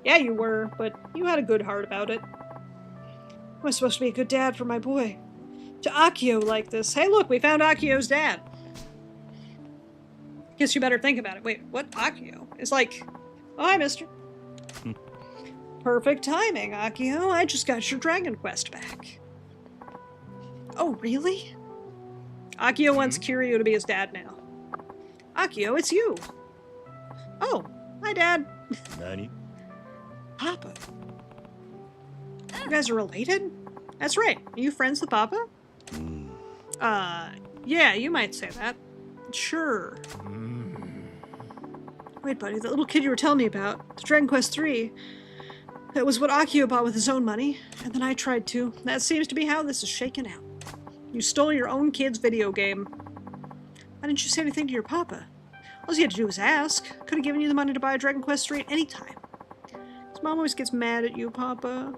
[SPEAKER 1] Yeah, you were, but you had a good heart about it. I was supposed to be a good dad for my boy. To Akio like this. Hey look, we found Akio's dad. Guess you better think about it. Wait, what? Akio? It's like, oh, hi, mister. Perfect timing, Akio. I just got your Dragon Quest back. Oh, really? Akio wants Kiryu to be his dad now. Akio, it's you. Oh, hi, Dad.
[SPEAKER 2] Nani?
[SPEAKER 1] Papa. You guys are related? That's right. Are you friends with Papa? Yeah, you might say that. Sure. Wait, buddy, that little kid you were telling me about, the Dragon Quest 3, that was what Akio bought with his own money, and then I tried to. That seems to be how this is shaken out. You stole your own kid's video game. Why didn't you say anything to your papa? All you had to do was ask. Could have given you the money to buy a Dragon Quest 3 at any time. His mom always gets mad at you, Papa.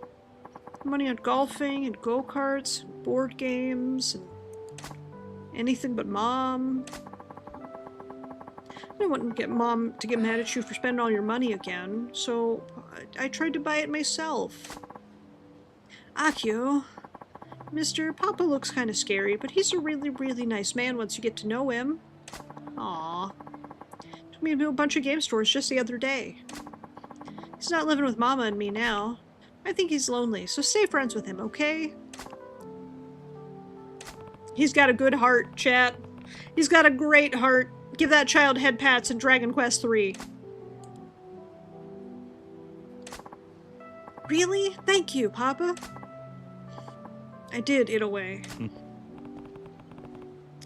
[SPEAKER 1] Money on golfing and go-karts, and board games, and anything but Mom. I didn't want to get Mom to get mad at you for spending all your money again, so I tried to buy it myself. Akio, Mr. Papa looks kind of scary, but he's a really, really nice man once you get to know him. Aww. Took me to a bunch of game stores just the other day. He's not living with Mama and me now. I think he's lonely, so stay friends with him, okay? He's got a good heart, chat. He's got a great heart. Give that child head pats in Dragon Quest 3. Really? Thank you, Papa. I did, in a way.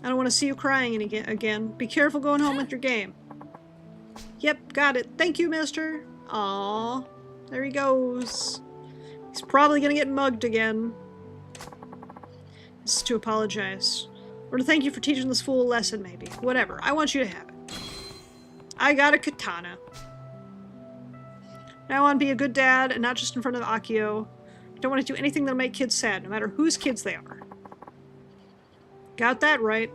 [SPEAKER 1] I don't want to see you crying again. Be careful going home with your game. Yep, got it. Thank you, mister. Aww. There he goes. He's probably gonna get mugged again. This is to apologize. Or to thank you for teaching this fool a lesson, maybe. Whatever. I want you to have it. I got a katana. Now I want to be a good dad, and not just in front of Akio. Don't want to do anything that'll make kids sad, no matter whose kids they are. Got that right.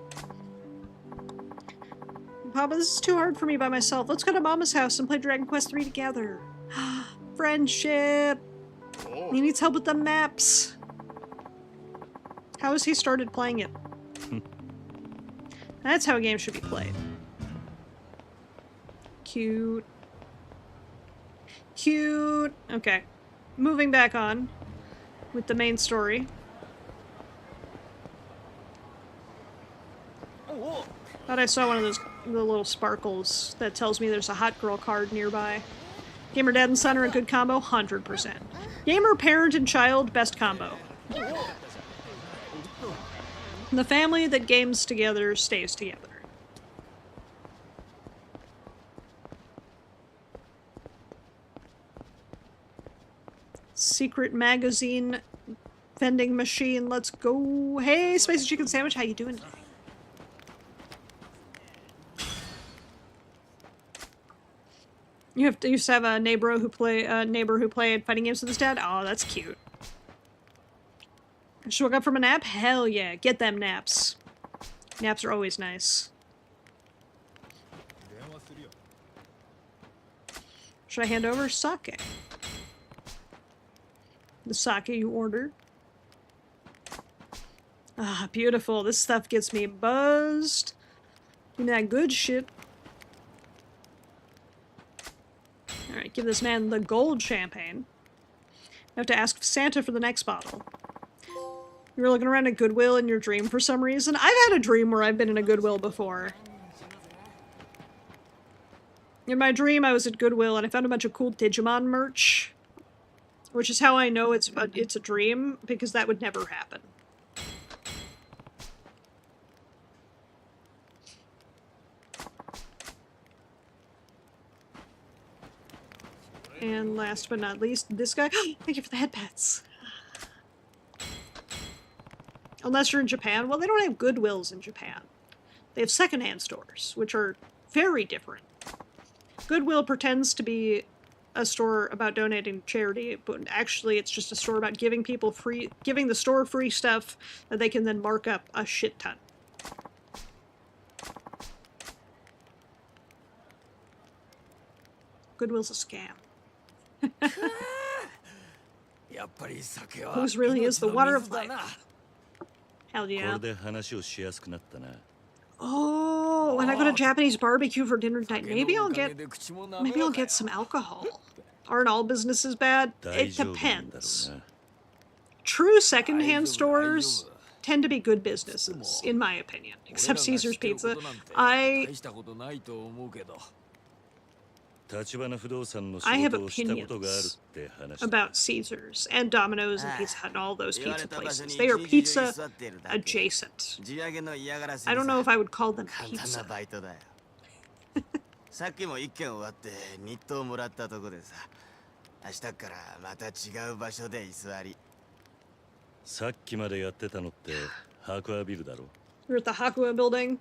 [SPEAKER 1] Papa, this is too hard for me by myself. Let's go to Mama's house and play Dragon Quest III together. Friendship! He needs help with the maps. How has he started playing it? That's how a game should be played. Cute. Cute. Okay. Moving back on with the main story. Thought I saw one of those the little sparkles that tells me there's a hot girl card nearby. Gamer dad and son are a good combo, 100%. Gamer parent and child, best combo. The family that games together stays together. Secret magazine vending machine, let's go. Hey, Spicy Chicken Sandwich, how you doing today? You used to have a neighbor who played fighting games with his dad? Oh, that's cute. Just woke up from a nap? Hell yeah, get them naps. Naps are always nice. Should I hand over sake? The sake you ordered. Ah, beautiful. This stuff gets me buzzed. Give me that good shit. Alright, give this man the gold champagne. I have to ask Santa for the next bottle. You were looking around at Goodwill in your dream for some reason? I've had a dream where I've been in a Goodwill before. In my dream, I was at Goodwill and I found a bunch of cool Digimon merch. Which is how I know it's a dream, because that would never happen. And last but not least, this guy. Thank you for the head pats. Unless you're in Japan. Well, they don't have Goodwills in Japan. They have secondhand stores, which are very different. Goodwill pretends to be a store about donating to charity, but actually it's just a store about giving the store free stuff that they can then mark up a shit ton. Goodwill's a scam. Whose really is the water of life? Hell yeah. Oh, when I go to Japanese barbecue for dinner tonight, maybe I'll get some alcohol. Aren't all businesses bad? It depends. True secondhand stores tend to be good businesses, in my opinion. Except Caesar's Pizza. I have opinions about Caesar's and Domino's and Pizza Hut and all those pizza places. They are pizza adjacent. I don't know if I would call them pizza. You're at the Hakua building?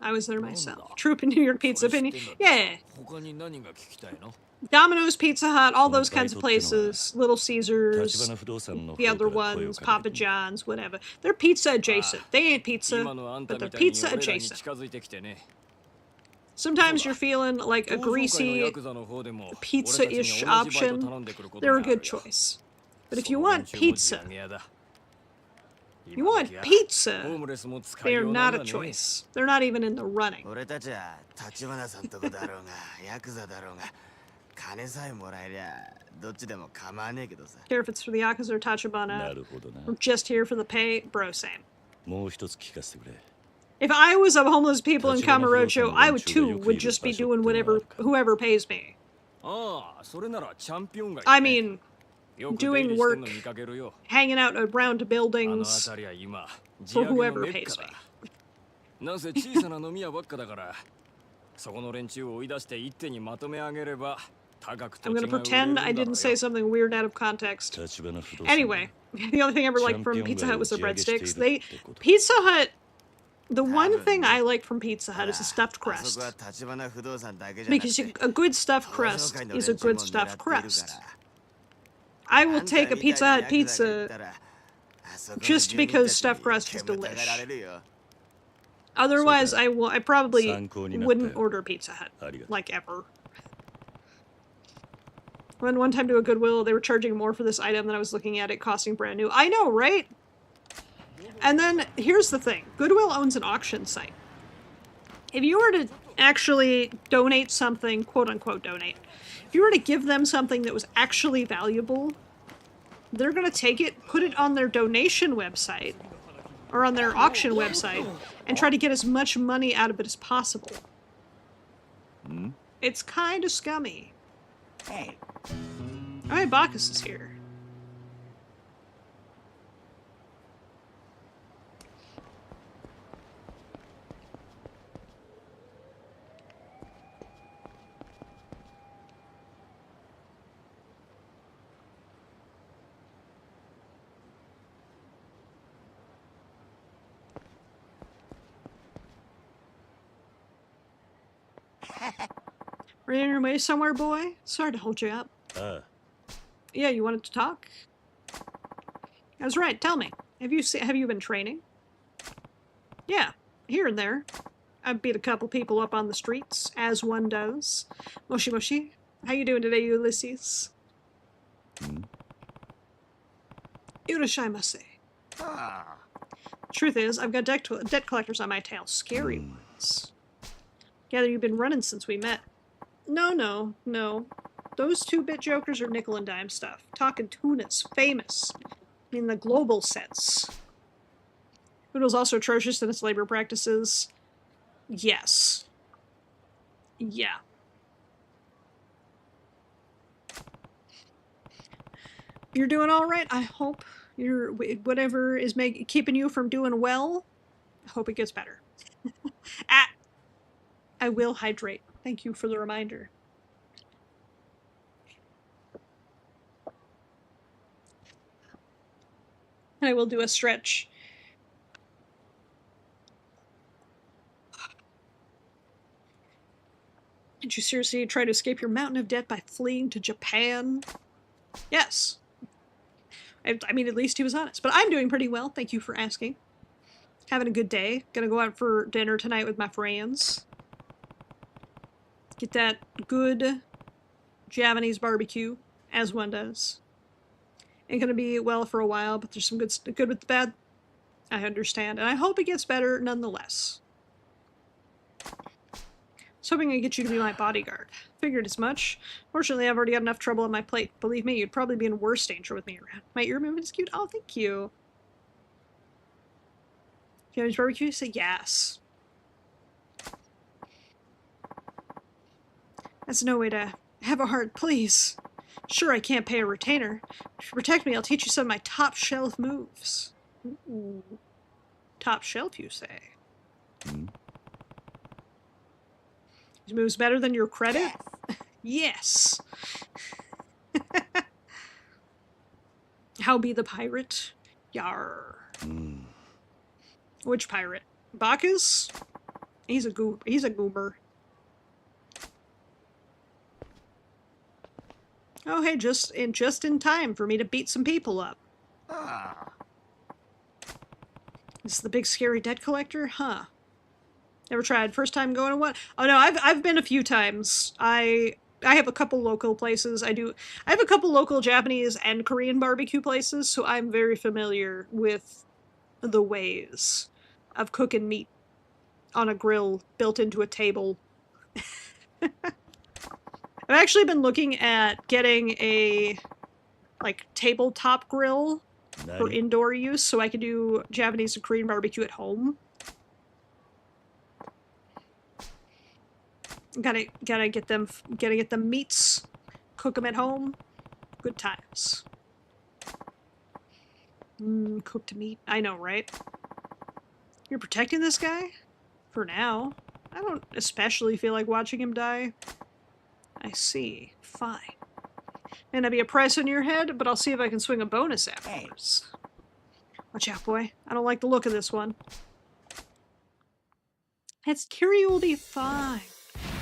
[SPEAKER 1] I was there myself. Troop in New York Pizza opinion. Yeah. Domino's, Pizza Hut, all those kinds of places. Little Caesars, the other ones, Papa John's, whatever. They're pizza adjacent. They ain't pizza, but they're pizza adjacent. Sometimes you're feeling like a greasy, pizza-ish option. They're a good choice. But if you want pizza, they are not a choice. They're not even in the running. Care if it's for the Yakuza or Tachibana. We're just here for the pay. Bro, same. If I was a homeless people in Kamurocho, I would just be doing whoever pays me. I mean, doing work, hanging out around buildings for whoever pays me. I'm gonna pretend I didn't say something weird out of context. Anyway, the only thing I ever liked from Pizza Hut was the breadsticks. Pizza Hut, the one thing I like from Pizza Hut is the stuffed crust. Because a good stuffed crust is a good stuffed crust. I will take a Pizza Hut pizza just because stuffed crust is delish. Otherwise, I probably wouldn't order Pizza Hut, like, ever. When one time to a Goodwill, they were charging more for this item than I was looking at it costing brand new. I know, right? And then, here's the thing. Goodwill owns an auction site. If you were to actually donate something, quote-unquote donate, if you were to give them something that was actually valuable, they're gonna take it, put it on their donation website, or on their auction website, and try to get as much money out of it as possible. It's kind of scummy.
[SPEAKER 5] Hey.
[SPEAKER 1] Alright, Bacchus is here. Are you on your way somewhere, boy? Sorry to hold you up. Yeah, you wanted to talk? That's right, tell me. Have you been training? Yeah, here and there. I've beat a couple people up on the streets, as one does. Moshi Moshi, how you doing today, Ulysses? Urashaimase. Truth is, I've got debt collectors on my tail. Scary ones. Gather you've been running since we met. No. Those 2-bit jokers are nickel and dime stuff. Talking tunas. Famous. In the global sense. Oodle's also atrocious in its labor practices. Yes. Yeah. You're doing alright, I hope. Whatever is keeping you from doing well, I hope it gets better. I will hydrate. Thank you for the reminder. I will do a stretch. Did you seriously try to escape your mountain of debt by fleeing to Japan? Yes. I mean, at least he was honest. But I'm doing pretty well. Thank you for asking. Having a good day. Gonna go out for dinner tonight with my friends. Get that good Japanese barbecue, as one does. Ain't gonna be well for a while, but there's some good with the bad. I understand, and I hope it gets better nonetheless. I was hoping I'd get you to be my bodyguard. Figured as much. Fortunately, I've already got enough trouble on my plate. Believe me, you'd probably be in worse danger with me around. My ear movement's cute. Oh, thank you. Japanese barbecue? Say yes. That's no way to have a heart, please. Sure, I can't pay a retainer. If you protect me, I'll teach you some of my top shelf moves. Ooh. Top shelf, you say? These moves better than your credit? Yes. How be the pirate? Yar. Which pirate? Bacchus? He's a goober. Oh, hey, just in time for me to beat some people up. This is the big scary debt collector? Huh. Never tried. First time going to one? Oh no, I've been a few times. I have a couple local places. I have a couple local Japanese and Korean barbecue places, so I'm very familiar with the ways of cooking meat on a grill built into a table. I've actually been looking at getting a, like, tabletop grill for indoor use so I can do Japanese and Korean barbecue at home. Gotta get them meats, cook them at home. Good times. Cooked meat. I know, right? You're protecting this guy? For now. I don't especially feel like watching him die. I see. Fine. May not be a price on your head, but I'll see if I can swing a bonus afterwards. Watch out, boy. I don't like the look of this one. It's Kiri will be fine.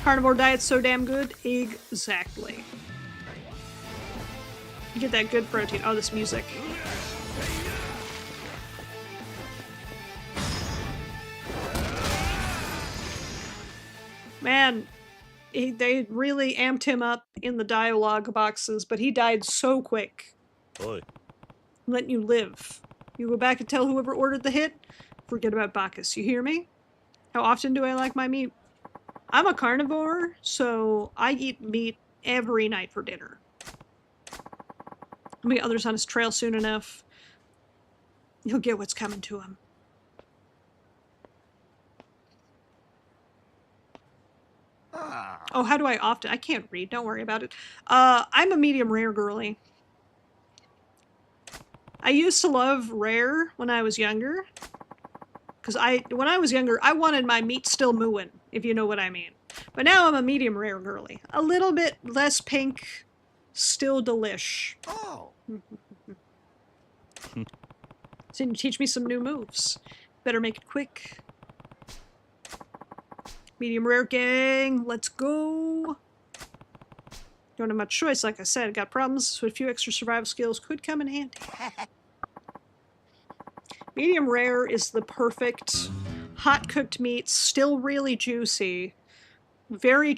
[SPEAKER 1] Carnivore diet's so damn good. Exactly. Get that good protein. Oh, this music. Man, they really amped him up in the dialogue boxes, but he died so quick.
[SPEAKER 2] Oi.
[SPEAKER 1] I'm letting you live. You go back and tell whoever ordered the hit, forget about Bacchus. You hear me? How often do I like my meat? I'm a carnivore, so I eat meat every night for dinner. There'll be others on his trail soon enough. He'll get what's coming to him. Oh, how do I often? I can't read. Don't worry about it. I'm a medium rare girly. I used to love rare when I was younger. Because when I was younger, I wanted my meat still mooing, if you know what I mean. But now I'm a medium rare girly. A little bit less pink, still delish.
[SPEAKER 3] Oh.
[SPEAKER 1] So you teach me some new moves. Better make it quick. Medium rare gang, let's go. Don't have much choice, like I said. Got problems, so a few extra survival skills could come in handy. Medium rare is the perfect hot cooked meat, still really juicy, very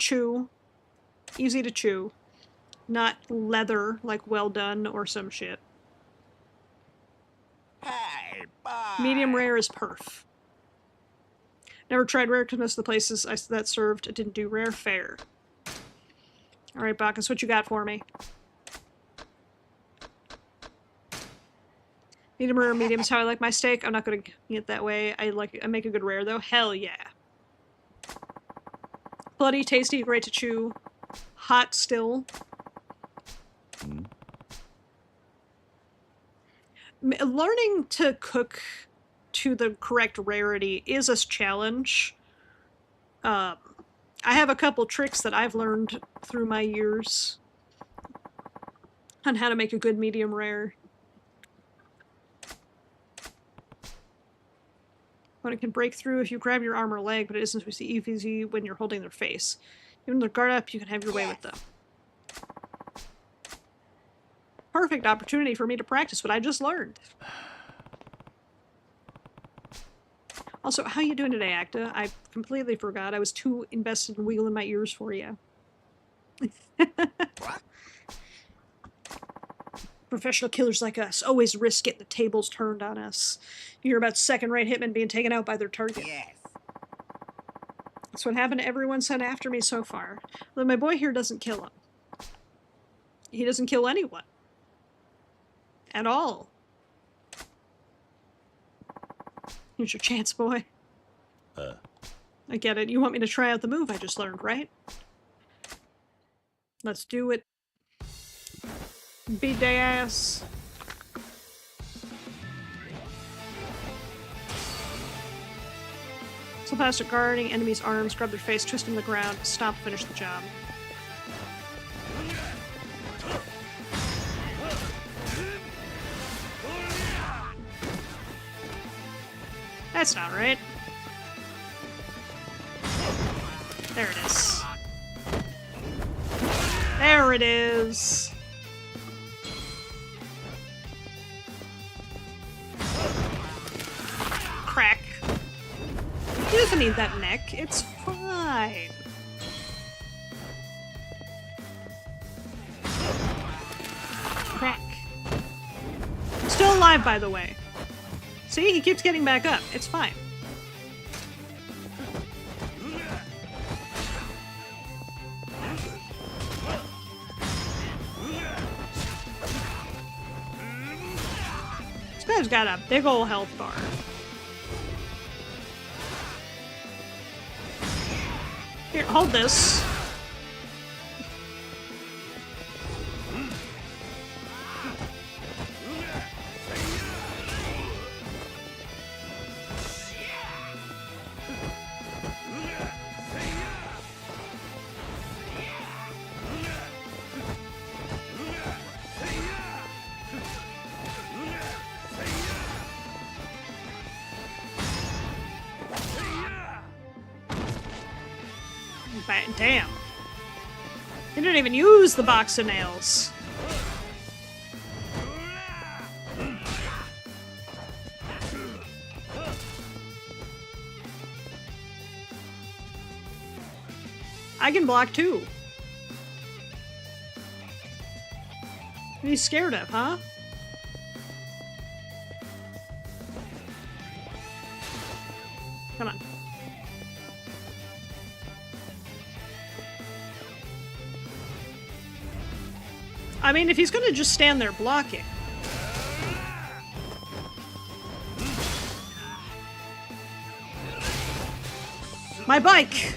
[SPEAKER 1] easy to chew, not leather like well done or some shit.
[SPEAKER 3] Hey, bye.
[SPEAKER 1] Medium rare is perf. Never tried rare because most of the places that served didn't do rare fare. Alright, Bacchus, what you got for me? Medium rare, medium is how I like my steak. I'm not gonna eat it that way. I make a good rare though. Hell yeah. Bloody, tasty, great to chew. Hot still. Learning to cook to the correct rarity is a challenge. I have a couple tricks that I've learned through my years on how to make a good medium rare. When it can break through if you grab your arm or leg, but it isn't supposed to be easy when you're holding their face. Even their guard up, you can have your way with them. Perfect opportunity for me to practice what I just learned. Also, how you doing today, Acta? I completely forgot. I was too invested in wiggling my ears for you.
[SPEAKER 3] What?
[SPEAKER 1] Professional killers like us always risk getting the tables turned on us. You hear about second-rate hitmen being taken out by their target.
[SPEAKER 3] Yes.
[SPEAKER 1] That's what happened to everyone sent after me so far. Although my boy here doesn't kill him. He doesn't kill anyone. At all. Here's your chance, boy. I get it. You want me to try out the move I just learned, right? Let's do it. Beat their ass. So faster guarding enemies' arms, grab their face, twist them to the ground, stop, finish the job. That's not right. There it is. There it is. Crack. He doesn't need that neck. It's fine. Crack. Still alive, by the way. See? He keeps getting back up. It's fine. This guy's got a big ol' health bar. Here, hold this. Damn. He didn't even use the box of nails. I can block too. What are you scared of, huh? Come on. I mean, if he's gonna just stand there blocking. My bike!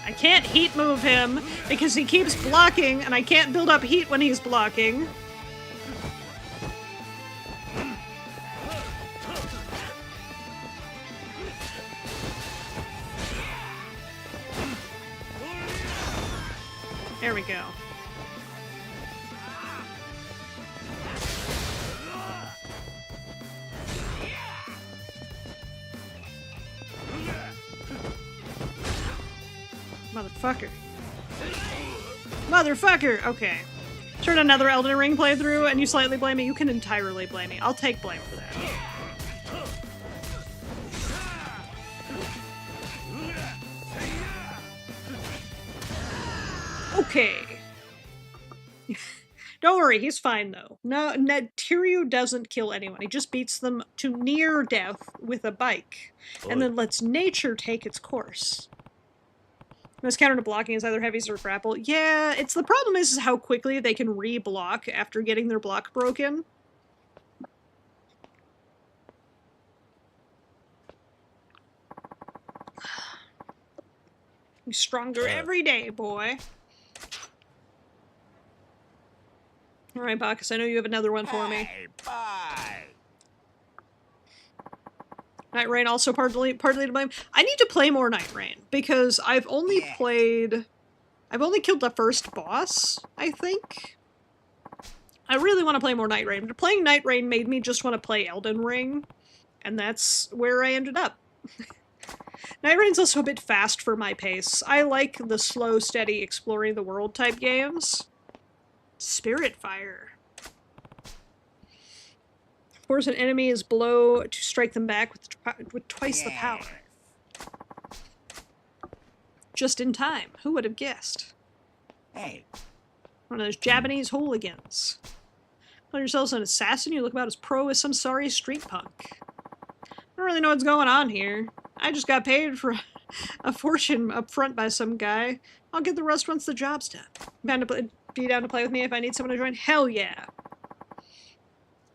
[SPEAKER 1] I can't heat move him because he keeps blocking and I can't build up heat when he's blocking. There we go. Motherfucker. Motherfucker! Okay. Turn another Elden Ring playthrough and you slightly blame me. You can entirely blame me. I'll take blame for that. Okay. Don't worry, he's fine though. No, Tiryu doesn't kill anyone. He just beats them to near death with a bike. And then lets nature take its course. Most counter to blocking is either heavies or grapple. Yeah, it's the problem is how quickly they can re-block after getting their block broken. You're stronger every day, boy. Alright, Bacchus, I know you have another one for me.
[SPEAKER 3] Bye.
[SPEAKER 1] Night Rain also partly to blame. I need to play more Night Rain because I've only killed the first boss, I think. I really want to play more Night Rain, but playing Night Rain made me just want to play Elden Ring, and that's where I ended up. Night Rain's also a bit fast for my pace. I like the slow, steady, exploring the world type games. Spirit Fire. Force an enemy's blow to strike them back with twice the power. Just in time. Who would have guessed?
[SPEAKER 5] Hey.
[SPEAKER 1] One of those Japanese hooligans. Call yourselves an assassin? You look about as pro as some sorry street punk. I don't really know what's going on here. I just got paid for a fortune up front by some guy. I'll get the rest once the job's done. Be down to play with me if I need someone to join? Hell yeah!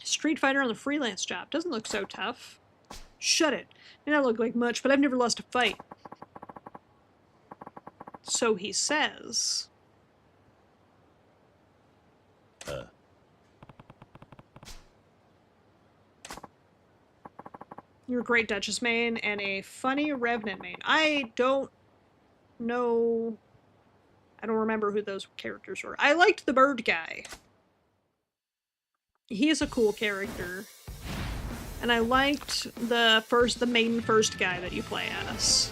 [SPEAKER 1] Street Fighter on the freelance job. Doesn't look so tough. Shut it. May not look like much, but I've never lost a fight. So he says. You're a great Duchess main and a funny Revenant main. I don't know. I don't remember who those characters were. I liked the bird guy. He is a cool character. And I liked the main first guy that you play as.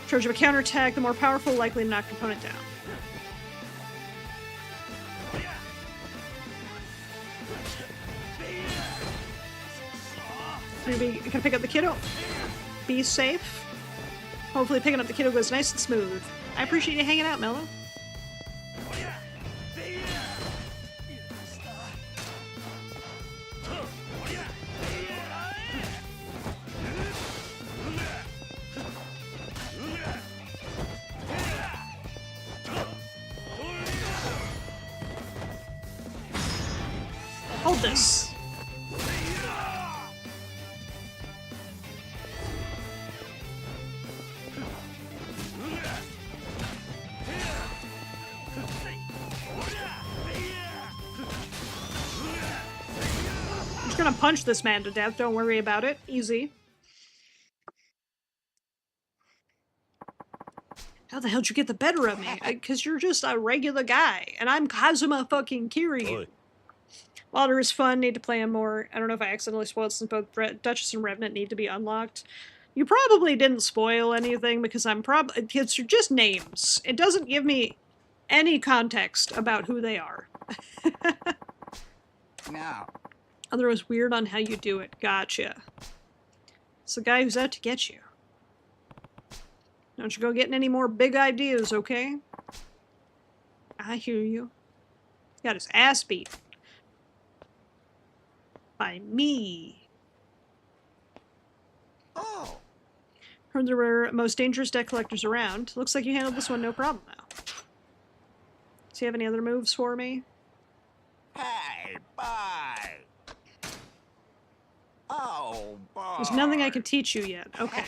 [SPEAKER 1] Charge of a counterattack, the more powerful, likely to knock opponent down. Maybe you can pick up the kiddo. Be safe. Hopefully picking up the kiddo goes nice and smooth. I appreciate you hanging out, Mello. Hold this. I'm just gonna punch this man to death, don't worry about it. Easy. How the hell did you get the better of me? Because you're just a regular guy, and I'm Kazuma fucking Kiryu. Wilder is fun, need to play him more. I don't know if I accidentally spoiled since both Duchess and Revenant need to be unlocked. You probably didn't spoil anything because it's just names. It doesn't give me any context about who they are.
[SPEAKER 3] Now.
[SPEAKER 1] Otherwise, weird on how you do it. Gotcha. It's the guy who's out to get you. Don't you go getting any more big ideas, okay? I hear you. He's got his ass beat. By me.
[SPEAKER 3] Oh.
[SPEAKER 1] Heard there were most dangerous deck collectors around. Looks like you handled this one no problem, though. Does he have any other moves for me?
[SPEAKER 3] Hey, bye. Oh, bye.
[SPEAKER 1] There's nothing I can teach you yet. Okay.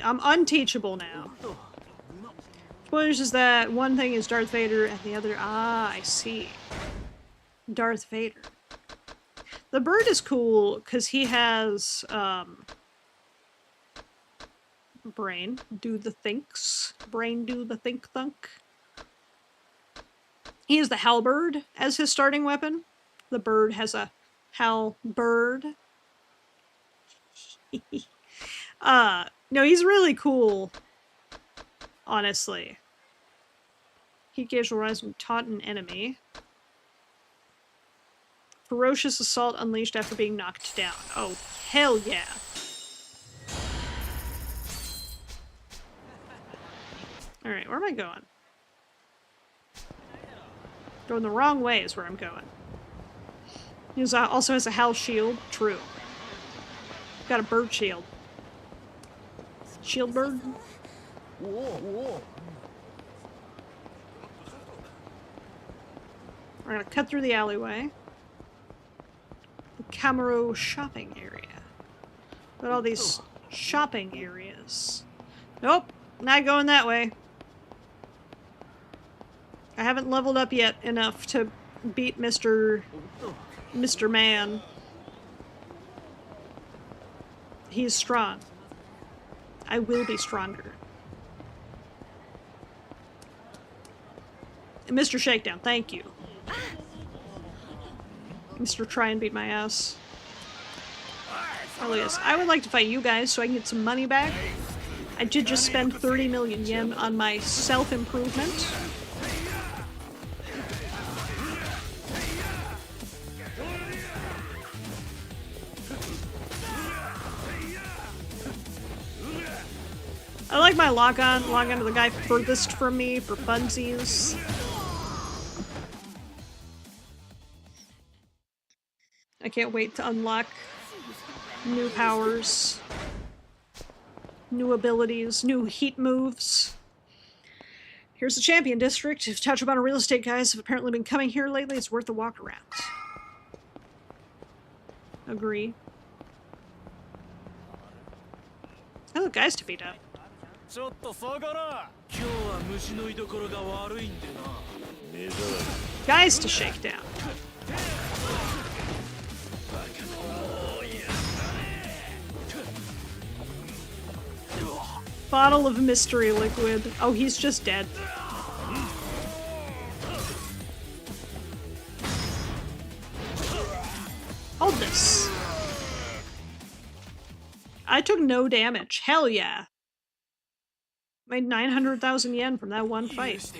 [SPEAKER 1] I'm unteachable now. Spoilers is that one thing is Darth Vader and the other... Ah, I see. Darth Vader. The bird is cool because he has, brain. Do the thinks. Brain do the think thunk. He has the halberd as his starting weapon. The bird has a halberd. No, he's really cool. Honestly. Heat gauge will rise when taunt an enemy. Ferocious assault unleashed after being knocked down. Oh, hell yeah. Alright, where am I going? Going the wrong way is where I'm going. He also has a Hal shield. True. Got a bird shield. Shield bird?
[SPEAKER 3] Whoa.
[SPEAKER 1] We're gonna cut through the alleyway. The Camaro shopping area. Got all these shopping areas. Nope, not going that way. I haven't leveled up yet enough to beat Mr. Man. He's strong. I will be stronger. Mr. Shakedown, thank you. Mr. Try and beat my ass. Oh, yes. I would like to fight you guys so I can get some money back. I did just spend 30 million yen on my self-improvement. I like my lock-on to the guy furthest from me for funsies. I can't wait to unlock new powers, new abilities, new heat moves. Here's the Champion District. If Tachibana real estate guys have apparently been coming here lately, it's worth a walk around. Agree. Oh, guys to beat up. Guys to shake down. Bottle of mystery liquid. Oh, he's just dead. Hold this. I took no damage. Hell yeah. Made 900,000 yen from that one fight.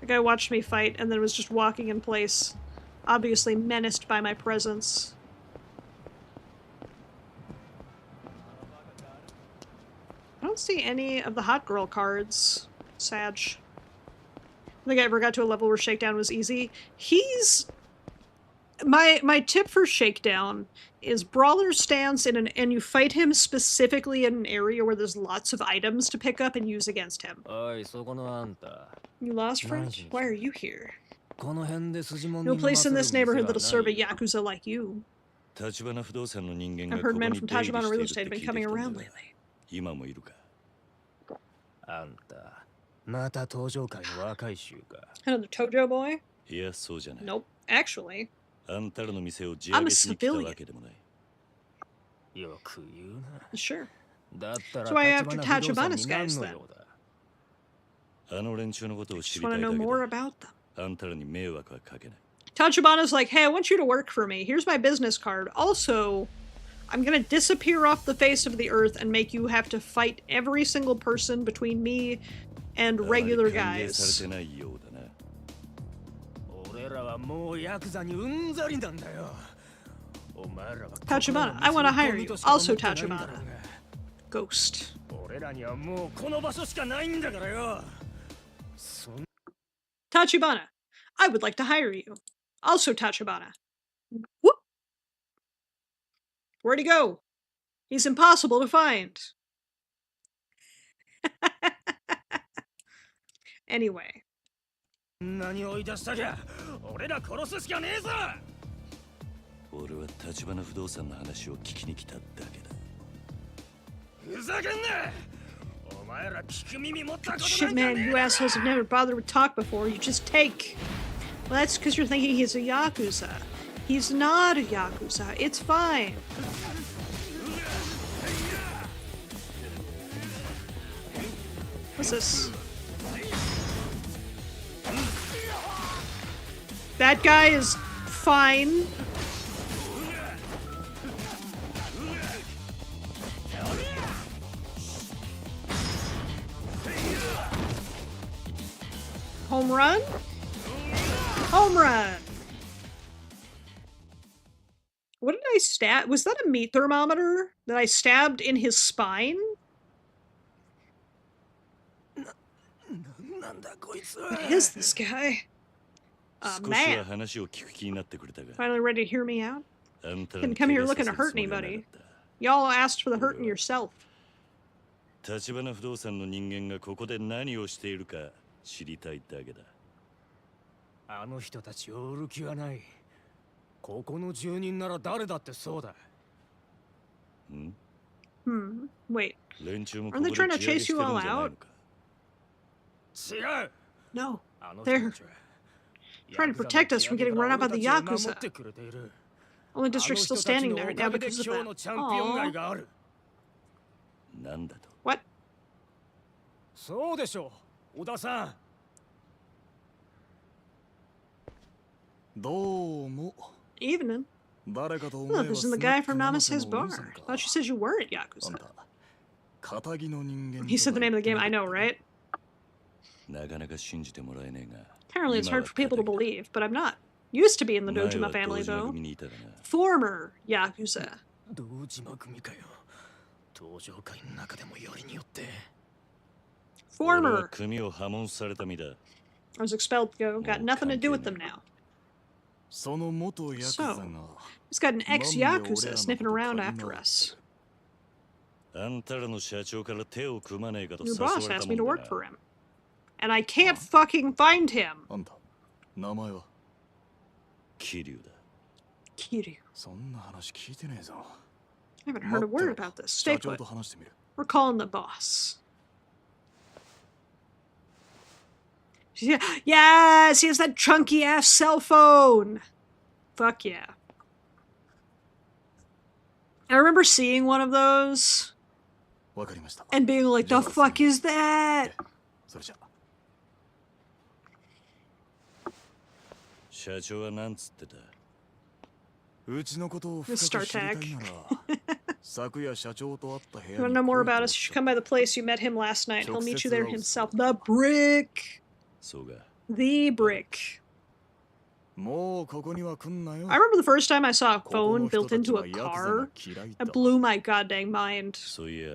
[SPEAKER 1] The guy watched me fight and then was just walking in place, obviously menaced by my presence. I don't see any of the hot girl cards. Sag. I think I ever got to a level where Shakedown was easy. He's... My tip for Shakedown is Brawler stance and you fight him specifically in an area where there's lots of items to pick up and use against him. You lost, friend? Why are you here? No place in this neighborhood that'll serve a Yakuza like you. I've heard men from Tachibana Real Estate have been coming around lately. Another Tojo boy? Nope. Actually,
[SPEAKER 2] あんたらの店を地
[SPEAKER 1] I'm
[SPEAKER 2] 上
[SPEAKER 1] a
[SPEAKER 2] げしに来た
[SPEAKER 1] civilian.
[SPEAKER 2] わけでもない。
[SPEAKER 3] よく言うな。
[SPEAKER 1] Sure.
[SPEAKER 3] だったら
[SPEAKER 1] So why after
[SPEAKER 3] 立花不動産
[SPEAKER 1] Tachibana's
[SPEAKER 3] に何
[SPEAKER 1] guys
[SPEAKER 3] の
[SPEAKER 1] then?
[SPEAKER 3] ようだ。
[SPEAKER 2] あの連中のことを
[SPEAKER 1] I
[SPEAKER 2] 知
[SPEAKER 1] just
[SPEAKER 2] り
[SPEAKER 1] want
[SPEAKER 2] た
[SPEAKER 1] to
[SPEAKER 2] いだ
[SPEAKER 1] know
[SPEAKER 2] け
[SPEAKER 1] more
[SPEAKER 2] で、
[SPEAKER 1] about them.
[SPEAKER 2] あんたらに迷惑はかけない。
[SPEAKER 1] Tachibana's like, hey, I want you to work for me. Here's my business card. Also, I'm gonna disappear off the face of the earth and make you have to fight every single person between me and
[SPEAKER 2] あまり
[SPEAKER 1] regular
[SPEAKER 2] 歓迎さ
[SPEAKER 1] guys.
[SPEAKER 2] れてないようだな。
[SPEAKER 3] 俺らはもうヤクザにうんざりなんだよ。お前らは
[SPEAKER 1] Tachibana, I want to hire you. Also Tachibana. Ghost.
[SPEAKER 3] 俺らにはもうこの場所しかないんだからよ。
[SPEAKER 1] Tachibana, I would like to hire you. Also Tachibana. Whoop. Where'd he go? He's impossible to find. Anyway.
[SPEAKER 3] 何を言い出したきゃ俺ら殺すしかねえぞ。
[SPEAKER 2] 俺は立花不動産の話を聞きに来ただけだ。
[SPEAKER 3] ふざけんな。お前ら聞く耳持ったことな
[SPEAKER 1] Shit,
[SPEAKER 3] んか
[SPEAKER 1] man,
[SPEAKER 3] ね
[SPEAKER 1] you assholes have never bothered with talk before. You just take. Well, that's because you're thinking he's a Yakuza. He's not a Yakuza. It's fine. What's this? That guy is fine. Home run? Home run! What did I stab? Was that a meat thermometer that I stabbed in his spine?
[SPEAKER 3] なんだこいつ。
[SPEAKER 1] What is this guy? A
[SPEAKER 2] 少しは
[SPEAKER 1] man.
[SPEAKER 2] 話を聞く気になってくれたが、
[SPEAKER 1] Finally ready to hear me out?
[SPEAKER 2] あんたら
[SPEAKER 1] Didn't
[SPEAKER 2] に
[SPEAKER 1] come
[SPEAKER 2] 怪
[SPEAKER 1] here
[SPEAKER 2] 我さ
[SPEAKER 1] looking
[SPEAKER 2] せ
[SPEAKER 1] to
[SPEAKER 2] る
[SPEAKER 1] hurt
[SPEAKER 2] つもりはなか
[SPEAKER 1] anybody.
[SPEAKER 2] った。
[SPEAKER 1] Y'all asked for the hurting yourself.
[SPEAKER 2] 立花不動産の人間がここで何をしているか知りたいだけだ。
[SPEAKER 3] あの人たちを売る気はない。ここの住人なら誰だってそうだ。
[SPEAKER 2] ん？
[SPEAKER 1] Wait.
[SPEAKER 2] 連中も
[SPEAKER 1] Aren't they
[SPEAKER 2] ここ
[SPEAKER 1] trying
[SPEAKER 2] で
[SPEAKER 1] to
[SPEAKER 2] 地上げ
[SPEAKER 1] chase
[SPEAKER 2] して
[SPEAKER 1] you
[SPEAKER 2] るん
[SPEAKER 1] all
[SPEAKER 2] じゃない
[SPEAKER 1] out?
[SPEAKER 2] のか。
[SPEAKER 3] 違う。
[SPEAKER 1] No.
[SPEAKER 3] あの人
[SPEAKER 1] They're
[SPEAKER 3] たちは
[SPEAKER 1] trying to protect us from getting run out by the Yakuza.
[SPEAKER 3] 守ってくれている。
[SPEAKER 1] Only district's still standing there now
[SPEAKER 3] あの人たちのおかげで
[SPEAKER 1] because of
[SPEAKER 3] 今日
[SPEAKER 1] that.
[SPEAKER 3] のチャンピオン街
[SPEAKER 1] Aww.
[SPEAKER 3] がある。
[SPEAKER 2] なんだと。
[SPEAKER 1] What?
[SPEAKER 3] そうでしょう、小田さん。
[SPEAKER 5] どうも。
[SPEAKER 1] Evening.
[SPEAKER 5] 誰かと思え
[SPEAKER 1] Look,
[SPEAKER 5] ば
[SPEAKER 1] isn't the guy from Namase's bar? Thought you said you weren't
[SPEAKER 5] あん
[SPEAKER 1] Yakuza.
[SPEAKER 5] た、仇の人間
[SPEAKER 1] He said the name of the game, I know, right?
[SPEAKER 2] なかなか信じてもらえねえが。
[SPEAKER 1] Apparently it's
[SPEAKER 2] 今は
[SPEAKER 1] hard for people to
[SPEAKER 2] 仇だ。
[SPEAKER 1] believe, but I'm not. Used to be in the
[SPEAKER 2] 前は
[SPEAKER 1] Dojima family,
[SPEAKER 2] 堂島
[SPEAKER 1] though.
[SPEAKER 2] 組にいたがな。
[SPEAKER 1] Former Yakuza.
[SPEAKER 3] 堂島組かよ。登場会の中でもよりによって。
[SPEAKER 2] 俺は
[SPEAKER 1] Former.
[SPEAKER 2] 組を破門された身だ。
[SPEAKER 1] I was expelled, though. Got nothing to do with them now.
[SPEAKER 5] その元ヤクザが
[SPEAKER 1] He's got an ex-Yakuza sniffing around after us.
[SPEAKER 2] あんたらの社長から手を組まねえかと
[SPEAKER 1] Your
[SPEAKER 2] 誘わ
[SPEAKER 1] boss
[SPEAKER 2] れた
[SPEAKER 1] asked
[SPEAKER 2] も
[SPEAKER 1] me
[SPEAKER 2] ん
[SPEAKER 1] to
[SPEAKER 2] だ
[SPEAKER 1] work
[SPEAKER 2] な。
[SPEAKER 1] for him. And I can't fucking find him.
[SPEAKER 5] あんた、名前は
[SPEAKER 2] 桐生だ。
[SPEAKER 1] Kiryu.
[SPEAKER 5] そんな話聞いてねえぞ。
[SPEAKER 1] I haven't heard a word about this. Stay
[SPEAKER 5] 社長
[SPEAKER 1] put.
[SPEAKER 5] と話してみる。
[SPEAKER 1] We're calling the boss. Yeah, yes, he has that chunky ass cell phone. Fuck yeah. I remember seeing one of those
[SPEAKER 5] わかりました。
[SPEAKER 1] and being like, the fuck is that?
[SPEAKER 5] それじゃ。
[SPEAKER 2] 社長はなんつってた。
[SPEAKER 5] うちのことを深く
[SPEAKER 1] Mr.
[SPEAKER 5] 知りたい
[SPEAKER 1] Tech.
[SPEAKER 5] なら、昨夜社長と会った部
[SPEAKER 1] You
[SPEAKER 5] 屋
[SPEAKER 1] want
[SPEAKER 5] に
[SPEAKER 1] to know more
[SPEAKER 5] 来い
[SPEAKER 1] about
[SPEAKER 5] と
[SPEAKER 1] us? You should come by the place you met him last night. He'll meet you there
[SPEAKER 5] 直接会う。
[SPEAKER 1] himself. The Brick.
[SPEAKER 2] そうか。
[SPEAKER 1] The Brick.
[SPEAKER 5] もうここには来んなよ。
[SPEAKER 1] I remember the first time I saw a
[SPEAKER 5] ここ
[SPEAKER 1] phone
[SPEAKER 5] の人
[SPEAKER 1] built
[SPEAKER 5] たち
[SPEAKER 1] into
[SPEAKER 5] は
[SPEAKER 1] a
[SPEAKER 5] ヤクザが
[SPEAKER 1] car.
[SPEAKER 5] 嫌い
[SPEAKER 1] That
[SPEAKER 5] だ。
[SPEAKER 1] blew my goddamn mind.
[SPEAKER 2] そういや、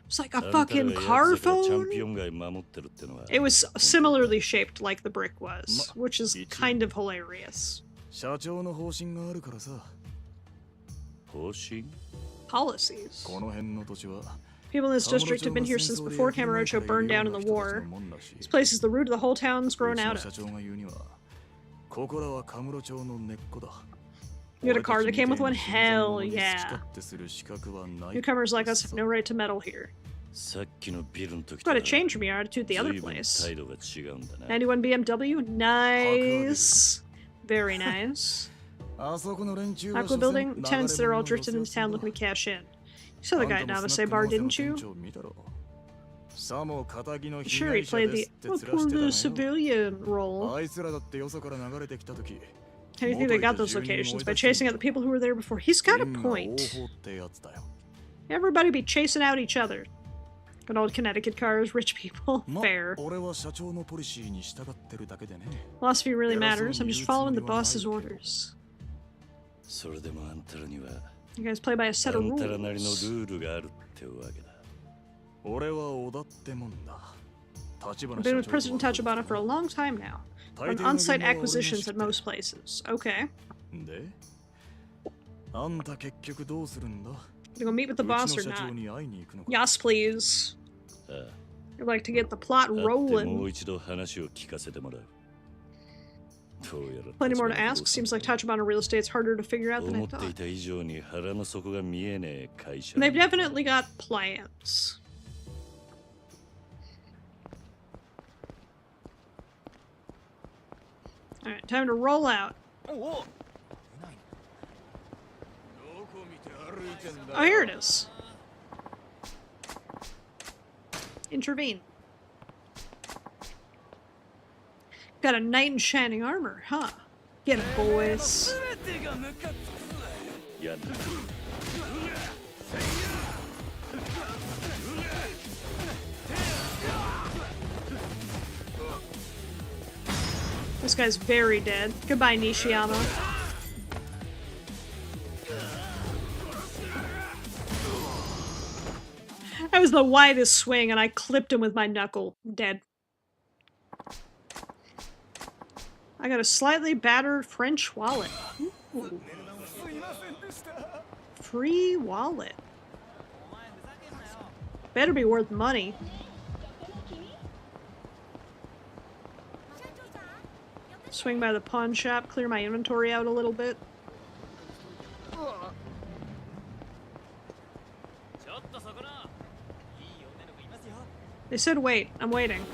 [SPEAKER 1] It's like
[SPEAKER 2] あ
[SPEAKER 1] a
[SPEAKER 2] んたらが
[SPEAKER 1] fucking
[SPEAKER 2] ヤク
[SPEAKER 1] car
[SPEAKER 2] ザからチャン
[SPEAKER 1] phone.
[SPEAKER 2] ピオン街守ってるってのは。
[SPEAKER 1] It was similarly shaped like the brick was, which is
[SPEAKER 5] 一応。
[SPEAKER 1] kind of hilarious.
[SPEAKER 5] 社長の方針があるからさ。
[SPEAKER 2] 方針？
[SPEAKER 1] Policies.
[SPEAKER 5] この辺の土地は
[SPEAKER 1] People in this district have been here since before Kamurocho burned down in the war. This place is the root of the whole town's grown out
[SPEAKER 5] 社
[SPEAKER 1] of.
[SPEAKER 5] 長が言うには、ここらはカムロ町の根っこだ。
[SPEAKER 1] You had a car that came with one? Hell
[SPEAKER 5] 俺たちみたいな新参者に好き
[SPEAKER 1] yeah.
[SPEAKER 5] 勝手する資格はない。
[SPEAKER 1] Newcomers like us have no right to meddle here.
[SPEAKER 2] さっきのビルの時
[SPEAKER 1] Quite a change from your attitude the other
[SPEAKER 2] 随分
[SPEAKER 1] place.
[SPEAKER 2] 態度が違うんだな。
[SPEAKER 1] 91 BMW? Nice. Very nice. Aqua building, tenants that are all drifted into town looking to cash in. You saw the guy at Navase Bar, didn't you? Sure, he played the poor little civilian role. How do you think they got those locations? By chasing out the people who were there before. He's got a point. Everybody be chasing out each other. Good old Connecticut cars, rich people, fair. Philosophy really matters. I'm just following the boss's orders. You guys play by a set of rules. I've been with President Tachibana for a long time now. On on-site acquisitions at most places. Okay. You go meet with the boss or not? Yes, please. I'd like to get the plot rolling. Plenty more to ask. Seems like Tachibana real estate's harder to figure out than I thought. And they've definitely got plans. Alright, time to roll out. Oh, here it is. Intervene. Got a knight in shining armor, huh? Get it, boys. This guy's very dead. Goodbye, Nishiyama. That was the widest swing, and I clipped him with my knuckle. Dead. I got a slightly battered French wallet. Ooh. Free wallet. Better be worth money. Swing by the pawn shop, clear my inventory out a little bit. They said wait. I'm waiting.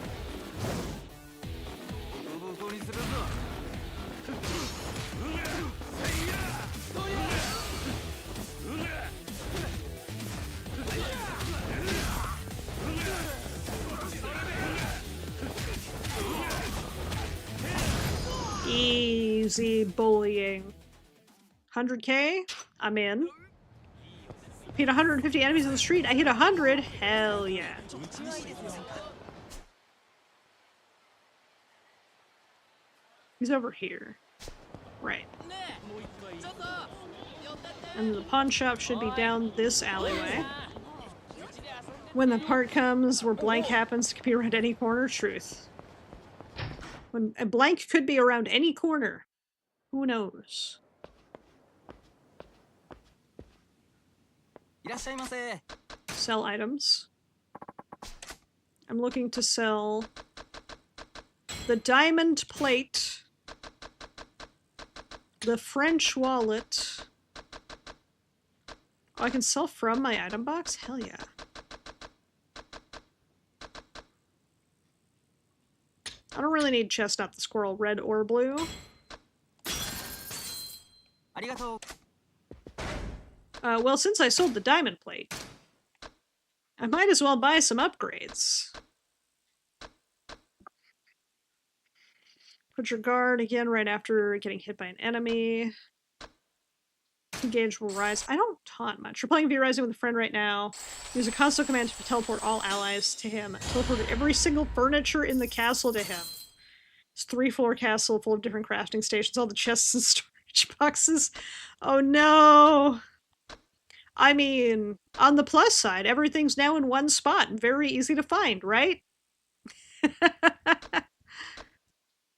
[SPEAKER 1] Easy bullying. 100k? I'm in. Hit 150 enemies on the street. I hit 100? Hell yeah. He's over here. Right. And the pawn shop should be down this alleyway. When the part comes where blank happens, it could be around any corner. Truth. When a blank could be around any corner. Who knows? Sell items. I'm looking to sell the diamond plate, the French wallet. Oh, I can sell from my item box? Hell yeah. I don't really need chestnut the squirrel, red or blue. Well, since I sold the diamond plate, I might as well buy some upgrades. Put your guard again right after getting hit by an enemy. Engage will rise. I don't taunt much. You're playing V Rising with a friend right now. Use a console command to teleport all allies to him. Teleport every single furniture in the castle to him. It's a 3-floor castle full of different crafting stations, all the chests and storage boxes. Oh no! I mean, on the plus side, everything's now in one spot and very easy to find, right?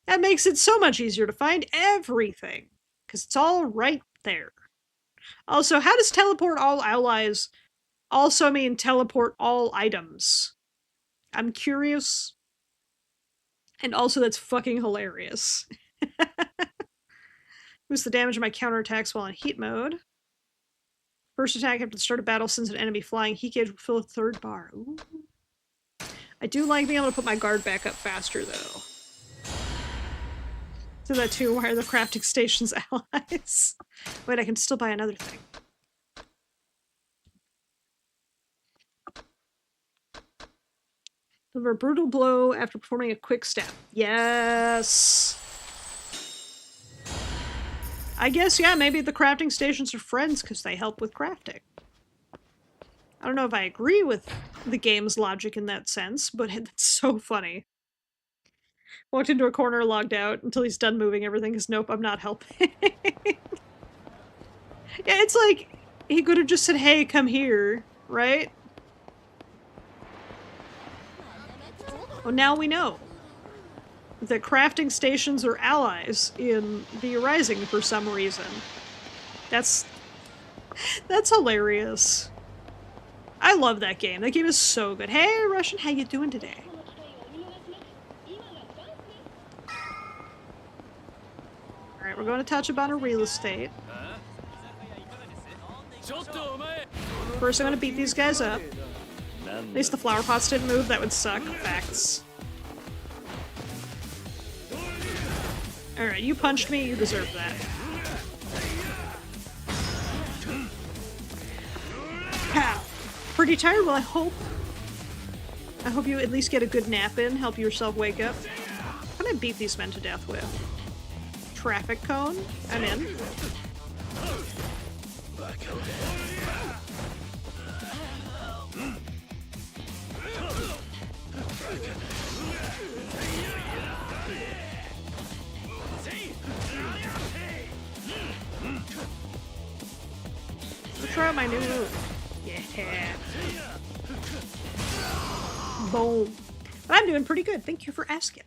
[SPEAKER 1] That makes it so much easier to find everything, because it's all right there. Also, how does teleport all allies also mean teleport all items? I'm curious. And also, that's fucking hilarious. Boost the damage of my counterattacks while in heat mode. First attack after the start of battle sends an enemy flying. Heat gauge will fill a third bar. Ooh. I do like being able to put my guard back up faster, though. Do that too. Why are the crafting stations allies? Wait, I can still buy another thing. Deliver a brutal blow after performing a quick stab. Yes! I guess, yeah, maybe the crafting stations are friends because they help with crafting. I don't know if I agree with the game's logic in that sense, but it's so funny. Walked into a corner, logged out until he's done moving everything because nope, I'm not helping. Yeah, it's like, he could have just said, hey, come here, right? Well, now we know that crafting stations are allies in the Rising for some reason. That's hilarious. I love that game. That game is so good. Hey, Russian, how you doing today? Alright, we're going to touch upon our real estate. First, I'm going to beat these guys up. At least the flower pots didn't move. That would suck. Facts. Alright, you punched me. You deserve that. Pow! Pretty tired? Well, I hope you at least get a good nap in. Help yourself wake up. What can I beat these men to death with? Traffic cone? I'm in. Let's try out my new move. Yeah. Boom. But I'm doing pretty good. Thank you for asking.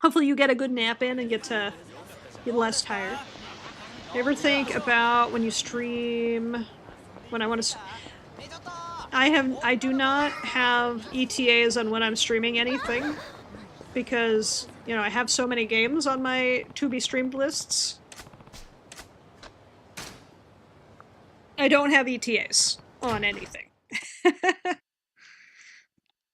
[SPEAKER 1] Hopefully you get a good nap in and get less tired. You ever think about when you stream, when I want to... I do not have ETAs on when I'm streaming anything because, you know, I have so many games on my to-be-streamed lists. I don't have ETAs on anything.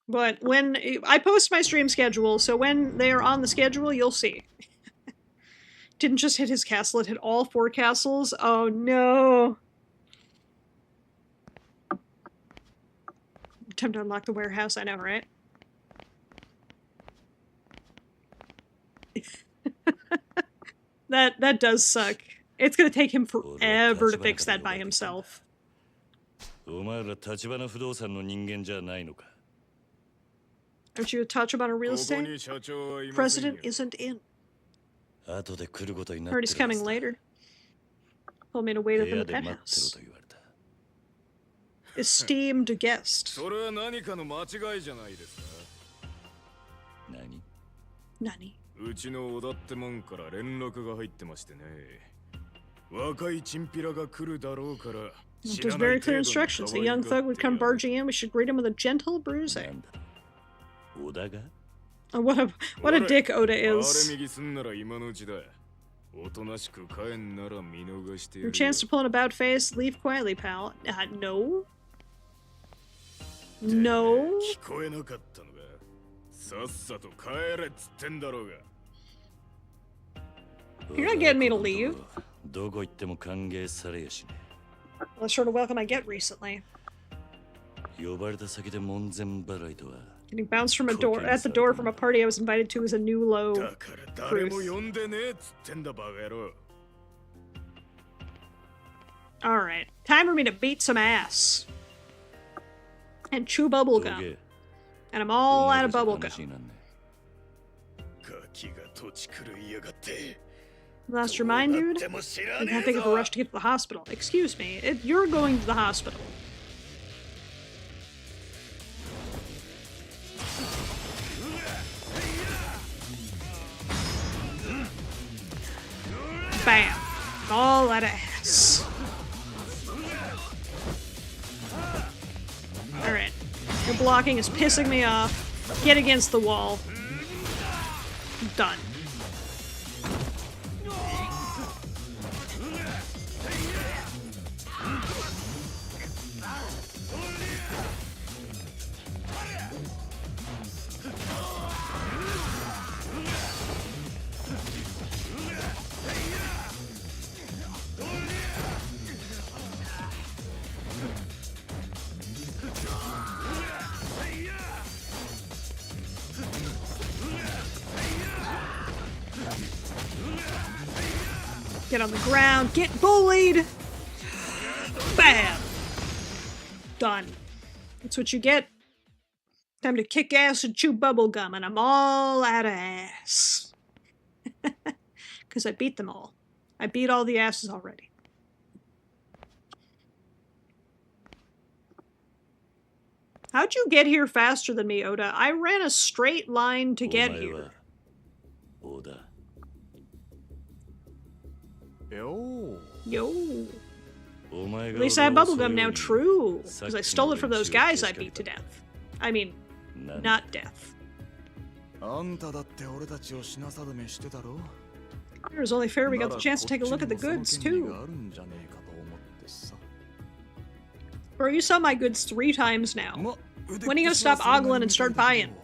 [SPEAKER 1] But when I post my stream schedule, so when they are on the schedule, you'll see. Didn't just hit his castle, it hit all 4 castles. Oh no. Time to unlock the warehouse, I know, right? That does suck. It's gonna take him forever to fix that by himself. Aren't you a touch about a real estate? President isn't in. Heard he's coming later. Told me to wait up in the penthouse. Esteemed guest. Nani?
[SPEAKER 5] うちの小田ってもんから連絡が入ってましてね。若いチンピラが来るだろうから。
[SPEAKER 1] It was very clear instructions. A young thug would come barging in. We should greet him with a gentle bruising. Oh, what a dick Oda is. Your chance to pull an about face. Leave quietly, pal. No. No. You're not getting me to leave. Well, the sort of welcome I get recently. Getting bounced from a door at the door from a party I was invited to is a new low. Alright, time for me to beat some ass. And chew bubblegum. And I'm all out of bubblegum. Lost your mind, dude? You can't think of a rush to get to the hospital. Excuse me, you're going to the hospital. Bam! All that ass. Alright. Your blocking is pissing me off. Get against the wall. Done. Get on the ground. Get bullied. Bam. Done. That's what you get. Time to kick ass and chew bubblegum, and I'm all out of ass. Because I beat them all. I beat all the asses already. How'd you get here faster than me, Oda? I ran a straight line to get here.
[SPEAKER 2] Oda.
[SPEAKER 5] Yo.
[SPEAKER 1] Yo. At least I have bubblegum now, true. Because I stole it from those guys I beat to death. I mean, not death. It was only fair we got the chance to take a look at the goods, too. Bro, you saw my goods 3 times now. When are you gonna stop ogling and start buying?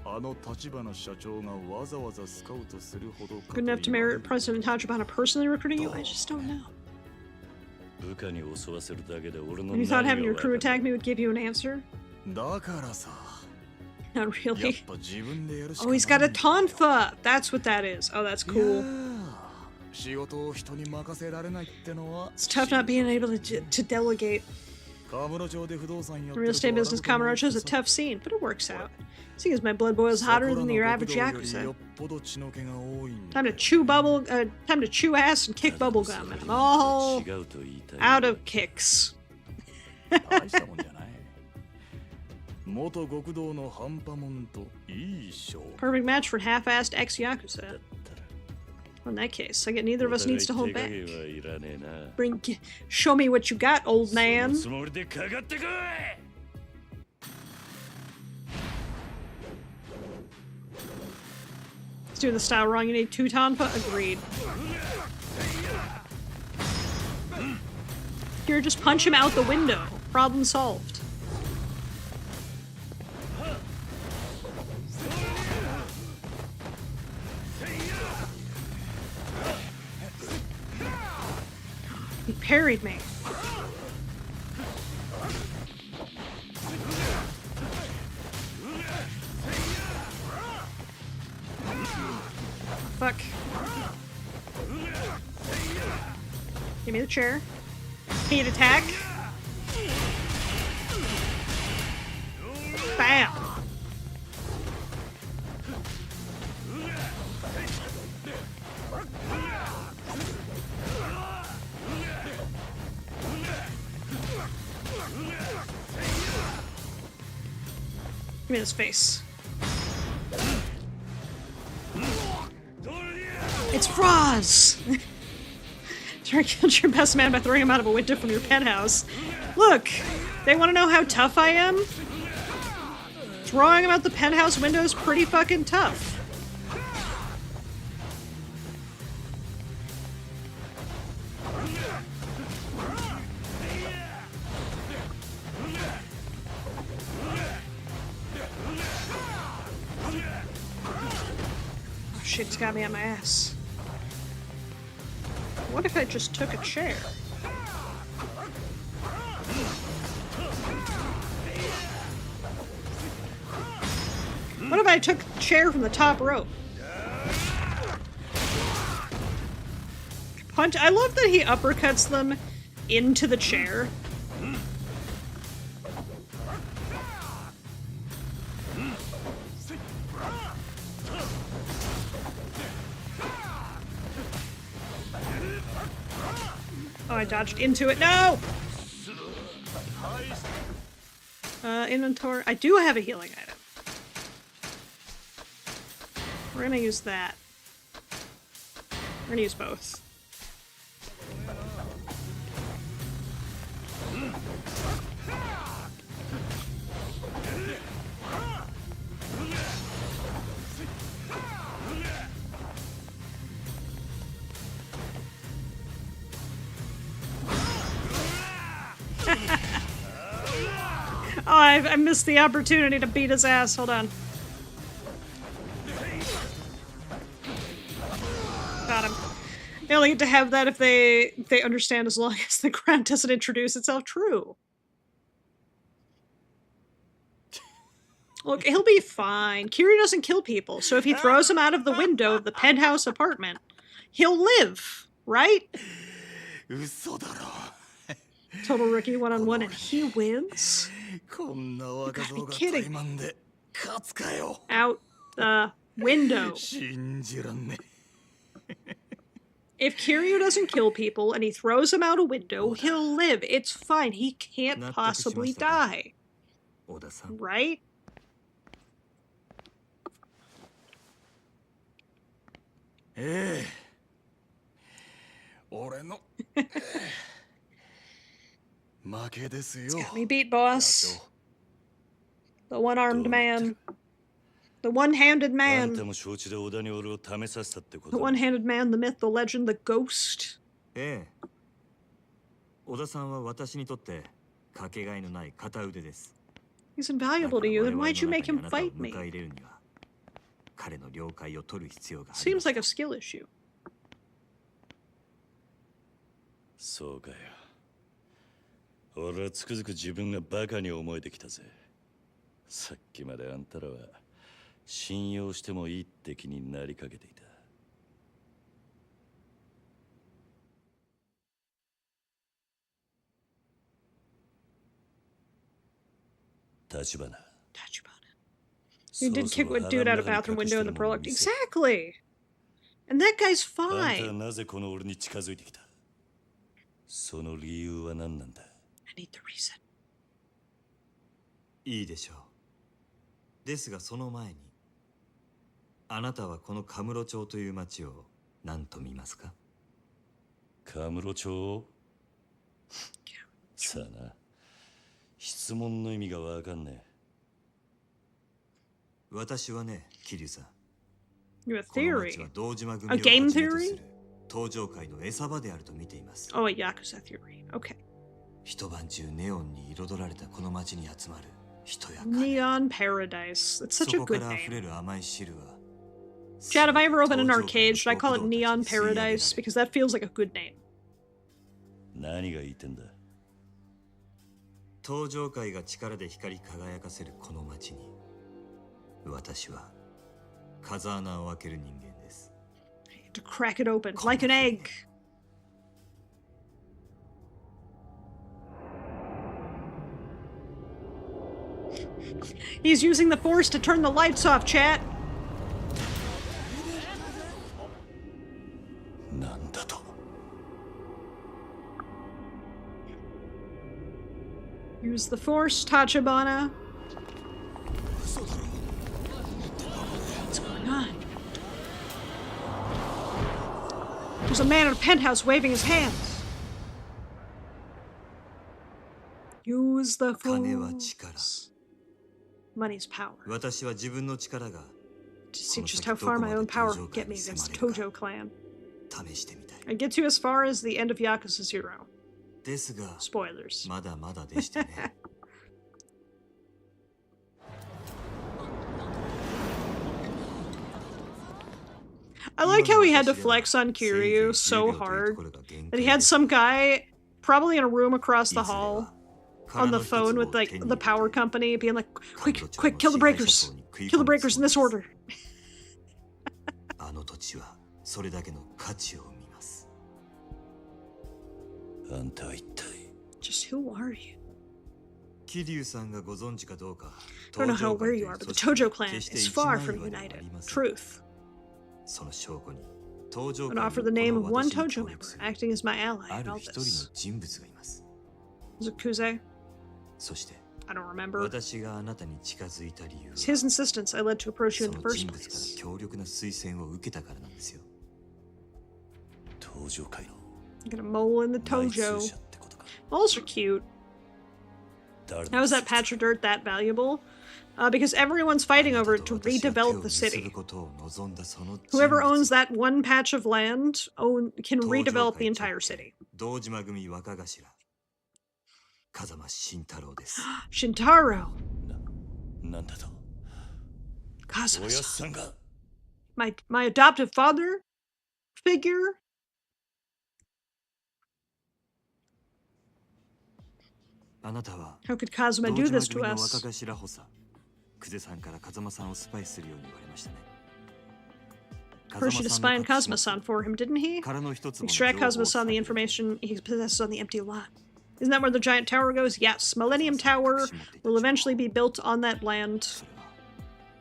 [SPEAKER 1] Good enough to merit President Tachibana personally recruiting you? I just don't know. And you thought having your crew attack me would give you an answer? Not really. Oh, he's got a tonfa! That's what that is. Oh, that's cool. It's tough not being able to delegate. The real estate business Kamurocho is a tough scene, but it works out. Seeing as my blood boils hotter than your average Yakuza. Time to chew time to chew ass and kick bubblegum, and I'm all out of kicks. Perfect match for half-assed ex-Yakuza. Well, in that case, I get neither of us needs to hold back. Show me what you got, old man. Let's do the style wrong. You need 2 tonfa? Agreed. Here, just punch him out the window. Problem solved. He parried me. Fuck. Give me the chair. Heat attack. Bam. Give me his face. It's Roz! Try to kill your best man by throwing him out of a window from your penthouse. Look! They want to know how tough I am? Throwing him out the penthouse window is pretty fucking tough. Oh shit, it's got me on my ass. What if I just took a chair? What if I took a chair from the top rope? Punch. I love that he uppercuts them into the chair. Oh, I dodged into it. No! Inventory. I do have a healing item. We're gonna use that. We're gonna use both. Oh, I missed the opportunity to beat his ass. Hold on. Got him. They only get to have that if they understand, as long as the ground doesn't introduce itself. True. Look, he'll be fine. Kiryu doesn't kill people, so if he throws him out of the window of the penthouse apartment, he'll live. Right?
[SPEAKER 5] 嘘だろ。
[SPEAKER 1] Total rookie one-on-one and he wins?
[SPEAKER 5] こんな若造が
[SPEAKER 1] You gotta be kidding.
[SPEAKER 5] 怠慢で勝つかよ。
[SPEAKER 1] Out the window.
[SPEAKER 5] 信じらんね。
[SPEAKER 1] If Kiryu doesn't kill people and he throws them out a window, he'll live. It's fine. He can't possibly die.
[SPEAKER 5] 小田さん。
[SPEAKER 1] Right?
[SPEAKER 5] ええ。俺の負けですよ。
[SPEAKER 1] Got me beat, boss. The one-armed man. The one-handed
[SPEAKER 2] あん
[SPEAKER 1] man.
[SPEAKER 2] たも承知で織田に俺を試させたってこ
[SPEAKER 1] The
[SPEAKER 2] と。
[SPEAKER 1] one-handed man, the myth, the legend, the ghost.
[SPEAKER 3] ええ。小田さんは私にとってかけがえのない片腕です。
[SPEAKER 1] He's invaluable to you, then why'd you make him fight
[SPEAKER 3] 迎え
[SPEAKER 1] me?
[SPEAKER 3] 入れるには彼の了解を取る必要がありま
[SPEAKER 1] Seems
[SPEAKER 3] す。
[SPEAKER 1] like a skill issue.
[SPEAKER 2] そうかよ。俺はつくづく自分がバカに思えてきたぜ。さっきまであんたらは信用してもいいって気になりかけていた。橘。
[SPEAKER 1] You did kick a dude out a bathroom window in the prologue. Exactly! And that guy's
[SPEAKER 2] あんたは
[SPEAKER 1] fine.
[SPEAKER 2] なぜこの俺に近づいてきた？その理由は何なんだ？
[SPEAKER 1] I need the reason.
[SPEAKER 3] いいでしょう。ですがその前にあなたはこのカムロ町という町を何と見ますか？
[SPEAKER 2] カムロ町？さあな。質問の意味がわかんねえ。
[SPEAKER 3] 私はね、桐生さん。
[SPEAKER 1] You have
[SPEAKER 3] この
[SPEAKER 1] theory.
[SPEAKER 3] 町は堂島組を
[SPEAKER 1] A
[SPEAKER 3] は
[SPEAKER 1] game
[SPEAKER 3] じめと
[SPEAKER 1] theory?
[SPEAKER 3] する登場界の餌場であると見ています。
[SPEAKER 1] Oh, a Yakuza theory. Okay.
[SPEAKER 3] 一晩中ネオンに彩られたこの町に集まる人や金。
[SPEAKER 1] Neon Paradise. That's such
[SPEAKER 3] そ
[SPEAKER 1] a
[SPEAKER 3] こか
[SPEAKER 1] good
[SPEAKER 3] ら溢
[SPEAKER 1] name.
[SPEAKER 3] れる甘い汁は。
[SPEAKER 1] Chad, if I ever open an
[SPEAKER 3] 登場界
[SPEAKER 1] arcade,
[SPEAKER 3] の
[SPEAKER 1] should I call it
[SPEAKER 3] 極道
[SPEAKER 1] Neon
[SPEAKER 3] に吸い上げられ
[SPEAKER 1] Paradise? Because that feels like a good name.
[SPEAKER 2] 何が言いてんだ？
[SPEAKER 3] 登場界が力で光り輝かせるこの町に私は風穴を開ける人間です。
[SPEAKER 1] To crack it open, like an egg. He's using the force to turn the lights off, chat.
[SPEAKER 2] なんだと？
[SPEAKER 1] Use the force, Tachibana. What's going on? There's a man in a penthouse waving his hands. Use the
[SPEAKER 3] 金は力。
[SPEAKER 1] force. Money's power.
[SPEAKER 3] 私は自分の力が
[SPEAKER 1] To see just how far my own power can get me against the Tojo clan.
[SPEAKER 3] 試してみたい。
[SPEAKER 1] I get you as far as the end of Yakuza 0.
[SPEAKER 3] ですが
[SPEAKER 1] Spoilers.
[SPEAKER 3] まだまだでしてね。
[SPEAKER 1] I like how he had to flex on Kiryu so hard that he had some guy, probably in a room across the hall, on the phone with like the power company, being like, "Quick, quick, kill the breakers! Kill the breakers in this order!"
[SPEAKER 3] あの土地はそれだけの価値を生みます。
[SPEAKER 2] あんたは一体？
[SPEAKER 1] Just who are you?
[SPEAKER 3] 桐生さんがご存知かどうか。
[SPEAKER 1] I don't know how aware you are, but the Tojo clan is far from united. Truth.
[SPEAKER 3] その証拠に登場
[SPEAKER 1] And offer the name of one Tojo member, acting as my ally
[SPEAKER 3] あ
[SPEAKER 1] in
[SPEAKER 3] る
[SPEAKER 1] all
[SPEAKER 3] 一人
[SPEAKER 1] this.
[SPEAKER 3] の人物がいます。
[SPEAKER 1] Is it Kuze?
[SPEAKER 3] そして
[SPEAKER 1] I don't remember.
[SPEAKER 3] 私があなたに近づいた理由は
[SPEAKER 1] It's his insistence I led to approach you
[SPEAKER 3] そ
[SPEAKER 1] in the
[SPEAKER 3] の
[SPEAKER 1] first
[SPEAKER 3] 人物から
[SPEAKER 1] place.
[SPEAKER 3] 強力な推薦を受けたからなんですよ。
[SPEAKER 2] 登場界の
[SPEAKER 1] I'm gonna mole in the
[SPEAKER 2] 内通
[SPEAKER 1] Tojo.
[SPEAKER 2] 者ってことか。
[SPEAKER 1] Moles are cute.
[SPEAKER 2] 誰だ？
[SPEAKER 1] How is that patch of dirt that valuable? Because everyone's fighting over it to redevelop the city. Whoever owns that one patch of land can redevelop the entire city.
[SPEAKER 3] 堂島組若頭風間慎太郎です。
[SPEAKER 1] Shintaro.
[SPEAKER 2] なんだと？
[SPEAKER 1] Kazuma-san.
[SPEAKER 2] おやっさんが？
[SPEAKER 1] My adoptive father figure?
[SPEAKER 3] あなたは
[SPEAKER 1] How could Kazuma do
[SPEAKER 3] 堂
[SPEAKER 1] this
[SPEAKER 3] 島
[SPEAKER 1] to
[SPEAKER 3] 組の
[SPEAKER 1] us?
[SPEAKER 3] 若頭補佐久世さんから風間さんをスパイするように言われましたね。
[SPEAKER 1] Hershey to spy on Kazuma-san for him, didn't he? Extract Kazuma-san the information he possesses on the empty lot. Isn't that where the giant tower goes? Yes. Millennium Tower will eventually be built on that land,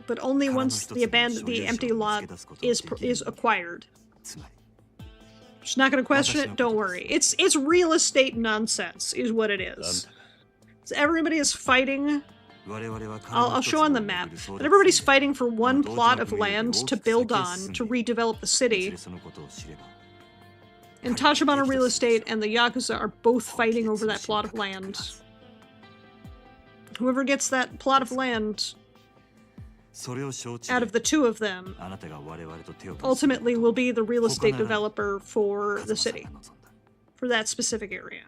[SPEAKER 1] but only once the empty lot is acquired. She's not going to question it. Don't worry. It's real estate nonsense, is what it is. So everybody is fighting. I'll show on the map. But everybody's fighting for one plot of land to build on to redevelop the city. And Tachibana Real Estate and the Yakuza are both fighting over that plot of land. Whoever gets that plot of land out of the two of them ultimately will be the real estate developer for the city. For that specific area.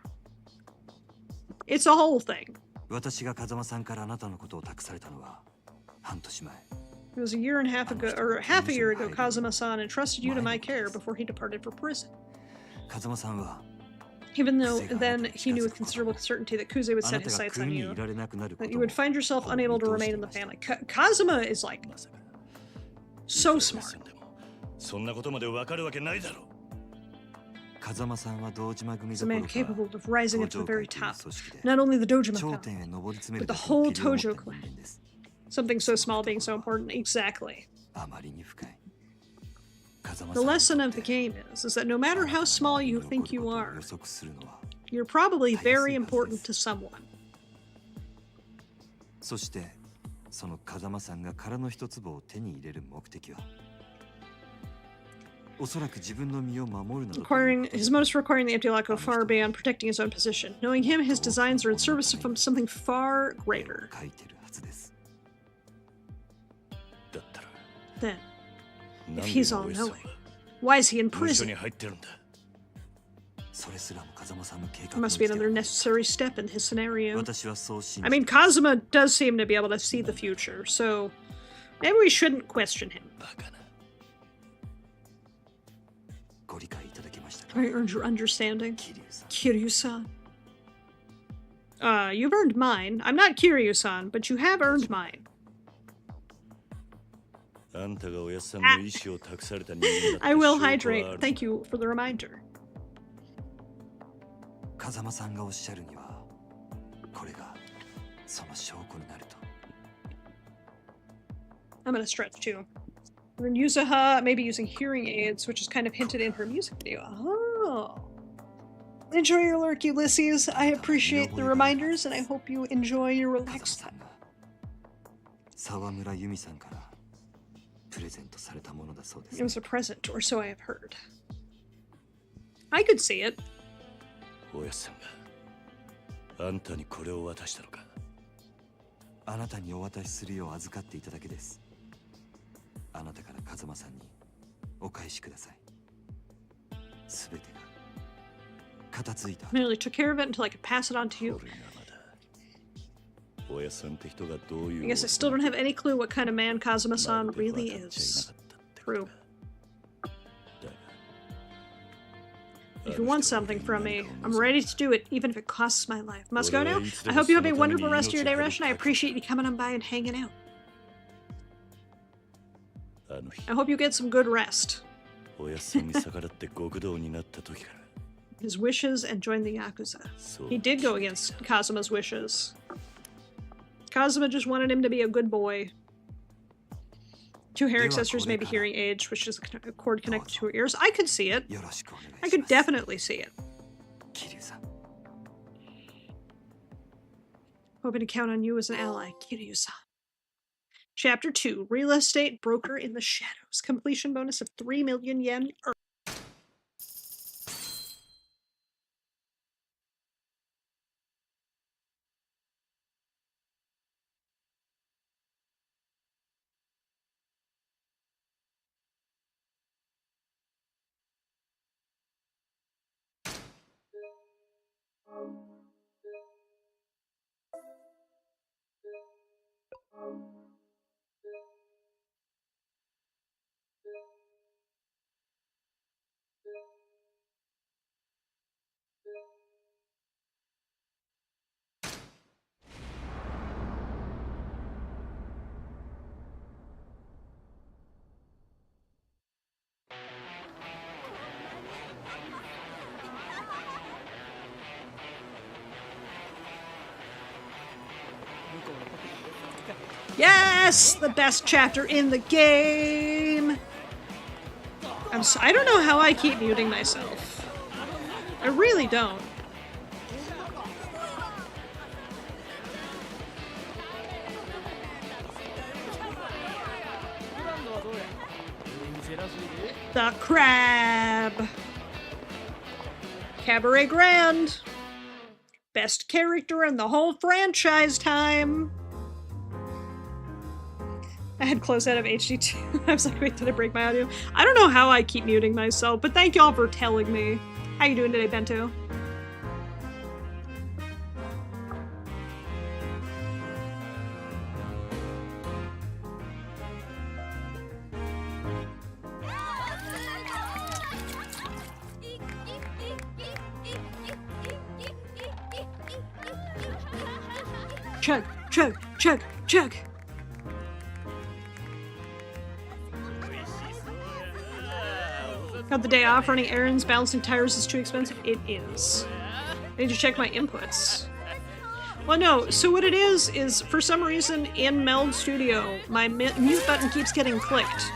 [SPEAKER 1] It's a whole thing. It was a year and a half ago, or half a year ago, Kazuma-san entrusted you to my care before he departed for prison. Even though then he knew with considerable certainty that Kuze would set his sights on you, that you would find yourself unable to remain in the family. Kazuma is like so smart. He's a man capable of rising up to the very top. Not only the Dojima clan, but the whole Tojo clan. Something so small being so important. Exactly. The lesson of the game is that no matter how small you think you are, you're probably very important to someone. His motives for acquiring the empty lot go far beyond protecting his own position. Knowing him, his designs are in service of something far greater. Then, if he's all-knowing, why is he in prison? There must be another necessary step in his scenario. I mean, Kazuma does seem to be able to see the future, so maybe we shouldn't question him. I earned your understanding, Kiryu-san. You've earned mine. I'm not Kiryu-san, but you have earned mine. I will hydrate. Thank you for the reminder. I'm gonna stretch too. And Yuzuha maybe using hearing aids, which is kind of hinted in her music video. Oh. Enjoy your lurk, Ulysses. I appreciate the reminders, and I hope you enjoy your relaxed time. It was a present, or so I have heard. I could see it. I merely took care of it until I could pass it on to you. I guess I still don't have any clue what kind of man Kazuma-san really is. True. If you want something from me, I'm ready to do it, even if it costs my life. Must go now? I hope you have a wonderful rest of your day, Rush, and I appreciate you coming on by and hanging out. I hope you get some good rest. His wishes and join the Yakuza. He did go against Kazuma's wishes. Kazuma just wanted him to be a good boy. 2 hair accessories, maybe hearing aids, which is a cord connected to her ears. I could see it. I could definitely see it. Hoping to count on you as an ally, Kiryu-san. Chapter 2, Real Estate Broker in the Shadows. Completion bonus of 3 million yen. Yes! The best chapter in the game! I don't know how I keep muting myself. I really don't. The crab! Cabaret Grand! Best character in the whole franchise time! I had closed out of HD2. I was like, wait, did I break my audio? I don't know how I keep muting myself, but thank y'all for telling me. How you doing today, Bento? Chug, chug, chug, chug. Got the day off, running errands, balancing tires is too expensive. It is. I need to check my inputs. Well, no, so what it is for some reason in Meld Studio, my mute button keeps getting clicked.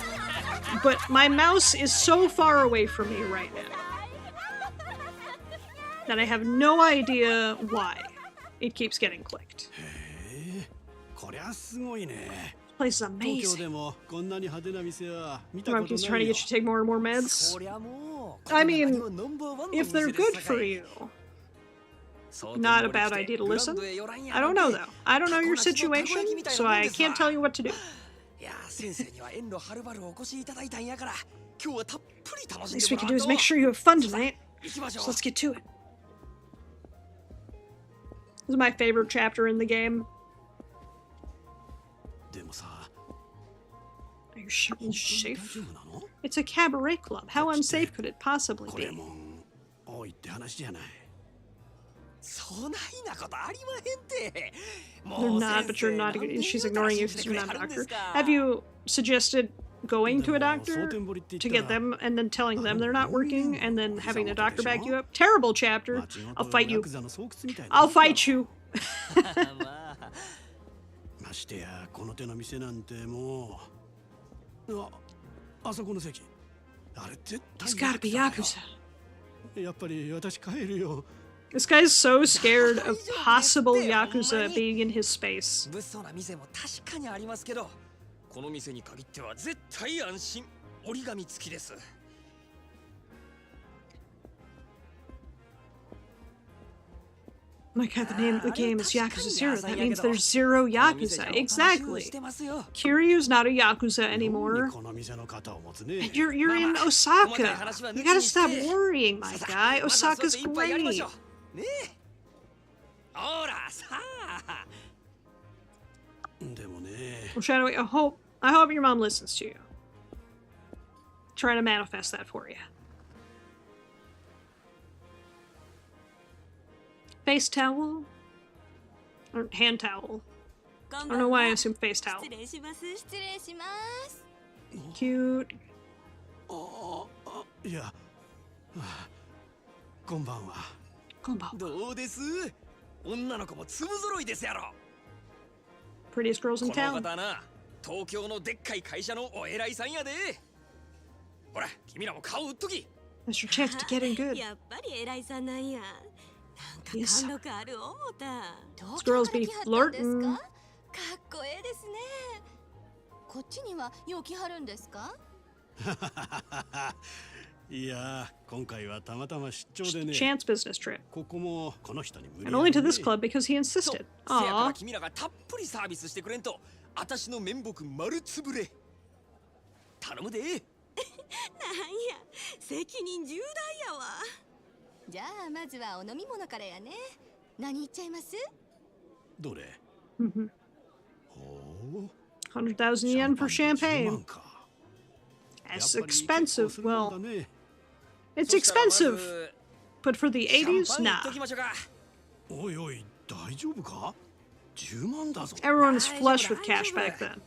[SPEAKER 1] But my mouse is so far away from me right now that I have no idea why it keeps getting clicked. This place is amazing. Mom keeps trying to get you to take more and more meds. I mean, if they're good for you. Not a bad idea to listen. I don't know, though. I don't know your situation, so I can't tell you what to do. The least we can do is make sure you have fun tonight. So let's get to it. This is my favorite chapter in the game. Are you sure it's safe? It's a cabaret club. How unsafe could it possibly be? They're not, but you're not. She's ignoring you because you're not a doctor. Have you suggested going to a doctor to get them and then telling them they're not working and then having a doctor back you up? Terrible chapter. I'll fight you. I'll fight you. He's gotta be Yakuza. This guy's so scared of possible Yakuza being in his space. Oh my god, the name of the game is Yakuza 0. That means there's 0 Yakuza. Exactly. Kiryu's not a Yakuza anymore. And you're in Osaka. You gotta stop worrying, my guy. Osaka's great. I'm trying to wait. I hope your mom listens to you. Trying to manifest that for you. Face towel? Or hand towel. I don't know why I assume face towel. Cute.
[SPEAKER 6] Yeah. Konbanwa.
[SPEAKER 1] Prettiest girls in town. That's your chance to get in good. Yes. These girls be flirting.
[SPEAKER 7] こっちにはよう来はるんですか？
[SPEAKER 6] いや、今回はたまたま出張でね。
[SPEAKER 1] Chance business trip.
[SPEAKER 6] ここもこの人に無理。
[SPEAKER 1] And only to this club because he insisted. Aww.
[SPEAKER 8] 君らがたっぷりサービスしてくれんと、私の面目丸つぶれ。頼むで。なんや、
[SPEAKER 7] 責任重大やわ。じゃあまずはお飲み物からやね。何言っちゃいます？
[SPEAKER 6] どれ？
[SPEAKER 1] 100,000 yen for champagne. That's expensive. Well, it's expensive. But for the 80s, nah. Everyone was flush with cash back then.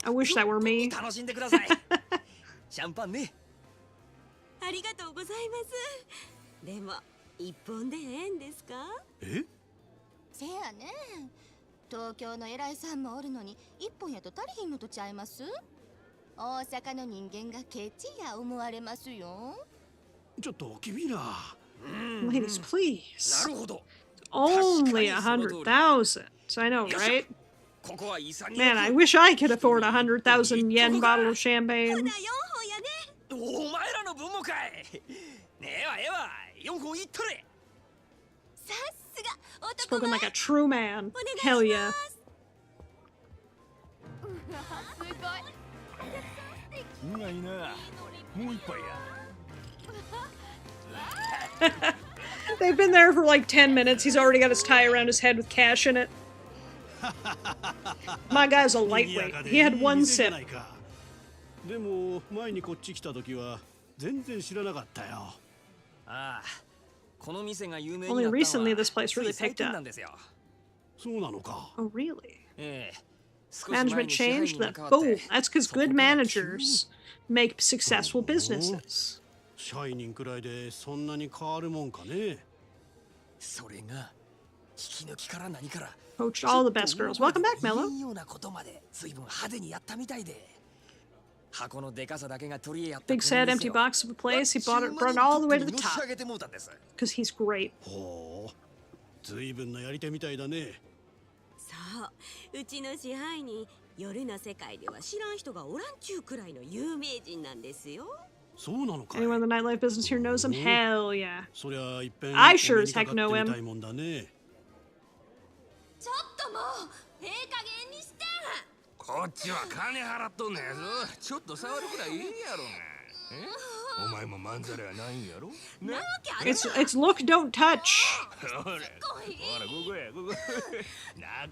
[SPEAKER 1] I wish that were me.
[SPEAKER 8] シャンパンね。
[SPEAKER 7] ありがとうございます。でも一本でええんですか？え？せやね。東京の偉いさんもおるのに一本やと足りひんのとちゃいます？大阪の人間がケチや思われますよ。
[SPEAKER 6] ちょっと君ら。
[SPEAKER 1] Ladies, please.
[SPEAKER 8] なるほど。
[SPEAKER 1] Only 100,000. I know, right?
[SPEAKER 8] ここは潔く
[SPEAKER 1] Man, I wish I could afford a 100,000 yen bottle of
[SPEAKER 7] ほ
[SPEAKER 1] champagne.
[SPEAKER 7] な4本やね。
[SPEAKER 8] お前らの分もかい。ねえわええわ、4本いっとれ。
[SPEAKER 7] さすが男
[SPEAKER 1] Spoken
[SPEAKER 7] 前。
[SPEAKER 1] like a true man.
[SPEAKER 7] お願いし
[SPEAKER 1] Hell
[SPEAKER 7] ま
[SPEAKER 1] yeah.
[SPEAKER 7] す。うわすごい。
[SPEAKER 5] うまいな。もう一杯や。
[SPEAKER 1] They've been there for like 10 minutes. He's already got his tie around his head with cash in it. My guy's a lightweight. He had one sip.
[SPEAKER 6] でも前にこっち来た時は全然知らなかったよ。
[SPEAKER 8] ああ、この店が有名に
[SPEAKER 1] Only
[SPEAKER 8] なったのは
[SPEAKER 1] recently this place
[SPEAKER 8] つい
[SPEAKER 1] really
[SPEAKER 8] 最
[SPEAKER 1] picked
[SPEAKER 8] 近な
[SPEAKER 1] up.
[SPEAKER 8] んですよ。
[SPEAKER 6] そうなのか。
[SPEAKER 1] Oh, really?
[SPEAKER 8] ええ。少し前
[SPEAKER 1] Management
[SPEAKER 8] に支配
[SPEAKER 1] changed?
[SPEAKER 8] 人が
[SPEAKER 1] That
[SPEAKER 8] 変わって
[SPEAKER 1] boom. That's because
[SPEAKER 8] そこ
[SPEAKER 1] good
[SPEAKER 8] から
[SPEAKER 1] managers make successful businesses.
[SPEAKER 6] 支配人くらいでそんなに変わるもんかね。
[SPEAKER 8] それが引き抜きから何から
[SPEAKER 1] Poached all the best girls. Welcome back, Mello.
[SPEAKER 8] いいようなことまで随分派手にやったみたいで。箱のでかさだけが取り柄やった
[SPEAKER 1] Big sad empty box of a place. He brought it all the way to the
[SPEAKER 8] のし
[SPEAKER 1] top
[SPEAKER 8] 上げてもうたんです。
[SPEAKER 1] because he's great.
[SPEAKER 6] ほう、ずいぶんなやり手みたいだね。
[SPEAKER 9] そううちの支配人夜の世界では知らん人がおらんちゅうくらいの有名人なんですよ。
[SPEAKER 6] そうなのかい。
[SPEAKER 1] Anyone in the nightlife business here knows him? Hell yeah.
[SPEAKER 6] そりゃいっぺん
[SPEAKER 1] I sure as
[SPEAKER 6] お目
[SPEAKER 1] heck
[SPEAKER 6] にか
[SPEAKER 1] know
[SPEAKER 6] かっ
[SPEAKER 1] him.
[SPEAKER 6] てみたいもんだね。
[SPEAKER 7] ちょっともうええ加減にして。
[SPEAKER 5] こっちは金払っとんねやぞ。ちょっと触るくらいいいやろが。え？お前もまんざらやないんやろ？
[SPEAKER 7] なわけある
[SPEAKER 1] It's look, don't touch.
[SPEAKER 5] ほら、ほらここやここ。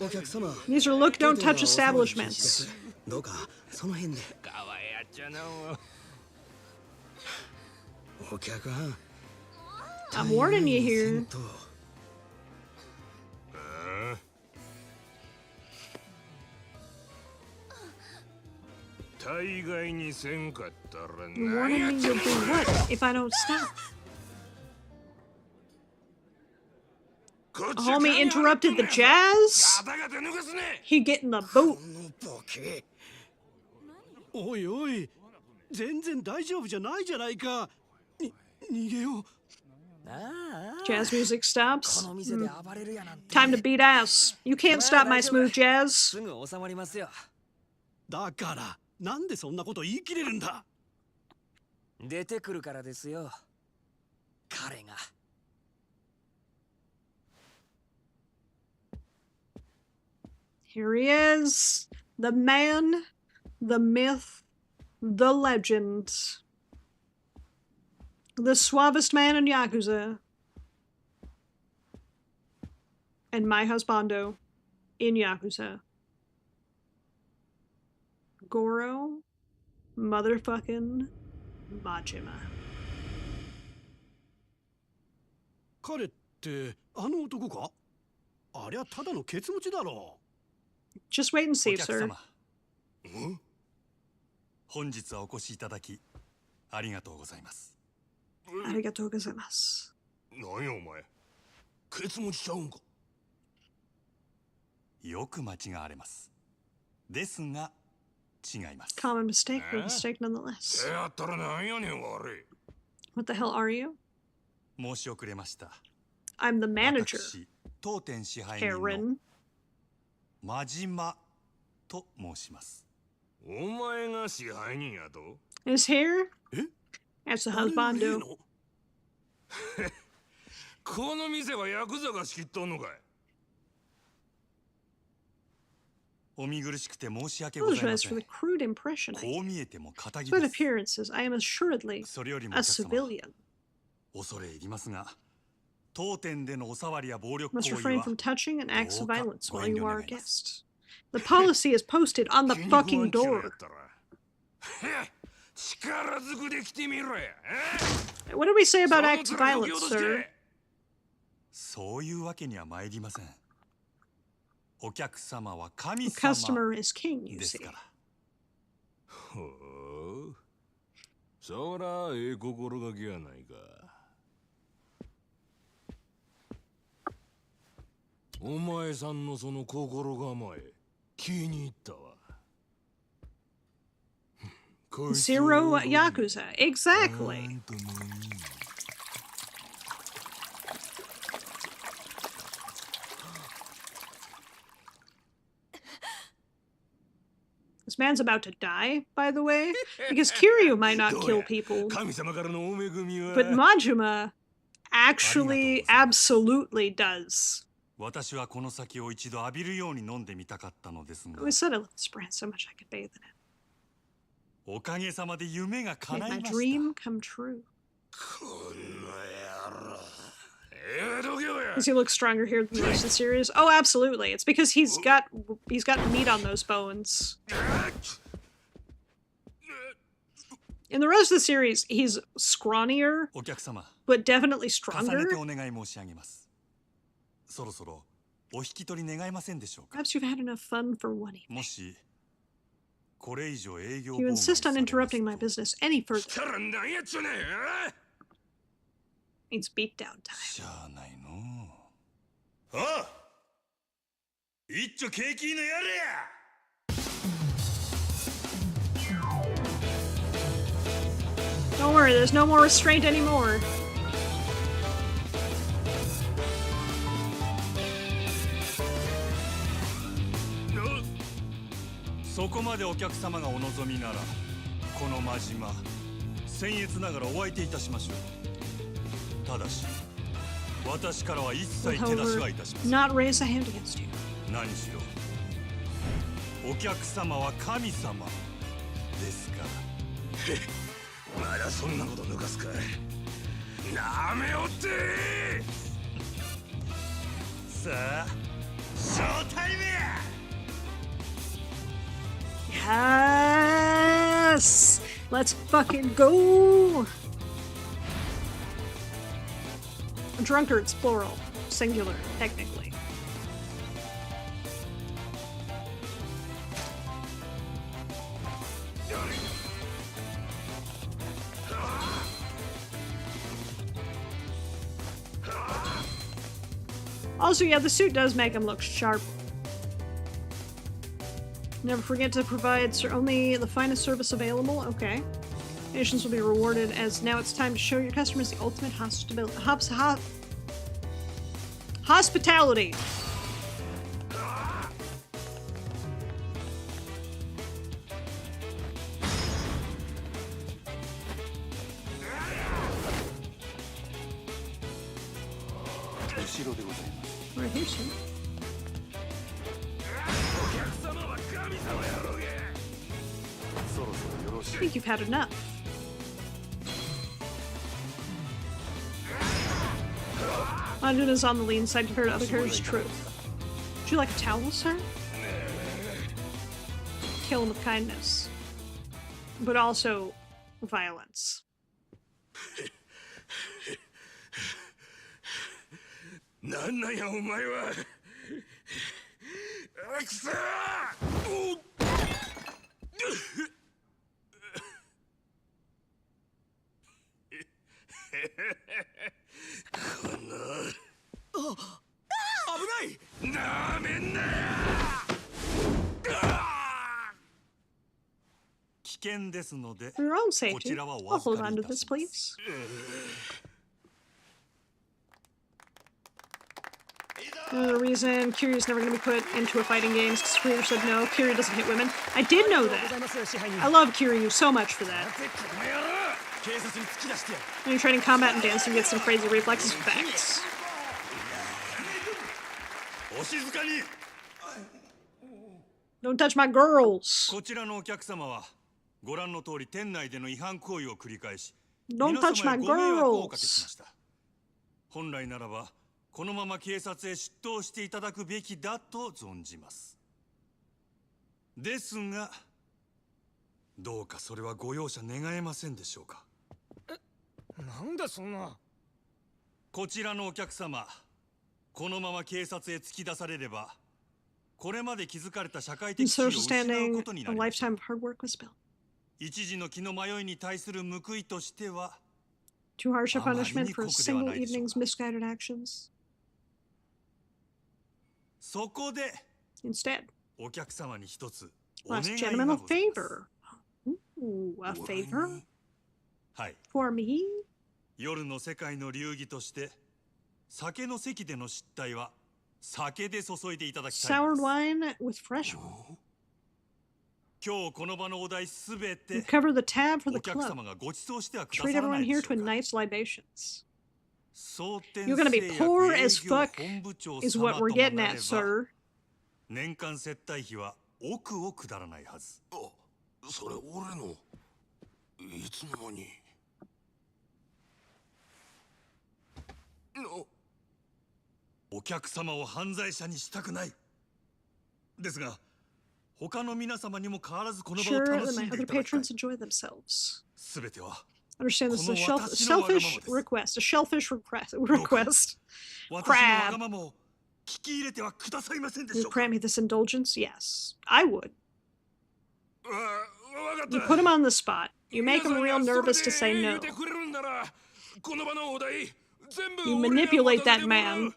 [SPEAKER 10] お客様、
[SPEAKER 1] These are look, don't touch establishments.
[SPEAKER 10] どうかその辺で。
[SPEAKER 5] かわいやっちゃなもう。
[SPEAKER 10] お客はん。
[SPEAKER 1] I'm warning you here.
[SPEAKER 5] 大概にせんかったら
[SPEAKER 1] You're
[SPEAKER 5] 何
[SPEAKER 1] warning
[SPEAKER 5] や
[SPEAKER 1] me
[SPEAKER 5] っちゃ
[SPEAKER 1] you'll do what if I don't stop?
[SPEAKER 5] こっ
[SPEAKER 1] A
[SPEAKER 5] ちは
[SPEAKER 1] homie
[SPEAKER 5] 金払っとん
[SPEAKER 1] interrupted
[SPEAKER 5] ね
[SPEAKER 1] the
[SPEAKER 5] やぞ。
[SPEAKER 1] jazz?
[SPEAKER 5] ガタガタ抜かすね。
[SPEAKER 1] He get in the boot.
[SPEAKER 10] このボケ。
[SPEAKER 6] おいおい、全然大丈夫じゃないじゃないか。逃げよう。
[SPEAKER 1] Jazz music
[SPEAKER 8] こ
[SPEAKER 1] stops.
[SPEAKER 8] の店で暴れるやなんて。
[SPEAKER 1] Time to beat ass. You can't stop my smooth jazz.
[SPEAKER 8] すぐ収まりますよ。
[SPEAKER 6] だからなんでそんなこと言い切れるんだ。
[SPEAKER 8] 出てくるからですよ。彼が。
[SPEAKER 1] Here he is. The man, the myth, the legend. The suavest man in Yakuza. And my husbando in Yakuza. Goro motherfucking Majima.
[SPEAKER 6] 彼ってあの男か。ありゃただのケツ持ちだろう。
[SPEAKER 1] Just wait and see,
[SPEAKER 11] お客
[SPEAKER 1] sir.
[SPEAKER 11] 様、本日はお越しいただきありがとうございます。
[SPEAKER 1] Arigatou gozaimasu.
[SPEAKER 5] 何やお前。ケツ持ちちゃうんか。
[SPEAKER 11] よく間違われます。ですが違います。
[SPEAKER 1] Common mistake, but a mistake nonetheless.
[SPEAKER 5] やったらなんやねん悪い。
[SPEAKER 1] What the hell are you?
[SPEAKER 11] 申し遅れました。
[SPEAKER 1] I'm the manager,
[SPEAKER 11] 私、当店支配人の
[SPEAKER 1] Aaron.
[SPEAKER 11] 真島と申します。
[SPEAKER 5] お前が支配人やと。
[SPEAKER 1] Is here?
[SPEAKER 6] え？
[SPEAKER 1] That's the
[SPEAKER 6] 誰もいい
[SPEAKER 1] husbando.
[SPEAKER 6] の？
[SPEAKER 5] この店はヤクザが仕切っとんのかい。
[SPEAKER 11] お見苦しくて申し訳ございま
[SPEAKER 1] Apologize
[SPEAKER 11] せ
[SPEAKER 1] for
[SPEAKER 11] ん。
[SPEAKER 1] the crude impression I
[SPEAKER 11] こう
[SPEAKER 1] gave.
[SPEAKER 11] 見えても仇
[SPEAKER 1] Despite
[SPEAKER 11] です。
[SPEAKER 1] appearances, I am assuredly
[SPEAKER 11] それよりも
[SPEAKER 1] a
[SPEAKER 11] お客様、
[SPEAKER 1] civilian.
[SPEAKER 11] 恐れ入りますが、当店でのお触りや暴力行
[SPEAKER 1] Must
[SPEAKER 11] 為
[SPEAKER 1] refrain
[SPEAKER 11] は
[SPEAKER 1] from touching and acts of
[SPEAKER 11] どうか
[SPEAKER 1] violence
[SPEAKER 11] ご
[SPEAKER 1] while
[SPEAKER 11] 遠
[SPEAKER 1] you
[SPEAKER 11] 慮
[SPEAKER 1] are a
[SPEAKER 11] 願います。
[SPEAKER 1] guest. The policy is posted on the
[SPEAKER 5] 気に
[SPEAKER 1] fucking
[SPEAKER 5] 不安嫌いや
[SPEAKER 1] door.
[SPEAKER 5] ったら。へ力ずくで来てみろや。
[SPEAKER 1] What did we say
[SPEAKER 5] そ
[SPEAKER 1] about
[SPEAKER 5] の
[SPEAKER 1] acts
[SPEAKER 5] 面
[SPEAKER 1] of
[SPEAKER 5] 抜き
[SPEAKER 1] violence,
[SPEAKER 5] 落として
[SPEAKER 1] sir?
[SPEAKER 11] そういうわけには参りません。お客様は神
[SPEAKER 1] The
[SPEAKER 11] 様
[SPEAKER 1] customer is king, you
[SPEAKER 11] です
[SPEAKER 1] see.
[SPEAKER 11] から。
[SPEAKER 5] ほう。そらええ心がけやないか。お前さんのその心構え気に入ったわ。
[SPEAKER 1] Zero Yakuza. Exactly. This man's about to die, by the way, because Kiryu might not kill people, but Majima actually absolutely does.
[SPEAKER 11] 私はこの酒を一度浴びるように飲んでみたかったのですが
[SPEAKER 1] I said I loved this brand so much I could bathe in it.
[SPEAKER 11] おかげさまで夢が
[SPEAKER 1] Made
[SPEAKER 11] 叶い
[SPEAKER 1] my
[SPEAKER 11] まし
[SPEAKER 1] dream come true.
[SPEAKER 5] この野郎。どけよや。
[SPEAKER 1] Does he look stronger here than the rest of the series? Oh, absolutely. It's because he's got meat on those bones. In the rest of the series, he's scrawnier,
[SPEAKER 11] たお客様
[SPEAKER 1] but definitely
[SPEAKER 11] 重ね
[SPEAKER 1] stronger.
[SPEAKER 11] てお願い申し上げますそろそろお引き取り願えませんでしょうか
[SPEAKER 1] Perhaps you've had enough fun for one evening.
[SPEAKER 11] もしこれ以上営業
[SPEAKER 1] If you
[SPEAKER 11] 妨害
[SPEAKER 1] insist
[SPEAKER 11] さ
[SPEAKER 1] on
[SPEAKER 11] れます
[SPEAKER 1] interrupting my business any
[SPEAKER 5] 来
[SPEAKER 1] further,
[SPEAKER 5] たら何やっちゅうねん。
[SPEAKER 1] it's beatdown time.
[SPEAKER 11] しゃあないのうあ一丁景気のやれや
[SPEAKER 1] Don't worry, there's no more restraint anymore.
[SPEAKER 11] そこまでお客様がお望みならこの真島僭越ながらお相手いたしましょうただし私からは一
[SPEAKER 1] Will,
[SPEAKER 11] 切手出し
[SPEAKER 1] however,
[SPEAKER 11] はいたしません
[SPEAKER 1] not raise a hand against you.
[SPEAKER 11] 何しろお客様は神様ですから
[SPEAKER 5] まだそんなこと抜かすか。なめおって
[SPEAKER 11] さあショータイムや
[SPEAKER 1] Yes! Let's fucking go! Drunkards, plural. Singular, technically. Also, yeah, the suit does make him look sharp. Never forget to provide only the finest service available. Okay. Nations will be rewarded as now it's time to show your customers the ultimate hospitality. Right here, sir.
[SPEAKER 5] お客様は神様やろうが。
[SPEAKER 11] そろそろよろし
[SPEAKER 1] I think you've had enough. Anjuna's on the lean side compared to other characters. True. Would you like a towel, sir? Kill him with kindness. But also violence.
[SPEAKER 5] なんなんやお前は。あくそー。この危ないなめんなや。
[SPEAKER 11] 危険ですので
[SPEAKER 1] For your own safety,
[SPEAKER 11] こちらはお
[SPEAKER 1] I'll
[SPEAKER 11] 預
[SPEAKER 1] hold
[SPEAKER 11] か
[SPEAKER 1] on
[SPEAKER 11] り
[SPEAKER 1] to
[SPEAKER 11] いた
[SPEAKER 1] this,
[SPEAKER 11] します
[SPEAKER 1] please. Another reason Kiryu's never going to be put into a fighting game is because Kiryu said no, Kiryu doesn't hit women. I did know that. I love Kiryu so much for that. When you're training combat and dance and get some crazy reflexes, facts.
[SPEAKER 11] お静かに
[SPEAKER 1] Don't touch my girls.
[SPEAKER 11] こちらのお客様はご覧の通り店内での違反行為を繰り返し
[SPEAKER 1] Don't
[SPEAKER 11] 皆
[SPEAKER 1] touch
[SPEAKER 11] 様
[SPEAKER 1] my
[SPEAKER 11] へご迷惑をおかけしま
[SPEAKER 1] girls.
[SPEAKER 11] した本来ならばこのまま警察へ出頭していただくべきだと存じますですがどうかそれはご容赦願えませんでしょうか
[SPEAKER 6] なんだそんな
[SPEAKER 11] こちらのお客様このまま警察へ突き出されればこれまで築かれた社会
[SPEAKER 1] In
[SPEAKER 11] 的地位を
[SPEAKER 1] social
[SPEAKER 11] 失う
[SPEAKER 1] standing,
[SPEAKER 11] ことにな
[SPEAKER 1] a
[SPEAKER 11] りました
[SPEAKER 1] lifetime of hard work was built.
[SPEAKER 11] 一時の気の迷いに対する報いとしては
[SPEAKER 1] Too harsh a
[SPEAKER 11] Ah,
[SPEAKER 1] punishment for a
[SPEAKER 11] hindi ko
[SPEAKER 1] single
[SPEAKER 11] kailangan
[SPEAKER 1] evening's misguided actions.
[SPEAKER 11] そこで
[SPEAKER 1] Instead,
[SPEAKER 11] お客様に一つお願
[SPEAKER 1] last
[SPEAKER 11] い
[SPEAKER 1] gentleman
[SPEAKER 11] が
[SPEAKER 1] a
[SPEAKER 11] ございます。
[SPEAKER 1] favor. Ooh, a favor
[SPEAKER 11] はい。
[SPEAKER 1] for me?
[SPEAKER 11] 夜の世界の流儀として酒の席での失態は酒で注いでいただきたいん
[SPEAKER 1] Soured
[SPEAKER 11] です。
[SPEAKER 1] wine with fresh wine.
[SPEAKER 11] 今日この場のお題すべ
[SPEAKER 1] You
[SPEAKER 11] て
[SPEAKER 1] cover the tab for
[SPEAKER 11] お
[SPEAKER 1] the
[SPEAKER 11] 客
[SPEAKER 1] club.
[SPEAKER 11] 様がご馳走してはくだ
[SPEAKER 1] Treat
[SPEAKER 11] さらな
[SPEAKER 1] everyone
[SPEAKER 11] いで
[SPEAKER 1] here
[SPEAKER 11] し
[SPEAKER 1] to
[SPEAKER 11] ょ
[SPEAKER 1] a
[SPEAKER 11] うか。
[SPEAKER 1] nice libations.
[SPEAKER 11] 総天
[SPEAKER 1] You're gonna be
[SPEAKER 11] 製薬
[SPEAKER 1] poor
[SPEAKER 11] 営
[SPEAKER 1] as
[SPEAKER 11] 業
[SPEAKER 1] fuck
[SPEAKER 11] 本部長
[SPEAKER 1] is
[SPEAKER 11] 様
[SPEAKER 1] what
[SPEAKER 11] と
[SPEAKER 1] we're
[SPEAKER 11] も
[SPEAKER 1] getting
[SPEAKER 11] なれ
[SPEAKER 1] at,
[SPEAKER 11] ば
[SPEAKER 1] sir.
[SPEAKER 11] 年間接待費は億を下らないはず。
[SPEAKER 5] それ俺のいつの間に
[SPEAKER 11] お客様を犯罪者にしたくない。ですが他の皆様にも変わらずこの場を
[SPEAKER 1] Sure
[SPEAKER 11] 楽
[SPEAKER 1] that
[SPEAKER 11] し
[SPEAKER 1] my
[SPEAKER 11] んで
[SPEAKER 1] other
[SPEAKER 11] いただきたい。
[SPEAKER 1] patrons enjoy themselves.
[SPEAKER 11] すべては
[SPEAKER 1] Understand this is a
[SPEAKER 11] この私のわがまま
[SPEAKER 1] selfish
[SPEAKER 11] です。
[SPEAKER 1] request. A shellfish request.
[SPEAKER 11] 私のわ
[SPEAKER 1] Crab.
[SPEAKER 11] がままを聞き入れてはくださいませんで
[SPEAKER 1] Will
[SPEAKER 11] し
[SPEAKER 1] you
[SPEAKER 11] ょうか。
[SPEAKER 1] grant me this indulgence? Yes. I would.
[SPEAKER 5] わかっ
[SPEAKER 1] You
[SPEAKER 5] た
[SPEAKER 1] put him on the spot. You make him real nervous to say
[SPEAKER 5] 言
[SPEAKER 1] no.
[SPEAKER 5] うてくれるんならこの場のお題全部
[SPEAKER 1] You
[SPEAKER 5] 俺らが
[SPEAKER 1] manipulate
[SPEAKER 5] 渡
[SPEAKER 1] that
[SPEAKER 5] してもら
[SPEAKER 1] man
[SPEAKER 5] う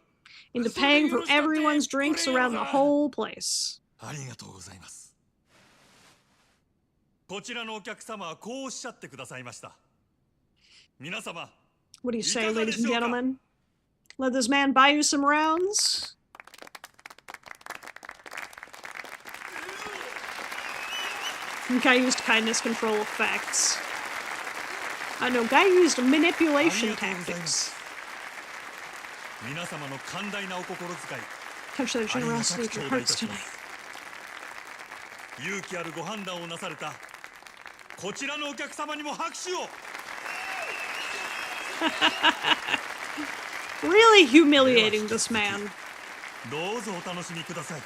[SPEAKER 1] into paying for everyone's drinks around the whole place.
[SPEAKER 11] ありがとうございます。こちらのお客様はこうおっしゃってくださいました。皆様、
[SPEAKER 1] What do you say,
[SPEAKER 11] いかがで
[SPEAKER 1] ladies
[SPEAKER 11] し
[SPEAKER 1] and
[SPEAKER 11] ょうか。
[SPEAKER 1] gentlemen? Let this man buy you some rounds? Guy used kindness control effects. No, guy used manipulation tactics.
[SPEAKER 11] 皆様の寛大なお心遣い、
[SPEAKER 1] Touch that
[SPEAKER 11] ありがた
[SPEAKER 1] generosity
[SPEAKER 11] く
[SPEAKER 1] of
[SPEAKER 11] 頂
[SPEAKER 1] your
[SPEAKER 11] 戴い
[SPEAKER 1] hearts
[SPEAKER 11] たしま
[SPEAKER 1] tonight.
[SPEAKER 11] す。勇気あるご判断をなされたこちらのお客様にも拍手を。
[SPEAKER 1] Really humiliating this man.
[SPEAKER 11] どうぞお楽しみください。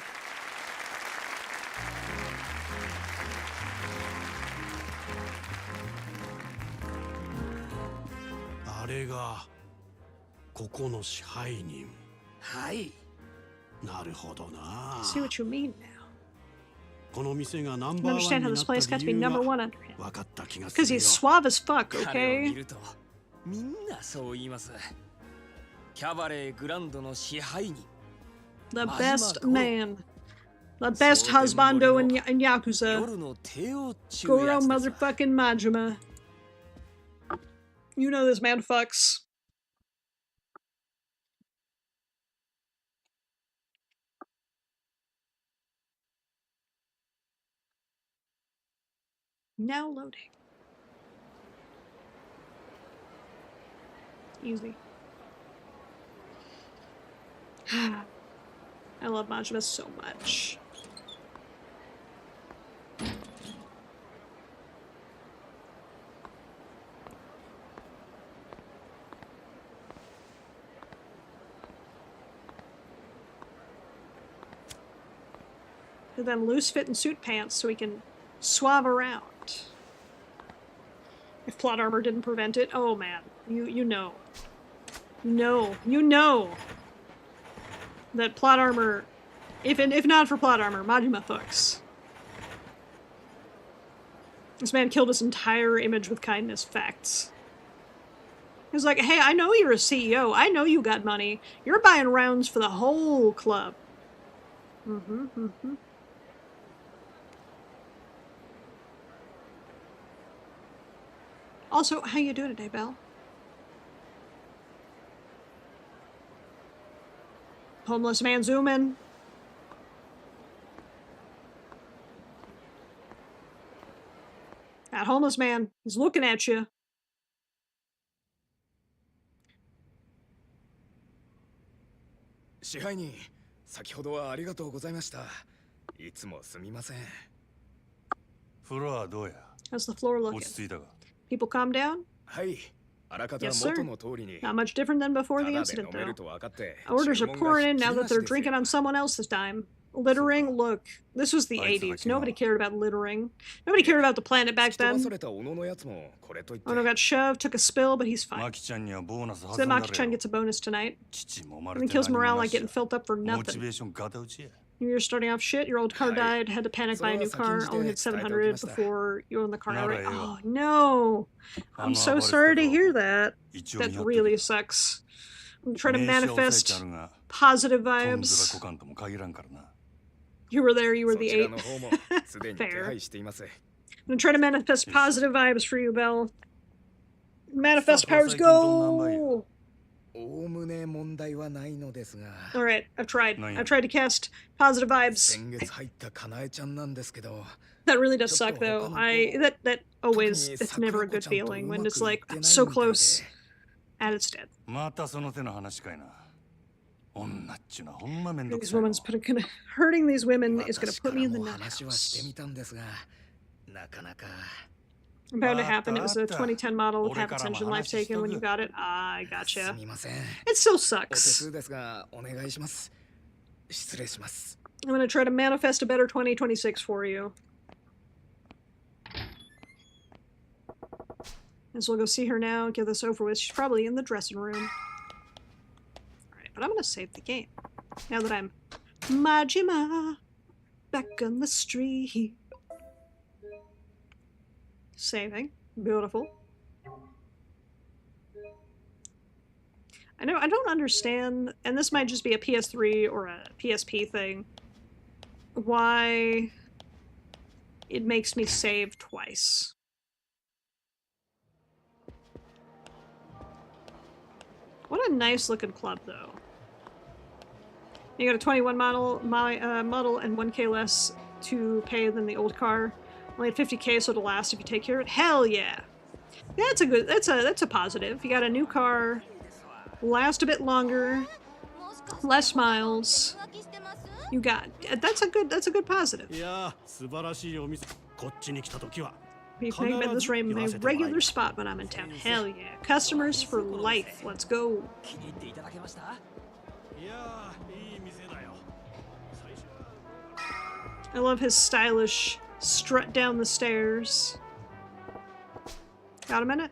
[SPEAKER 6] あれがここの支配人。
[SPEAKER 5] はい。
[SPEAKER 6] なるほどな。
[SPEAKER 1] See what you mean now.
[SPEAKER 6] この店がナン
[SPEAKER 1] I
[SPEAKER 6] バーワン
[SPEAKER 1] understand
[SPEAKER 6] に
[SPEAKER 1] how
[SPEAKER 6] な
[SPEAKER 1] this
[SPEAKER 6] った
[SPEAKER 1] place got to
[SPEAKER 6] 理
[SPEAKER 1] be
[SPEAKER 6] 由
[SPEAKER 1] number
[SPEAKER 6] が
[SPEAKER 1] one under him.
[SPEAKER 6] 分かった気がす
[SPEAKER 1] Because
[SPEAKER 6] る
[SPEAKER 1] he's
[SPEAKER 6] よ。
[SPEAKER 1] suave as fuck,
[SPEAKER 8] 彼を見
[SPEAKER 1] okay?
[SPEAKER 8] るとみんなそう言います。キャバレーグランドの支配人。
[SPEAKER 1] The best man. The best husbando in Yakuza.
[SPEAKER 8] 夜の帝王中
[SPEAKER 1] Goro
[SPEAKER 8] やつですわ。
[SPEAKER 1] motherfucking Majima. You know this man fucks. Now loading. Easy. I love Majima so much. Give them loose fitting suit pants so he can suave around. If plot armor didn't prevent it, oh man, you know. You know that plot armor, if not for plot armor, Majima fucks. This man killed his entire image with kindness facts. He's like, hey, I know you're a CEO. I know you got money. You're buying rounds for the whole club. Also, how you doing today, Belle? Homeless man zooming. That homeless man, he's looking at you.
[SPEAKER 5] 支配人、先ほどはありがとうございました。いつもすみません。
[SPEAKER 11] フロアはどうや。
[SPEAKER 1] How's the floor
[SPEAKER 11] 落
[SPEAKER 1] looking?
[SPEAKER 11] ち着いたか。
[SPEAKER 1] People calm down?
[SPEAKER 5] はい。あらかた
[SPEAKER 1] Yes, sir.
[SPEAKER 5] 元の通りに。
[SPEAKER 1] Not much different than before
[SPEAKER 5] た
[SPEAKER 1] the
[SPEAKER 5] だで
[SPEAKER 1] incident,
[SPEAKER 5] 飲める
[SPEAKER 1] though.
[SPEAKER 5] と分かって。
[SPEAKER 1] Orders are
[SPEAKER 5] 注文が
[SPEAKER 1] pouring in
[SPEAKER 5] ひっ
[SPEAKER 1] now
[SPEAKER 5] きり
[SPEAKER 1] that
[SPEAKER 5] なし
[SPEAKER 1] they're
[SPEAKER 5] ですよ
[SPEAKER 1] drinking on someone else's dime. Littering? Look, this was the
[SPEAKER 11] Lights of the
[SPEAKER 1] 80s. Nobody cared about littering. Nobody cared about the planet back
[SPEAKER 5] 吹き飛ば
[SPEAKER 1] then.
[SPEAKER 5] された小野のやつもこれといって。
[SPEAKER 1] Ono got shoved, took a spill, but he's fine.
[SPEAKER 11] マキちゃんにはボーナス
[SPEAKER 1] So
[SPEAKER 11] 挟
[SPEAKER 1] that
[SPEAKER 11] んだれ
[SPEAKER 1] Maki-chan
[SPEAKER 11] よ。
[SPEAKER 1] gets a bonus tonight.
[SPEAKER 11] 父もまる
[SPEAKER 1] And
[SPEAKER 11] で
[SPEAKER 1] then kills
[SPEAKER 11] 何も
[SPEAKER 1] morale
[SPEAKER 11] な
[SPEAKER 1] like
[SPEAKER 11] し
[SPEAKER 1] getting filled up for
[SPEAKER 11] モチ
[SPEAKER 1] nothing.
[SPEAKER 11] ベーションガタ打ちや。
[SPEAKER 1] You're starting off shit, your old car
[SPEAKER 5] Hi.
[SPEAKER 1] died, had to panic buy a new
[SPEAKER 5] So,
[SPEAKER 1] car,
[SPEAKER 5] sakin
[SPEAKER 1] only had
[SPEAKER 5] jite
[SPEAKER 1] 700
[SPEAKER 5] 伝えておきました。
[SPEAKER 1] before you own the car outright.
[SPEAKER 11] Nara
[SPEAKER 1] Oh no! I'm so sorry to hear that.
[SPEAKER 11] 一応見
[SPEAKER 1] That
[SPEAKER 11] 張っと
[SPEAKER 1] really
[SPEAKER 11] け。
[SPEAKER 1] sucks. I'm trying to
[SPEAKER 11] 名刺を押さえ
[SPEAKER 1] manifest
[SPEAKER 11] てあるが
[SPEAKER 1] positive
[SPEAKER 11] トンズラ
[SPEAKER 1] vibes.
[SPEAKER 11] 股間とも限らんからな。
[SPEAKER 1] You were there, you were
[SPEAKER 10] そ
[SPEAKER 1] the
[SPEAKER 10] ちら
[SPEAKER 1] eight.
[SPEAKER 10] の方もすでに手
[SPEAKER 1] Fair.
[SPEAKER 10] 配しています。
[SPEAKER 1] I'm gonna try to manifest positive vibes for you, Belle. Manifest
[SPEAKER 11] スタッフは
[SPEAKER 1] powers
[SPEAKER 11] 最近どんなんばいや。
[SPEAKER 1] go!
[SPEAKER 10] おおむね問題はないのですが、
[SPEAKER 1] Alright, I've tried.
[SPEAKER 11] なんや。
[SPEAKER 1] I've tried to cast positive vibes.
[SPEAKER 10] 先月入ったかなえちゃんなんですけど、
[SPEAKER 1] That really does suck, though. That always, it's never a good feeling when it's like so close and it's dead.
[SPEAKER 11] またその手の話かいな。女っちゅうのはほんまめんどく
[SPEAKER 1] These
[SPEAKER 11] さいの。
[SPEAKER 1] women's hurting these women is gonna
[SPEAKER 10] 私
[SPEAKER 1] put
[SPEAKER 10] か
[SPEAKER 1] me
[SPEAKER 10] ら
[SPEAKER 1] in the
[SPEAKER 10] も
[SPEAKER 1] nut
[SPEAKER 10] 話はして
[SPEAKER 1] house.
[SPEAKER 10] みたんですが、なかなか。
[SPEAKER 1] Bound to happen. It was a
[SPEAKER 11] あった。
[SPEAKER 1] 2010 model with
[SPEAKER 11] 俺
[SPEAKER 1] half
[SPEAKER 11] から
[SPEAKER 1] its
[SPEAKER 11] も
[SPEAKER 1] engine life
[SPEAKER 11] 話しと
[SPEAKER 1] taken
[SPEAKER 11] く。
[SPEAKER 1] when you got it. I
[SPEAKER 10] す
[SPEAKER 1] gotcha.
[SPEAKER 10] みません。
[SPEAKER 1] It still
[SPEAKER 10] お手
[SPEAKER 1] sucks.
[SPEAKER 10] 数ですがお願いします。失礼します。
[SPEAKER 1] I'm gonna try to manifest a better 2026 for you. And so we'll go see her now, get this over with. She's probably in the dressing room. Alright, but I'm gonna save the game. Now that I'm Majima back on the street. Saving. Beautiful. I know, I don't understand, and this might just be a PS3 or a PSP thing, why it makes me save twice. What a nice looking club, though. You got a 21 model, model and 1K less to pay than the old car. Only at 50K, so it'll last if you take care of it. Hell yeah! That's a good. That's a positive. You got a new car, last a bit longer, less miles. You got that's a good positive.
[SPEAKER 6] いや素晴らしいお店。こっちに来た時は
[SPEAKER 1] We've made this rain my regular spot when I'm in town. Hell yeah. Customers for life. Let's go.
[SPEAKER 8] 気に入っていただけました？
[SPEAKER 6] いやいい店だよ。
[SPEAKER 1] I love his stylish strut down the stairs. Got a minute?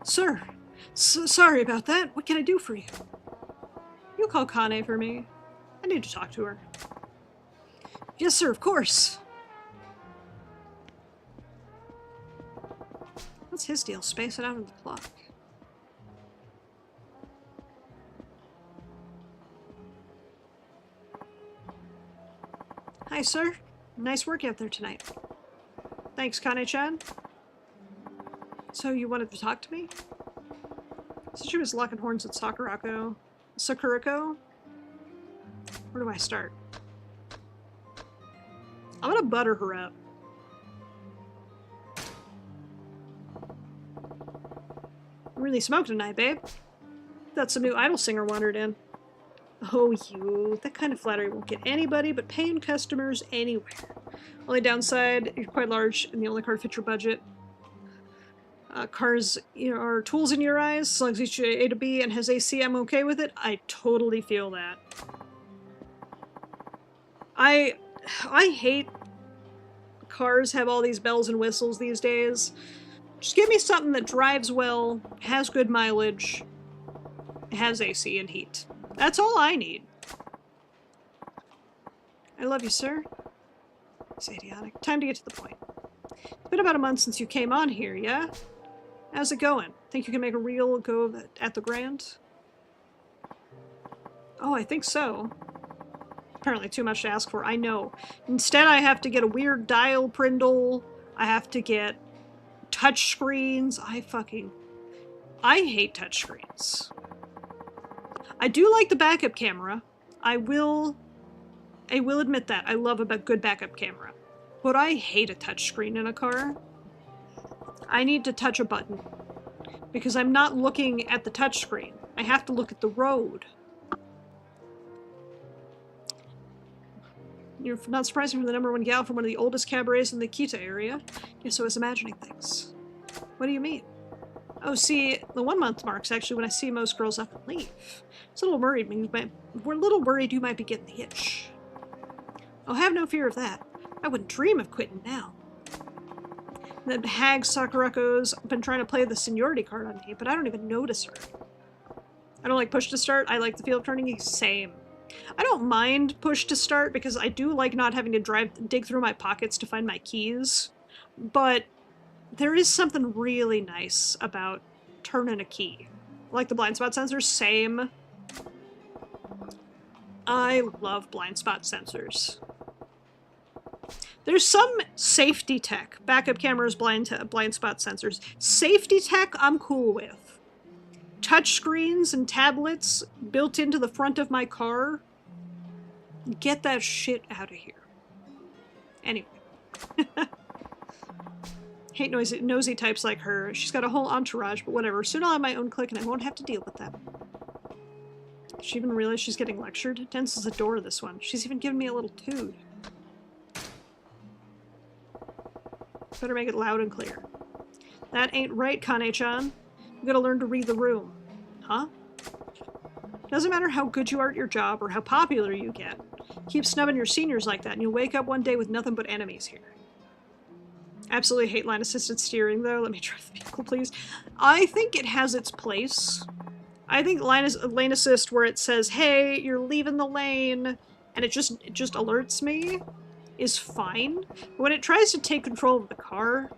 [SPEAKER 1] Sir. Sorry about that. What can I do for you? You call Kane for me. I need to talk to her. Yes, sir, of course. What's his deal? Space it out on the clock. Hi, sir. Nice work out there tonight. Thanks, Kane-chan. So you wanted to talk to me? So she was locking horns with Sakurako. Sakurako? Where do I start? I'm gonna butter her up. Really smoked tonight, babe. That's some new idol singer wandered in. Oh, you. That kind of flattery won't get anybody but paying customers anywhere. Only downside, you're quite large and the only car to fit your budget. Cars, are tools in your eyes. As long as it's A to B and has AC, I'm okay with it. I totally feel that. I hate cars have all these bells and whistles these days. Just give me something that drives well, has good mileage, has AC and heat. That's all I need. I love you, sir. It's idiotic. Time to get to the point. It's been about a month since you came on here, yeah? How's it going? Think you can make a real go of it at the Grand? Oh, I think so. Apparently too much to ask for, I know. Instead, I have to get a weird dial prindle. I have to get touch screens. I hate touch screens. I do like the backup camera. I will admit that. I love a good backup camera. But I hate a touch screen in a car. I need to touch a button. Because I'm not looking at the touch screen. I have to look at the road. You're not surprising from the #1 gal from one of the oldest cabarets in the Kita area. Yes, so I was imagining things. What do you mean? Oh, see, the 1 month mark's actually when I see most girls up and leave. It's a little worried. We're a little worried you might be getting the itch. Oh, have no fear of that. I wouldn't dream of quitting now. The hag Sakurako's been trying to play the seniority card on me, but I don't even notice her. I don't like push to start. I like the feel of turning. Same. I don't mind push to start because I do like not having to dig through my pockets to find my keys, but there is something really nice about turning a key. Like the blind spot sensors, same. I love blind spot sensors. There's some safety tech, backup cameras, blind spot sensors. Safety tech, I'm cool with. Touch screens and tablets built into the front of my car. Get that shit out of here. Anyway. Hate nosy types like her. She's got a whole entourage, but whatever. Soon I'll have my own clique and I won't have to deal with them. Does she even realize she's getting lectured? Dense as a door, this one. She's even giving me a little toot. Better make it loud and clear. That ain't right, Kane-chan. You gotta learn to read the room. Huh? Doesn't matter how good you are at your job or how popular you get. Keep snubbing your seniors like that and you'll wake up one day with nothing but enemies here. Absolutely hate line-assisted steering, though. Let me drive the vehicle, please. I think it has its place. I think lane assist where it says, hey, you're leaving the lane, and it just alerts me, is fine. But when it tries to take control of the car,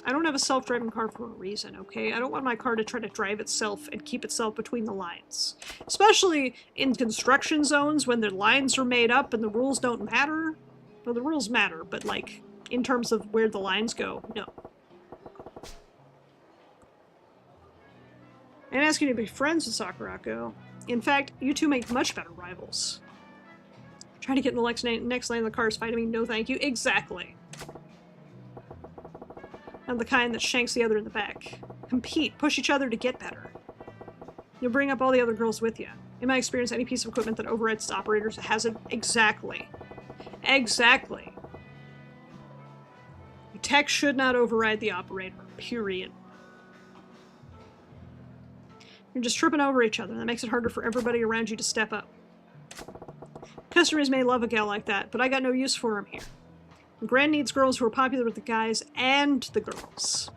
[SPEAKER 1] I don't have a self-driving car for a reason, okay? I don't want my car to try to drive itself and keep itself between the lines. Especially in construction zones when the lines are made up and the rules don't matter. Well, the rules matter, but, like, in terms of where the lines go, no. I'm asking you to be friends with Sakurako. In fact, you two make much better rivals. Trying to get in the next lane of the cars fighting me, no thank you. Exactly. I'm the kind that shanks the other in the back. Compete, push each other to get better. You'll bring up all the other girls with you. In my experience, any piece of equipment that overrides its operators has it. Exactly. Exactly. The tech should not override the operator. Period. You're just tripping over each other. That makes it harder for everybody around you to step up. Customers may love a gal like that, but I got no use for him here. And Grand needs girls who are popular with the guys and the girls.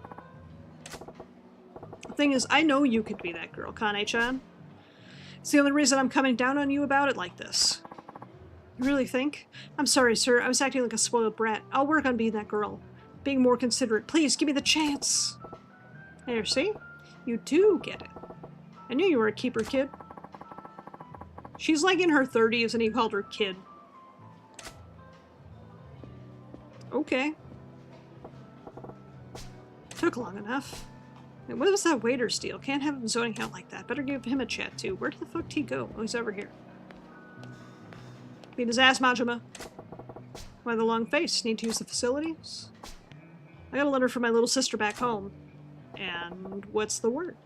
[SPEAKER 1] The thing is, I know you could be that girl, Kane-chan. It's the only reason I'm coming down on you about it like this. You really think? I'm sorry, sir. I was acting like a spoiled brat. I'll work on being that girl. Being more considerate. Please, give me the chance. There, see? You do get it. I knew you were a keeper, kid. She's like in her 30s and he called her kid. Okay. Took long enough. And what was that waiter steal? Can't have him zoning out like that. Better give him a chat, too. Where the fuck did he go? Oh, he's over here. Beat his ass, Majima. Why the long face? Need to use the facilities? I got a letter from my little sister back home. And what's the word?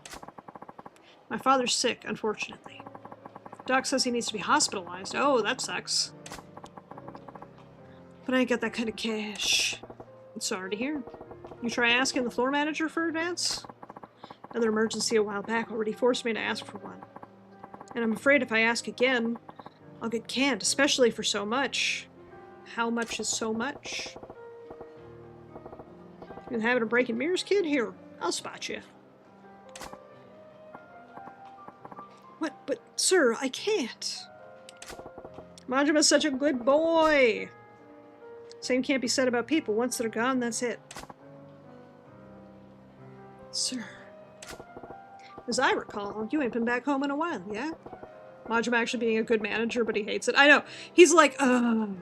[SPEAKER 1] My father's sick, unfortunately. Doc says he needs to be hospitalized. Oh, that sucks. But I ain't got that kind of cash. I'm sorry to hear. You try asking the floor manager for advance? Another emergency a while back already forced me to ask for one. And I'm afraid if I ask again, I'll get canned, especially for so much. How much is so much? You in the habit of breaking mirrors, kid? Here, I'll spot you. What? But, sir, I can't. Majima's such a good boy. Same can't be said about people. Once they're gone, that's it. Sir. As I recall, you ain't been back home in a while, yeah? Majima actually being a good manager, but he hates it. I know. He's like, ugh.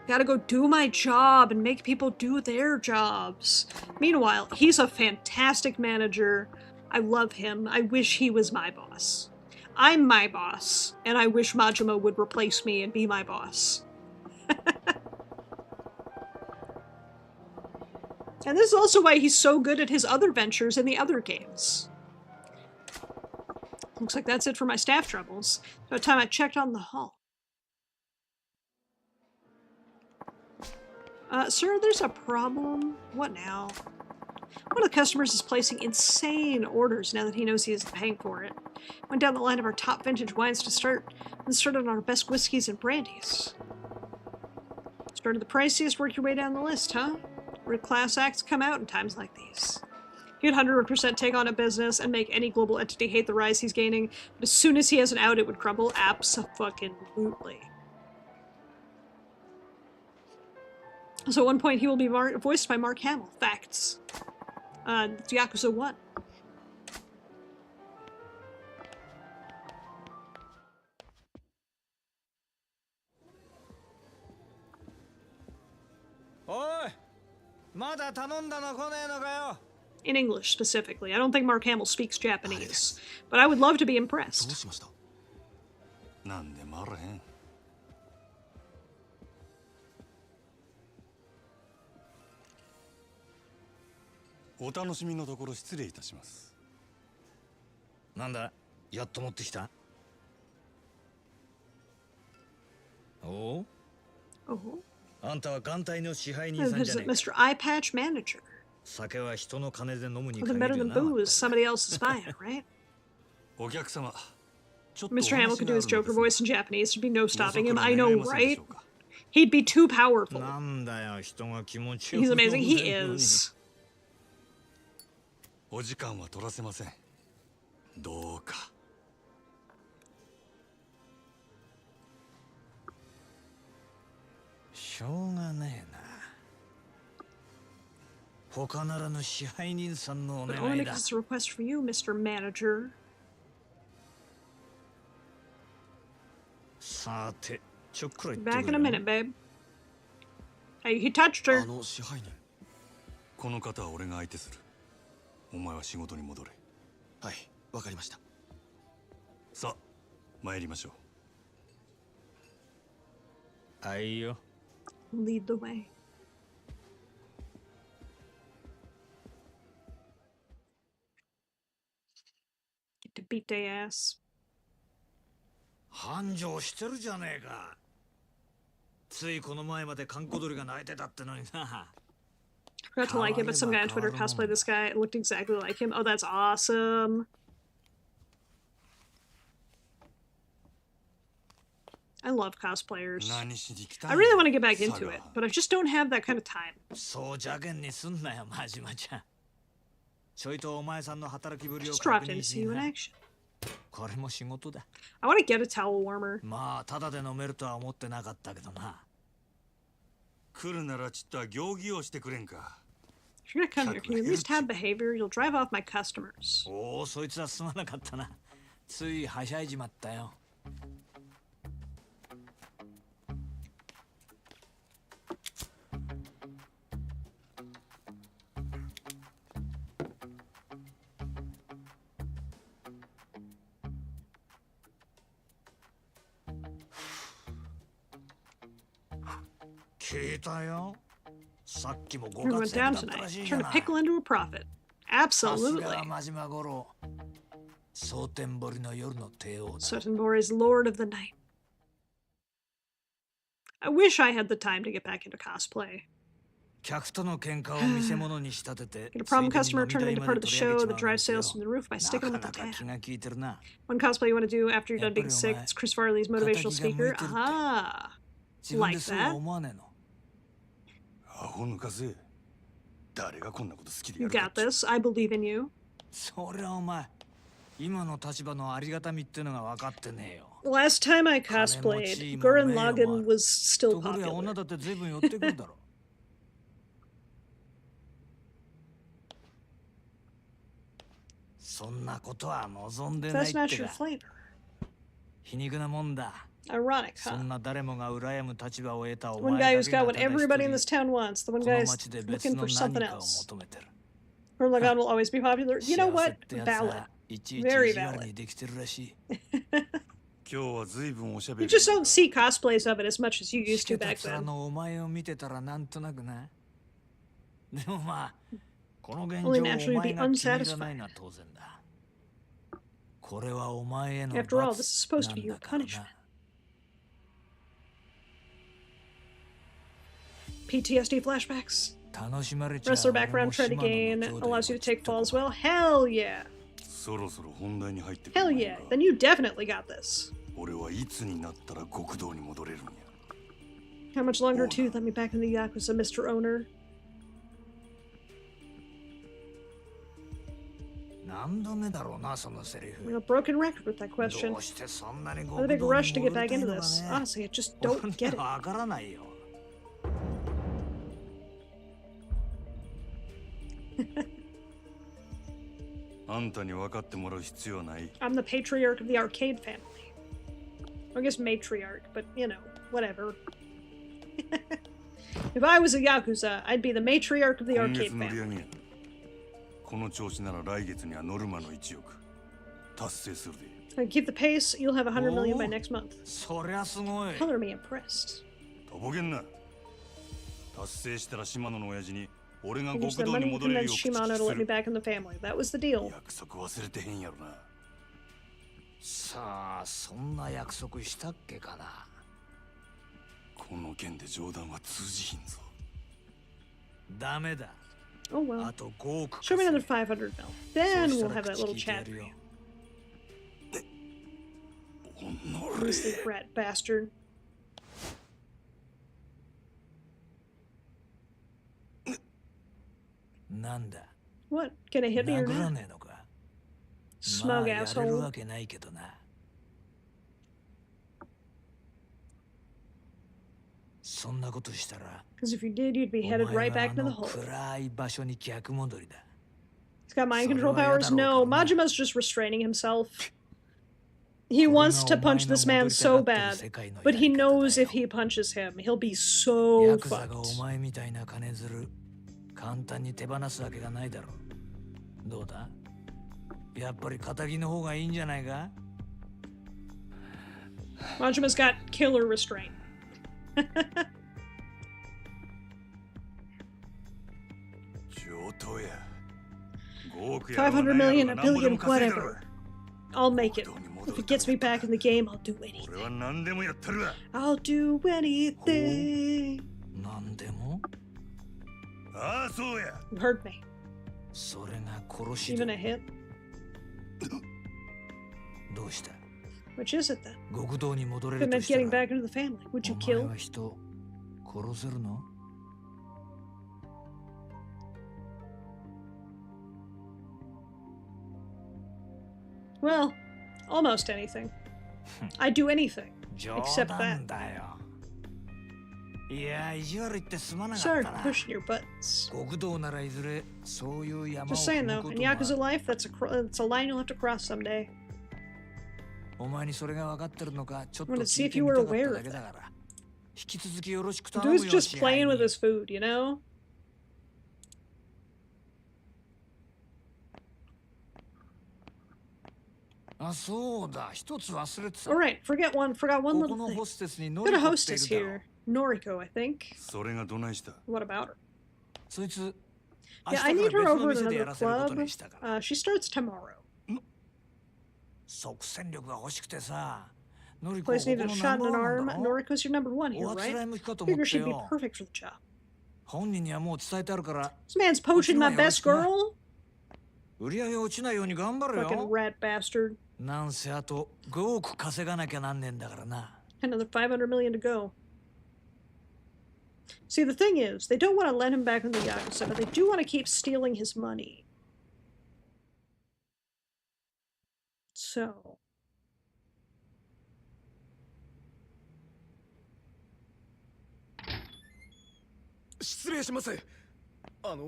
[SPEAKER 1] Gotta go do my job and make people do their jobs. Meanwhile, he's a fantastic manager. I love him. I wish he was my boss. I'm my boss, and I wish Majima would replace me and be my boss. And this is also why he's so good at his other ventures in the other games. Looks like that's it for my staff troubles. By the time I checked on the hall. Sir, there's a problem. What now? One of the customers is placing insane orders now that he knows he isn't paying for it. Went down the line of our top vintage wines to start, and started on our best whiskeys and brandies. Started the priciest, work your way down the list, huh? Where class acts come out in times like these. He'd 100% take on a business and make any global entity hate the rise he's gaining, but as soon as he has an out, it would crumble. Abso-fucking-lutely. So at one point he will be voiced by Mark Hamill. Facts. It's Yakuza 1. In English, specifically. I don't think Mark Hamill speaks Japanese. But I would love to be impressed.
[SPEAKER 11] なんでもあらへん。お楽しみのところ失礼いたします。
[SPEAKER 10] なんだ、やっと持ってきた。おう。あんたは艦隊の支配人さんじゃねえか。
[SPEAKER 1] Mr. Eye Patch Manager.
[SPEAKER 10] 酒は人の金で飲むに
[SPEAKER 1] Nothing
[SPEAKER 10] 限
[SPEAKER 1] better
[SPEAKER 10] る
[SPEAKER 1] than
[SPEAKER 10] な。
[SPEAKER 1] booze. Somebody else is buying it, right?
[SPEAKER 11] お客様。
[SPEAKER 1] Mr. Hamill could do his Joker voice in Japanese. There'd be no stopping him. I know, right? He'd be too powerful. He's amazing. He is.
[SPEAKER 11] お時間は取らせません。どうか。
[SPEAKER 10] しょうがねえな。他ならぬ支配人さんのお
[SPEAKER 1] But
[SPEAKER 10] 願
[SPEAKER 1] only
[SPEAKER 10] いだ。
[SPEAKER 1] because it's a request for you, Mr. Manager.
[SPEAKER 10] さて、ちょっくら言ってくれ
[SPEAKER 1] Back in a minute, babe. Hey, he touched her.
[SPEAKER 11] 支配人。この方は俺が相手する。お前は仕事に戻れ。はい、わかりました。さあ、参りましょう。
[SPEAKER 10] あいよ。
[SPEAKER 1] Lead the way. Get to beat their ass.
[SPEAKER 10] 繁盛してるじゃねえか。ついこの前まで閑古鳥が泣いてたってのにな。
[SPEAKER 1] I forgot to like it, but some guy on Twitter cosplayed this guy. It looked exactly like him. Oh, that's awesome. I love cosplayers. I really want to get back into it, but I just don't have that kind of time.
[SPEAKER 10] そう邪険にすんなよ、マジマちゃん。ちょいとお前さんの働きぶりを
[SPEAKER 1] Just
[SPEAKER 10] 確
[SPEAKER 1] dropped in
[SPEAKER 10] 認
[SPEAKER 1] to
[SPEAKER 10] し
[SPEAKER 1] see you
[SPEAKER 10] な。
[SPEAKER 1] in action.
[SPEAKER 10] これも仕事だ。
[SPEAKER 1] I want to get a towel warmer.
[SPEAKER 10] まあ、ただで飲めるとは思ってなかったけどな。
[SPEAKER 11] 来るならちった行儀をしてくれんか。
[SPEAKER 1] If you're gonna come here, can you at least have behavior? You'll drive off my customers.
[SPEAKER 10] おお、そいつはすまなかったな。ついはしゃいじまったよ。聞いたよ。さっきもご
[SPEAKER 1] We
[SPEAKER 10] 活
[SPEAKER 1] went
[SPEAKER 10] 躍
[SPEAKER 1] down
[SPEAKER 10] だったら
[SPEAKER 1] tonight.
[SPEAKER 10] しいじゃ
[SPEAKER 1] Turn a
[SPEAKER 10] ない。
[SPEAKER 1] pickle into a profit.
[SPEAKER 10] さす
[SPEAKER 1] Absolutely.
[SPEAKER 10] が真島五郎。蒼天堀の夜の帝王だ。
[SPEAKER 1] Sotenbor is Lord of the Night. I wish I had the time to get back into cosplay.
[SPEAKER 10] 客との喧嘩を見せ物に仕立てて
[SPEAKER 1] Get a problem customer, turn them into part of the show that drives sales from the roof by sticking them
[SPEAKER 10] な
[SPEAKER 1] with
[SPEAKER 10] か
[SPEAKER 1] the
[SPEAKER 10] なか
[SPEAKER 1] tab.
[SPEAKER 10] 気が利いてるな。
[SPEAKER 1] One cosplay you want to do after you're done being sick, it's Chris Farley's motivational speaker. Ah,
[SPEAKER 10] 自分で
[SPEAKER 1] like
[SPEAKER 10] そうは
[SPEAKER 1] that.
[SPEAKER 10] 思わねえの。
[SPEAKER 11] アホ抜かせ。誰がこんなこと好きで
[SPEAKER 1] You
[SPEAKER 11] やるか
[SPEAKER 1] got this. I believe in you.
[SPEAKER 10] そりゃお前、今の立場のありがたみってのが分かってねえよ。
[SPEAKER 1] Last time I cosplayed, Gurren Lagann was still
[SPEAKER 10] ところや
[SPEAKER 1] popular.
[SPEAKER 10] 女だって随分寄ってくるだろ。そんなことは望んでない
[SPEAKER 1] That's
[SPEAKER 10] って
[SPEAKER 1] not your
[SPEAKER 10] か。
[SPEAKER 1] flavor.
[SPEAKER 10] 皮肉なもんだ。
[SPEAKER 1] Ironic,
[SPEAKER 10] そ
[SPEAKER 1] huh?
[SPEAKER 10] んな誰もが羨む立場を得たお
[SPEAKER 1] One
[SPEAKER 10] 前
[SPEAKER 1] guy
[SPEAKER 10] だ
[SPEAKER 1] who's
[SPEAKER 10] けが
[SPEAKER 1] got what
[SPEAKER 10] ただ一
[SPEAKER 1] everybody in
[SPEAKER 10] 人
[SPEAKER 1] this town wants. The one
[SPEAKER 10] この
[SPEAKER 1] guy's
[SPEAKER 10] 街で別
[SPEAKER 1] looking
[SPEAKER 10] の
[SPEAKER 1] for
[SPEAKER 10] 何
[SPEAKER 1] something
[SPEAKER 10] かを
[SPEAKER 1] else.
[SPEAKER 10] 求めてる。
[SPEAKER 1] Gurren Lagann will always be popular. You know
[SPEAKER 10] 幸せ
[SPEAKER 1] what?
[SPEAKER 10] ってやつ
[SPEAKER 1] Valid.
[SPEAKER 10] はいちいち
[SPEAKER 1] Very
[SPEAKER 10] 意地悪
[SPEAKER 1] valid.
[SPEAKER 10] にできてるらしい。
[SPEAKER 11] 今日は随分おしゃべ
[SPEAKER 1] You
[SPEAKER 11] り。
[SPEAKER 1] just don't see cosplays of it as much as you used
[SPEAKER 10] しけ
[SPEAKER 1] to
[SPEAKER 10] た
[SPEAKER 1] back
[SPEAKER 10] 面
[SPEAKER 1] then.
[SPEAKER 10] のお前を見てたらなんとなくな。でもまあ、この現状を
[SPEAKER 1] Only
[SPEAKER 10] お
[SPEAKER 1] naturally
[SPEAKER 10] 前
[SPEAKER 1] be
[SPEAKER 10] が気に入ら
[SPEAKER 1] unsatisfied.
[SPEAKER 10] ないのは当然だ。これはお前への
[SPEAKER 1] After all,
[SPEAKER 10] 罰
[SPEAKER 1] this is supposed to be
[SPEAKER 10] な
[SPEAKER 1] your
[SPEAKER 10] んだからな
[SPEAKER 1] punishment. PTSD flashbacks.
[SPEAKER 10] 楽しまれちゃ
[SPEAKER 1] Wrestler
[SPEAKER 10] 俺
[SPEAKER 1] background
[SPEAKER 10] も
[SPEAKER 1] try to
[SPEAKER 10] 島野
[SPEAKER 1] gain
[SPEAKER 10] の兄弟
[SPEAKER 1] allows you to
[SPEAKER 10] もちっ
[SPEAKER 1] take
[SPEAKER 10] と
[SPEAKER 1] fall as well. Hell yeah.
[SPEAKER 11] そろそろ本題に入ってく
[SPEAKER 1] Hell
[SPEAKER 11] る。
[SPEAKER 1] yeah. Then you definitely got this.
[SPEAKER 11] 俺はいつになったら極道に戻れるんや。
[SPEAKER 1] How much longer to let me back in the Yakuza, Mr. Owner?
[SPEAKER 10] 何度目だろうな、そのセリ
[SPEAKER 1] I'm
[SPEAKER 10] フ。
[SPEAKER 1] a broken record with that question.
[SPEAKER 10] どうしてそんなに
[SPEAKER 1] What a big
[SPEAKER 10] 極道
[SPEAKER 1] rush
[SPEAKER 10] に
[SPEAKER 1] to get
[SPEAKER 10] 戻り
[SPEAKER 1] back
[SPEAKER 10] たい
[SPEAKER 1] into
[SPEAKER 10] のか
[SPEAKER 1] this.
[SPEAKER 10] ね。
[SPEAKER 1] Honestly, I just don't get it.
[SPEAKER 10] わからないよ。
[SPEAKER 11] あんたに分かってもらう必要はない。
[SPEAKER 1] I'm the patriarch of the arcade family. I guess matriarch, but you know, whatever. If I was a Yakuza, I'd be the matriarch of the
[SPEAKER 11] 今
[SPEAKER 1] arcade
[SPEAKER 11] 月の売り
[SPEAKER 1] family.
[SPEAKER 11] 上げや。この調子なら来月にはノルマの1億達成するで。
[SPEAKER 1] And keep the pace, you'll have 100 million by
[SPEAKER 10] Oh.
[SPEAKER 1] next month.
[SPEAKER 10] そりゃすごい。
[SPEAKER 1] Color me impressed.
[SPEAKER 11] とぼけんな。達成したら島野の親父に俺が
[SPEAKER 1] I
[SPEAKER 11] 極
[SPEAKER 1] used the
[SPEAKER 11] 道に
[SPEAKER 1] money to
[SPEAKER 11] 戻れるよ
[SPEAKER 1] convince
[SPEAKER 11] う口利
[SPEAKER 1] Shimano
[SPEAKER 11] き
[SPEAKER 1] to
[SPEAKER 11] す
[SPEAKER 1] let me
[SPEAKER 11] る。
[SPEAKER 1] back in the family. That was the deal.
[SPEAKER 11] 約束忘れてへんやろな。
[SPEAKER 10] さあ、そんな約束したっけかな。
[SPEAKER 11] この件で冗談は通じひんぞ。
[SPEAKER 10] ダメだ。
[SPEAKER 1] Oh well.
[SPEAKER 10] あと5億。
[SPEAKER 1] Show me another 500 mil. Then
[SPEAKER 10] そうし
[SPEAKER 1] we'll
[SPEAKER 10] たら
[SPEAKER 1] have that
[SPEAKER 10] 口
[SPEAKER 1] little
[SPEAKER 10] 聞いてや
[SPEAKER 1] chat
[SPEAKER 10] る
[SPEAKER 1] for
[SPEAKER 10] よ
[SPEAKER 1] you.
[SPEAKER 11] おのれ。
[SPEAKER 1] Loosely rat bastard.
[SPEAKER 10] なんだ。
[SPEAKER 1] What? Gonna hit me or
[SPEAKER 10] 殴ら
[SPEAKER 1] not?
[SPEAKER 10] ねえのか。ま
[SPEAKER 1] Smug
[SPEAKER 10] あやれる
[SPEAKER 1] asshole.
[SPEAKER 10] わけないけどな。そんなことしたら、
[SPEAKER 1] Because if you did, you'd be
[SPEAKER 10] お
[SPEAKER 1] headed right
[SPEAKER 10] 前は
[SPEAKER 1] back
[SPEAKER 10] あ
[SPEAKER 1] into the
[SPEAKER 10] の
[SPEAKER 1] hole.
[SPEAKER 10] 暗い場所に逆戻りだ。
[SPEAKER 1] He's got mind control
[SPEAKER 10] それは嫌
[SPEAKER 1] powers?
[SPEAKER 10] だろ
[SPEAKER 1] No,
[SPEAKER 10] うからな。
[SPEAKER 1] Majima's just restraining himself. He wants to punch this man so bad, but he knows if he punches him, he'll be
[SPEAKER 10] ヤ
[SPEAKER 1] so
[SPEAKER 10] クザがお
[SPEAKER 1] fucked.
[SPEAKER 10] 前みたいな金づる簡単に手放すわけがないだろう。どうだ？やっぱり仇の方がいいんじゃないか？
[SPEAKER 1] Majima's got killer restraint.
[SPEAKER 11] 上等や。5億やろうが
[SPEAKER 1] 500
[SPEAKER 11] ないやろ
[SPEAKER 1] million,
[SPEAKER 11] う
[SPEAKER 1] a
[SPEAKER 11] が何ぼで
[SPEAKER 1] billion,
[SPEAKER 11] も稼いだろ
[SPEAKER 1] whatever. I'll make it. If it gets me back in the game, I'll do anything.
[SPEAKER 11] 俺は何でもやったるわ。
[SPEAKER 1] I'll do anything.
[SPEAKER 10] なんでも？
[SPEAKER 11] ああ、そうや。
[SPEAKER 1] You hurt me.
[SPEAKER 10] それが殺し
[SPEAKER 1] Even
[SPEAKER 10] だ。
[SPEAKER 1] a hit?
[SPEAKER 10] どうした？
[SPEAKER 1] Which is it then?
[SPEAKER 10] 極道に戻れ
[SPEAKER 1] If
[SPEAKER 10] る
[SPEAKER 1] it
[SPEAKER 10] と
[SPEAKER 1] meant
[SPEAKER 10] した
[SPEAKER 1] getting
[SPEAKER 10] ら
[SPEAKER 1] back into the family, would
[SPEAKER 10] お
[SPEAKER 1] you
[SPEAKER 10] 前
[SPEAKER 1] kill?
[SPEAKER 10] は人殺せるの？
[SPEAKER 1] Well, almost anything. I'd do anything
[SPEAKER 10] 冗
[SPEAKER 1] except
[SPEAKER 10] 談
[SPEAKER 1] that.
[SPEAKER 10] だよ。いや、意地悪言ってすまなかっ
[SPEAKER 1] Sorry
[SPEAKER 10] たな。
[SPEAKER 1] for pushing your buttons.
[SPEAKER 10] 極道ならいずれそういう山を
[SPEAKER 1] Just
[SPEAKER 10] 踏
[SPEAKER 1] saying
[SPEAKER 10] む
[SPEAKER 1] though,
[SPEAKER 10] こ
[SPEAKER 1] in
[SPEAKER 10] ともあ
[SPEAKER 1] Yakuza
[SPEAKER 10] る。
[SPEAKER 1] life, that's a line you'll have to cross someday.
[SPEAKER 10] お前にそれが分かってるのかちょっと
[SPEAKER 1] I wanted to see
[SPEAKER 10] 聞い
[SPEAKER 1] if
[SPEAKER 10] て
[SPEAKER 1] you
[SPEAKER 10] み
[SPEAKER 1] were
[SPEAKER 10] たかった
[SPEAKER 1] aware
[SPEAKER 10] だ
[SPEAKER 1] of
[SPEAKER 10] けだ
[SPEAKER 1] that.
[SPEAKER 10] から。引き続きよろしく頼むよ。
[SPEAKER 1] Dude's just
[SPEAKER 10] 支配
[SPEAKER 1] playing with
[SPEAKER 10] 人
[SPEAKER 1] his food, you know?
[SPEAKER 10] あ、そうだ。一つ忘れてた。
[SPEAKER 1] Alright, forgot one
[SPEAKER 10] ここ
[SPEAKER 1] little
[SPEAKER 10] の
[SPEAKER 1] thing.
[SPEAKER 10] ホステスにノ
[SPEAKER 1] Got
[SPEAKER 10] リ
[SPEAKER 1] a
[SPEAKER 10] コってい
[SPEAKER 1] hostess
[SPEAKER 10] るだろ
[SPEAKER 1] here. Noriko, I think.
[SPEAKER 11] それがどないした？
[SPEAKER 1] What about her?
[SPEAKER 10] そいつ、
[SPEAKER 1] Yeah, I need her
[SPEAKER 10] 明日から別の
[SPEAKER 1] over at
[SPEAKER 10] 店でや
[SPEAKER 1] another
[SPEAKER 10] らせること
[SPEAKER 1] club.
[SPEAKER 10] にしたから。
[SPEAKER 1] She starts tomorrow.
[SPEAKER 10] 即戦力が欲しくてさ。ノリコ
[SPEAKER 1] Place
[SPEAKER 10] ここ
[SPEAKER 1] needed a
[SPEAKER 10] の
[SPEAKER 1] shot
[SPEAKER 10] ナ
[SPEAKER 1] in
[SPEAKER 10] ン
[SPEAKER 1] an
[SPEAKER 10] バーワン
[SPEAKER 1] arm.
[SPEAKER 10] だろ。
[SPEAKER 1] Noriko's your number one here,
[SPEAKER 10] おあつ
[SPEAKER 1] right?
[SPEAKER 10] らい向きかと思っ
[SPEAKER 1] Figure
[SPEAKER 10] て
[SPEAKER 1] she'd be
[SPEAKER 10] よ。
[SPEAKER 1] perfect for the job.
[SPEAKER 10] 本人にはもう伝えてあるから。
[SPEAKER 1] This man's poaching my best girl?
[SPEAKER 10] 売り上げ落ちないように頑張る
[SPEAKER 1] Fucking
[SPEAKER 10] よ。
[SPEAKER 1] rat bastard.
[SPEAKER 10] なんせあと5億稼がなきゃなんねんだからな。
[SPEAKER 1] Another 500 million to go. See, the thing is, they don't want to let him back in the Yakuza, but they do want to keep stealing his money. So.
[SPEAKER 6] 失礼します。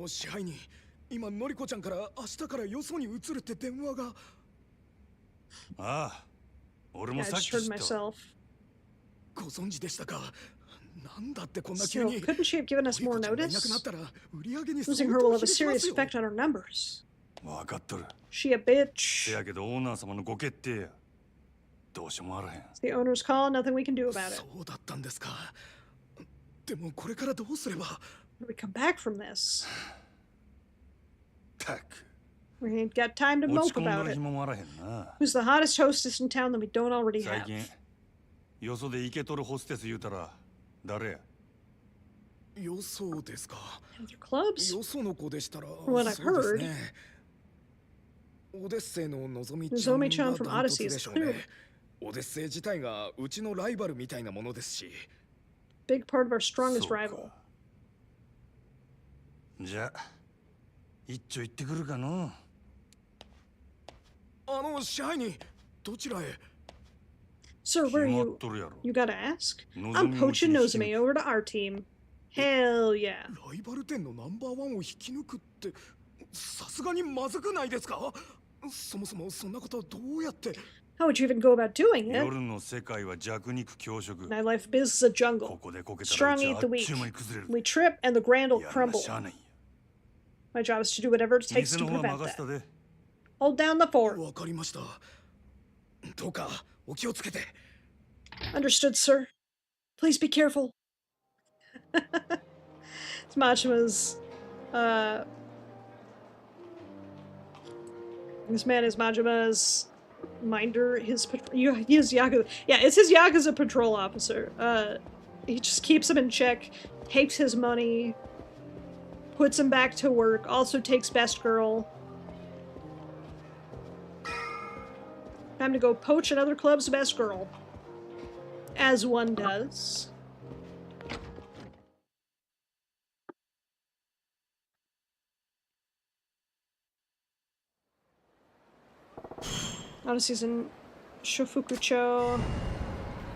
[SPEAKER 6] 支配人、今のりこちゃんから明日からよそに移るって電話が。
[SPEAKER 11] ああ、俺
[SPEAKER 1] Yeah,
[SPEAKER 11] も
[SPEAKER 1] I
[SPEAKER 11] さっ
[SPEAKER 1] just
[SPEAKER 11] き
[SPEAKER 1] heard
[SPEAKER 11] 知った。
[SPEAKER 1] myself.
[SPEAKER 6] ご存知でしたか。なんだってこんな
[SPEAKER 1] So,
[SPEAKER 6] 急に。
[SPEAKER 1] couldn't she have given us
[SPEAKER 6] の
[SPEAKER 1] more
[SPEAKER 6] りこちゃんがいなくな
[SPEAKER 1] notice?
[SPEAKER 6] ったら売り上げに
[SPEAKER 1] Losing
[SPEAKER 6] 相
[SPEAKER 1] her will
[SPEAKER 6] 当
[SPEAKER 1] have a
[SPEAKER 6] 響きま
[SPEAKER 1] serious
[SPEAKER 6] すよ。
[SPEAKER 1] effect on our numbers.
[SPEAKER 11] わかっとる。
[SPEAKER 1] She a
[SPEAKER 11] せ
[SPEAKER 1] bitch.
[SPEAKER 11] やけどオーナー様のご決定や。どうしようもあらへん。
[SPEAKER 1] It's the owner's call, nothing we can do about it.
[SPEAKER 6] そうだったんですか。でもこれからどうすれば。
[SPEAKER 1] How do we come back from this?
[SPEAKER 11] たく。
[SPEAKER 1] We ain't got time to
[SPEAKER 11] 落ち
[SPEAKER 1] mope
[SPEAKER 11] 込んど
[SPEAKER 1] about
[SPEAKER 11] る
[SPEAKER 1] it.
[SPEAKER 11] 暇もあらへんな。
[SPEAKER 1] Who's the hottest hostess in town that we don't already
[SPEAKER 11] 最
[SPEAKER 1] have?
[SPEAKER 11] 近、よそでイケとるホステス言うたら、誰や？
[SPEAKER 6] よそですか。
[SPEAKER 1] Other clubs?
[SPEAKER 6] よその子でしたら。
[SPEAKER 1] What I've
[SPEAKER 6] そうですね。オデッセイののぞみちゃん
[SPEAKER 1] Nozomi-chan
[SPEAKER 6] が
[SPEAKER 1] from
[SPEAKER 6] ダント
[SPEAKER 1] Odyssey
[SPEAKER 6] ツ
[SPEAKER 1] is
[SPEAKER 6] でしょうね
[SPEAKER 1] clearly.。
[SPEAKER 6] オデッセイ自体がうちのライバルみたいなものですし。
[SPEAKER 1] Big part of our strongest
[SPEAKER 11] そうか
[SPEAKER 1] rival.
[SPEAKER 11] じゃあ、一丁行ってくるかの。
[SPEAKER 6] 支配人、どちらへ？
[SPEAKER 1] Sir, where are
[SPEAKER 11] 決まっ
[SPEAKER 1] you?
[SPEAKER 11] とるやろ。
[SPEAKER 1] You gotta ask.
[SPEAKER 11] の
[SPEAKER 1] I'm
[SPEAKER 11] ぞみをうち
[SPEAKER 1] poaching
[SPEAKER 11] に引き
[SPEAKER 1] Nozomi
[SPEAKER 11] 抜く
[SPEAKER 1] over to our team. Hell yeah.
[SPEAKER 6] ライバル店のナンバーワンを引き抜くってさすがにまずくないですか？そもそもそんなことどうやって。
[SPEAKER 1] How would you even go about doing it?
[SPEAKER 11] 夜の世界は弱肉強食。
[SPEAKER 1] Nightlife biz is a
[SPEAKER 11] こ
[SPEAKER 1] jungle.
[SPEAKER 11] こでこけたら
[SPEAKER 1] Strong
[SPEAKER 11] うち
[SPEAKER 1] eat
[SPEAKER 11] は
[SPEAKER 1] the
[SPEAKER 11] あっ
[SPEAKER 1] weak.
[SPEAKER 11] ちゅう間に崩れる。
[SPEAKER 1] We trip and the grand will
[SPEAKER 11] やらな
[SPEAKER 1] crumble.
[SPEAKER 11] しゃあないんや。
[SPEAKER 1] My job is to do whatever it takes
[SPEAKER 11] 店
[SPEAKER 1] to
[SPEAKER 11] の方は
[SPEAKER 1] prevent
[SPEAKER 11] 任せた
[SPEAKER 1] that.
[SPEAKER 11] で。
[SPEAKER 1] Hold down the fort.
[SPEAKER 6] わかりました。どうかお気をつけて。
[SPEAKER 1] Understood, sir. Please be careful. It's Majima's, this man is Majima's minder, he is Yakuza. Yeah, it's his Yakuza patrol officer. He just keeps him in check, takes his money, puts him back to work, also takes best girl. Time to go poach another club's best girl. As one does. Odyssey's in Shofukucho.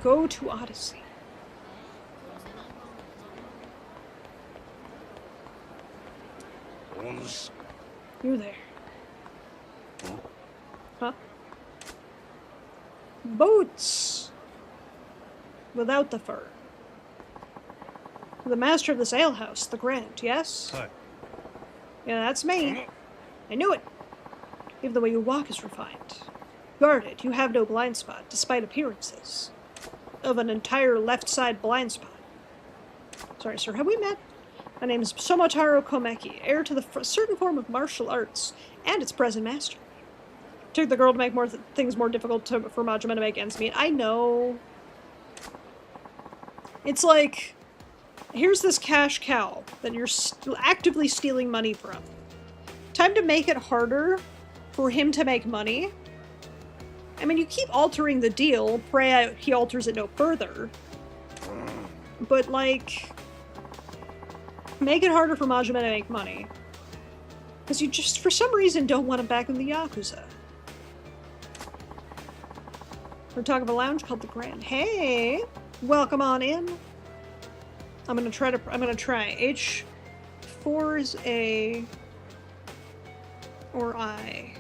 [SPEAKER 1] Go to Odyssey. You there. Huh? Boots! Without the fur. The master of this alehouse, the Grand, yes?
[SPEAKER 11] Hi.
[SPEAKER 1] Yeah, that's me. I knew it. Even the way you walk is refined. Guarded, you have no blind spot, despite appearances. Of an entire left side blind spot. Sorry, sir, have we met? My name is Somotaro Komeki, heir to the certain form of martial arts, and its present master. Took the girl to make things more difficult for Majima to make ends meet. I know. It's like, here's this cash cow that you're actively stealing money from. Time to make it harder for him to make money. I mean, you keep altering the deal, pray he alters it no further. But, like, make it harder for Majima to make money. Because you just, for some reason, don't want him back in the Yakuza. We're talking of a lounge called the Grand. Hey! Welcome on in. I'm gonna try. H4 is A or I.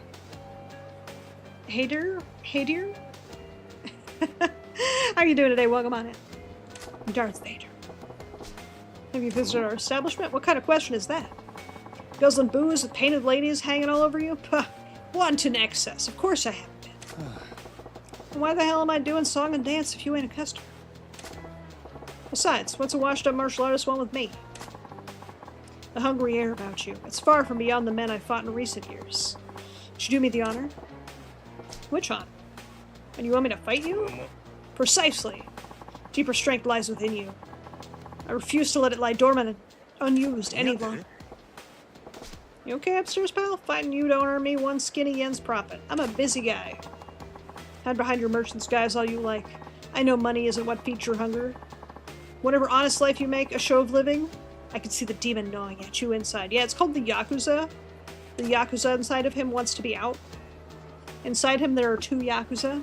[SPEAKER 1] Hey dear? How are you doing today? Welcome on in. Darth Vader. Have you visited our establishment? What kind of question is that? Guzzling booze with painted ladies hanging all over you? Puh, wanton excess. Of course I haven't been. Why the hell am I doing song and dance if you ain't a customer? Besides, what's a washed-up martial artist want with me? The hungry air about you. It's far from beyond the men I fought in recent years. Would you do me the honor? Which honor? And you want me to fight you? Precisely. Deeper strength lies within you. I refuse to let it lie dormant and unused any longer. You okay upstairs, pal? Fighting you don't earn me one skinny yen's profit. I'm a busy guy. Hide behind your merchant's guise all you like. I know money isn't what feeds your hunger. Whatever honest life you make a show of living, I can see the demon gnawing at you inside. Yeah, it's called the Yakuza. The Yakuza inside of him wants to be out. Inside him there are two Yakuza.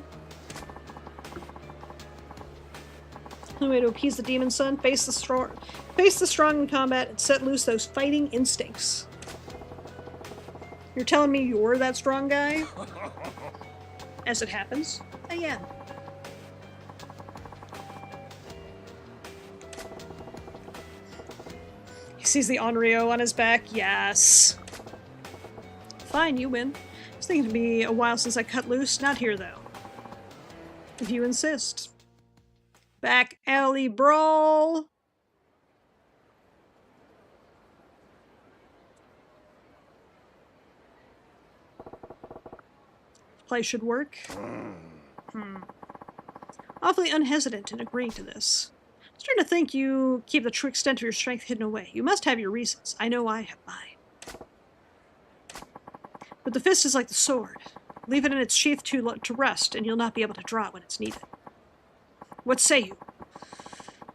[SPEAKER 1] The way to appease the demon son, face the strong in combat, and set loose those fighting instincts. You're telling me you're that strong guy? As it happens, I am. He sees the Onryo on his back. Yes. Fine, you win. It's thinking to be a while since I cut loose. Not here, though. If you insist. Back alley brawl. Play should work. Awfully unhesitant in agreeing to this. I'm starting to think you keep the true extent of your strength hidden away. You must have your reasons. I know I have mine. But the fist is like the sword. Leave it in its sheath to rest, and you'll not be able to draw it when it's needed. What say you?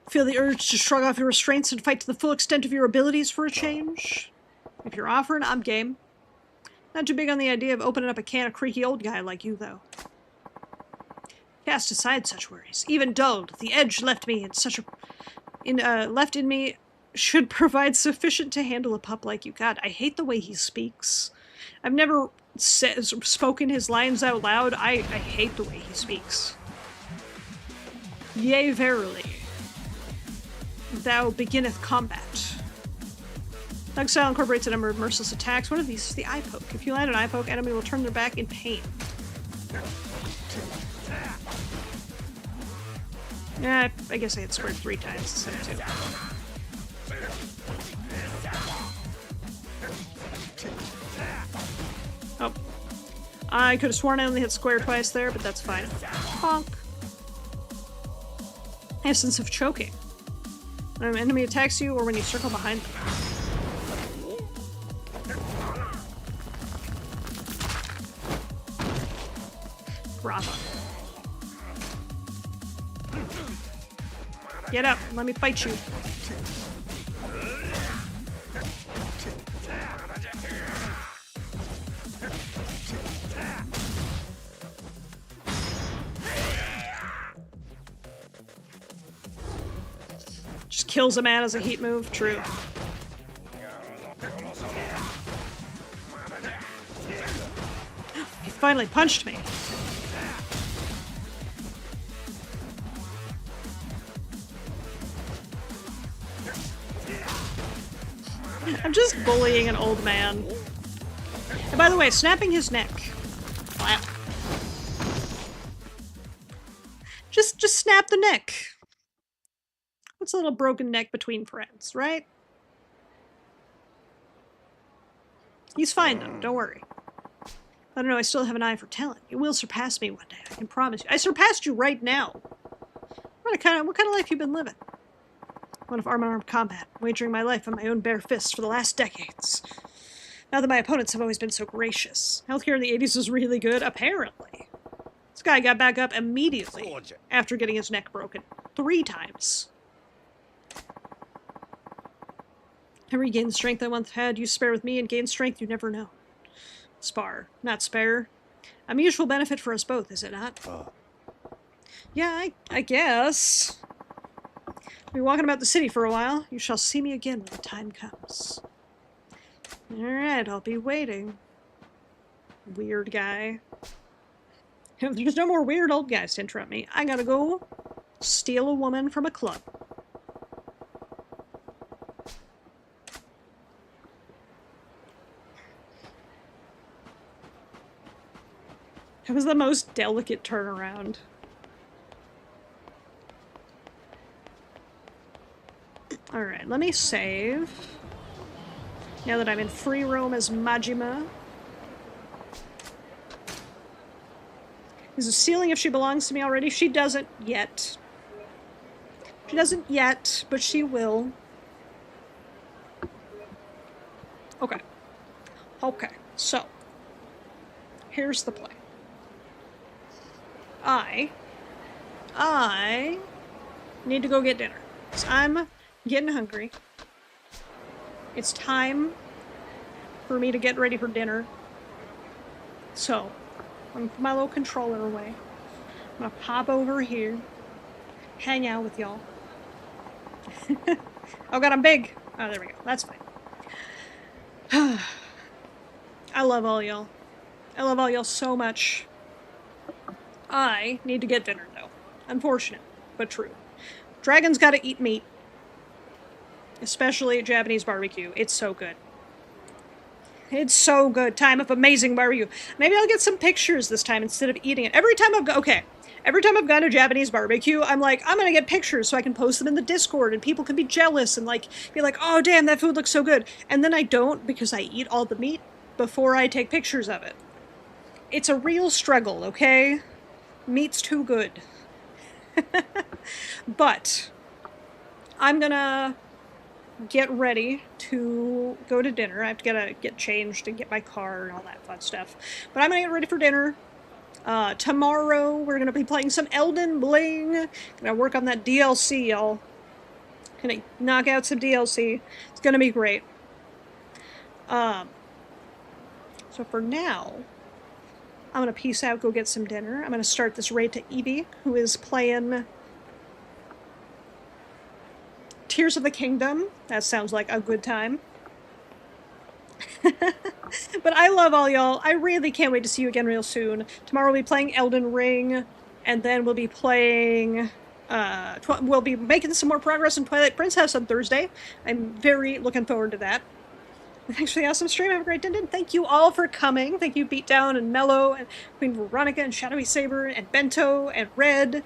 [SPEAKER 1] Feel the urge to shrug off your restraints and fight to the full extent of your abilities for a change? If you're offering, I'm game. Not too big on the idea of opening up a can of creaky old guy like you, though. Cast aside such worries. Even dulled, the edge left in me should provide sufficient to handle a pup like you. God, I hate the way he speaks. I've never spoken his lines out loud. I hate the way he speaks. Yea, verily. Thou beginneth combat. Dark Style incorporates a number of merciless attacks. One of these is the eye poke. If you land an eye poke, enemy will turn their back in pain. Yeah, I guess I hit squared 3 times instead of 2. Oh. I could have sworn I only hit square twice there, but that's fine. Honk. Essence of choking. When an enemy attacks you or when you circle behind them. Bravo. Get up, let me fight you. Just kills a man as a heat move, true. He finally punched me. I'm just bullying an old man. And by the way, snapping his neck. Wow. Just snap the neck. What's a little broken neck between friends, right? He's fine though, don't worry. I don't know, I still have an eye for talent. You will surpass me one day, I can promise you. I surpassed you right now. What kind of life you been living? One of arm-in-arm combat, wagering my life on my own bare fists for the last decades. Now that my opponents have always been so gracious. Healthcare in the 80s was really good, apparently. This guy got back up immediately after getting his neck broken 3 times. I regained the strength I once had. You spare with me and gain strength you never know. Spar, not spare. A mutual benefit for us both, is it not? Yeah, I guess. I'll be walking about the city for a while. You shall see me again when the time comes. Alright, I'll be waiting. Weird guy. If there's no more weird old guys to interrupt me, I gotta go steal a woman from a club. That was the most delicate turnaround. Alright, let me save. Now that I'm in free roam as Majima. Is a ceiling if she belongs to me already? She doesn't yet. She doesn't yet, but she will. Okay. Okay, so. Here's the play. I need to go get dinner. 'Cause I'm getting hungry. It's time for me to get ready for dinner. So, I'm gonna put my little controller away. I'm gonna pop over here, hang out with y'all. Oh god, I'm big. Oh, there we go. That's fine. I love all y'all. I love all y'all so much. I need to get dinner, though. Unfortunate, but true. Dragons gotta eat meat. Especially at Japanese barbecue. It's so good. It's so good. Time of amazing barbecue. Maybe I'll get some pictures this time instead of eating it. Every time I've gone to Japanese barbecue, I'm like, I'm gonna get pictures so I can post them in the Discord and people can be jealous and like be like, oh damn, that food looks so good. And then I don't because I eat all the meat before I take pictures of it. It's a real struggle, okay? Meat's too good. But I'm gonna get ready to go to dinner. I have to get changed and get my car and all that fun stuff. But I'm gonna get ready for dinner. Tomorrow we're gonna be playing some Elden Bling. Gonna work on that DLC, y'all. Gonna knock out some DLC. It's gonna be great. So for now, I'm gonna peace out, go get some dinner. I'm gonna start this raid to Evie, who is playing Tears of the Kingdom. That sounds like a good time. But I love all y'all. I really can't wait to see you again real soon. Tomorrow we'll be playing Elden Ring, and then we'll be playing... we'll be making some more progress in Twilight Princess on Thursday. I'm very looking forward to that. Thanks for the awesome stream. Have a great day. Thank you all for coming. Thank you, Beatdown and Mello and Queen Veronica and Shadowy Saber and Bento and Red,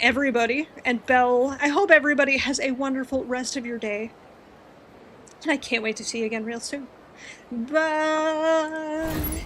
[SPEAKER 1] everybody, and Belle. I hope everybody has a wonderful rest of your day. And I can't wait to see you again real soon. Bye!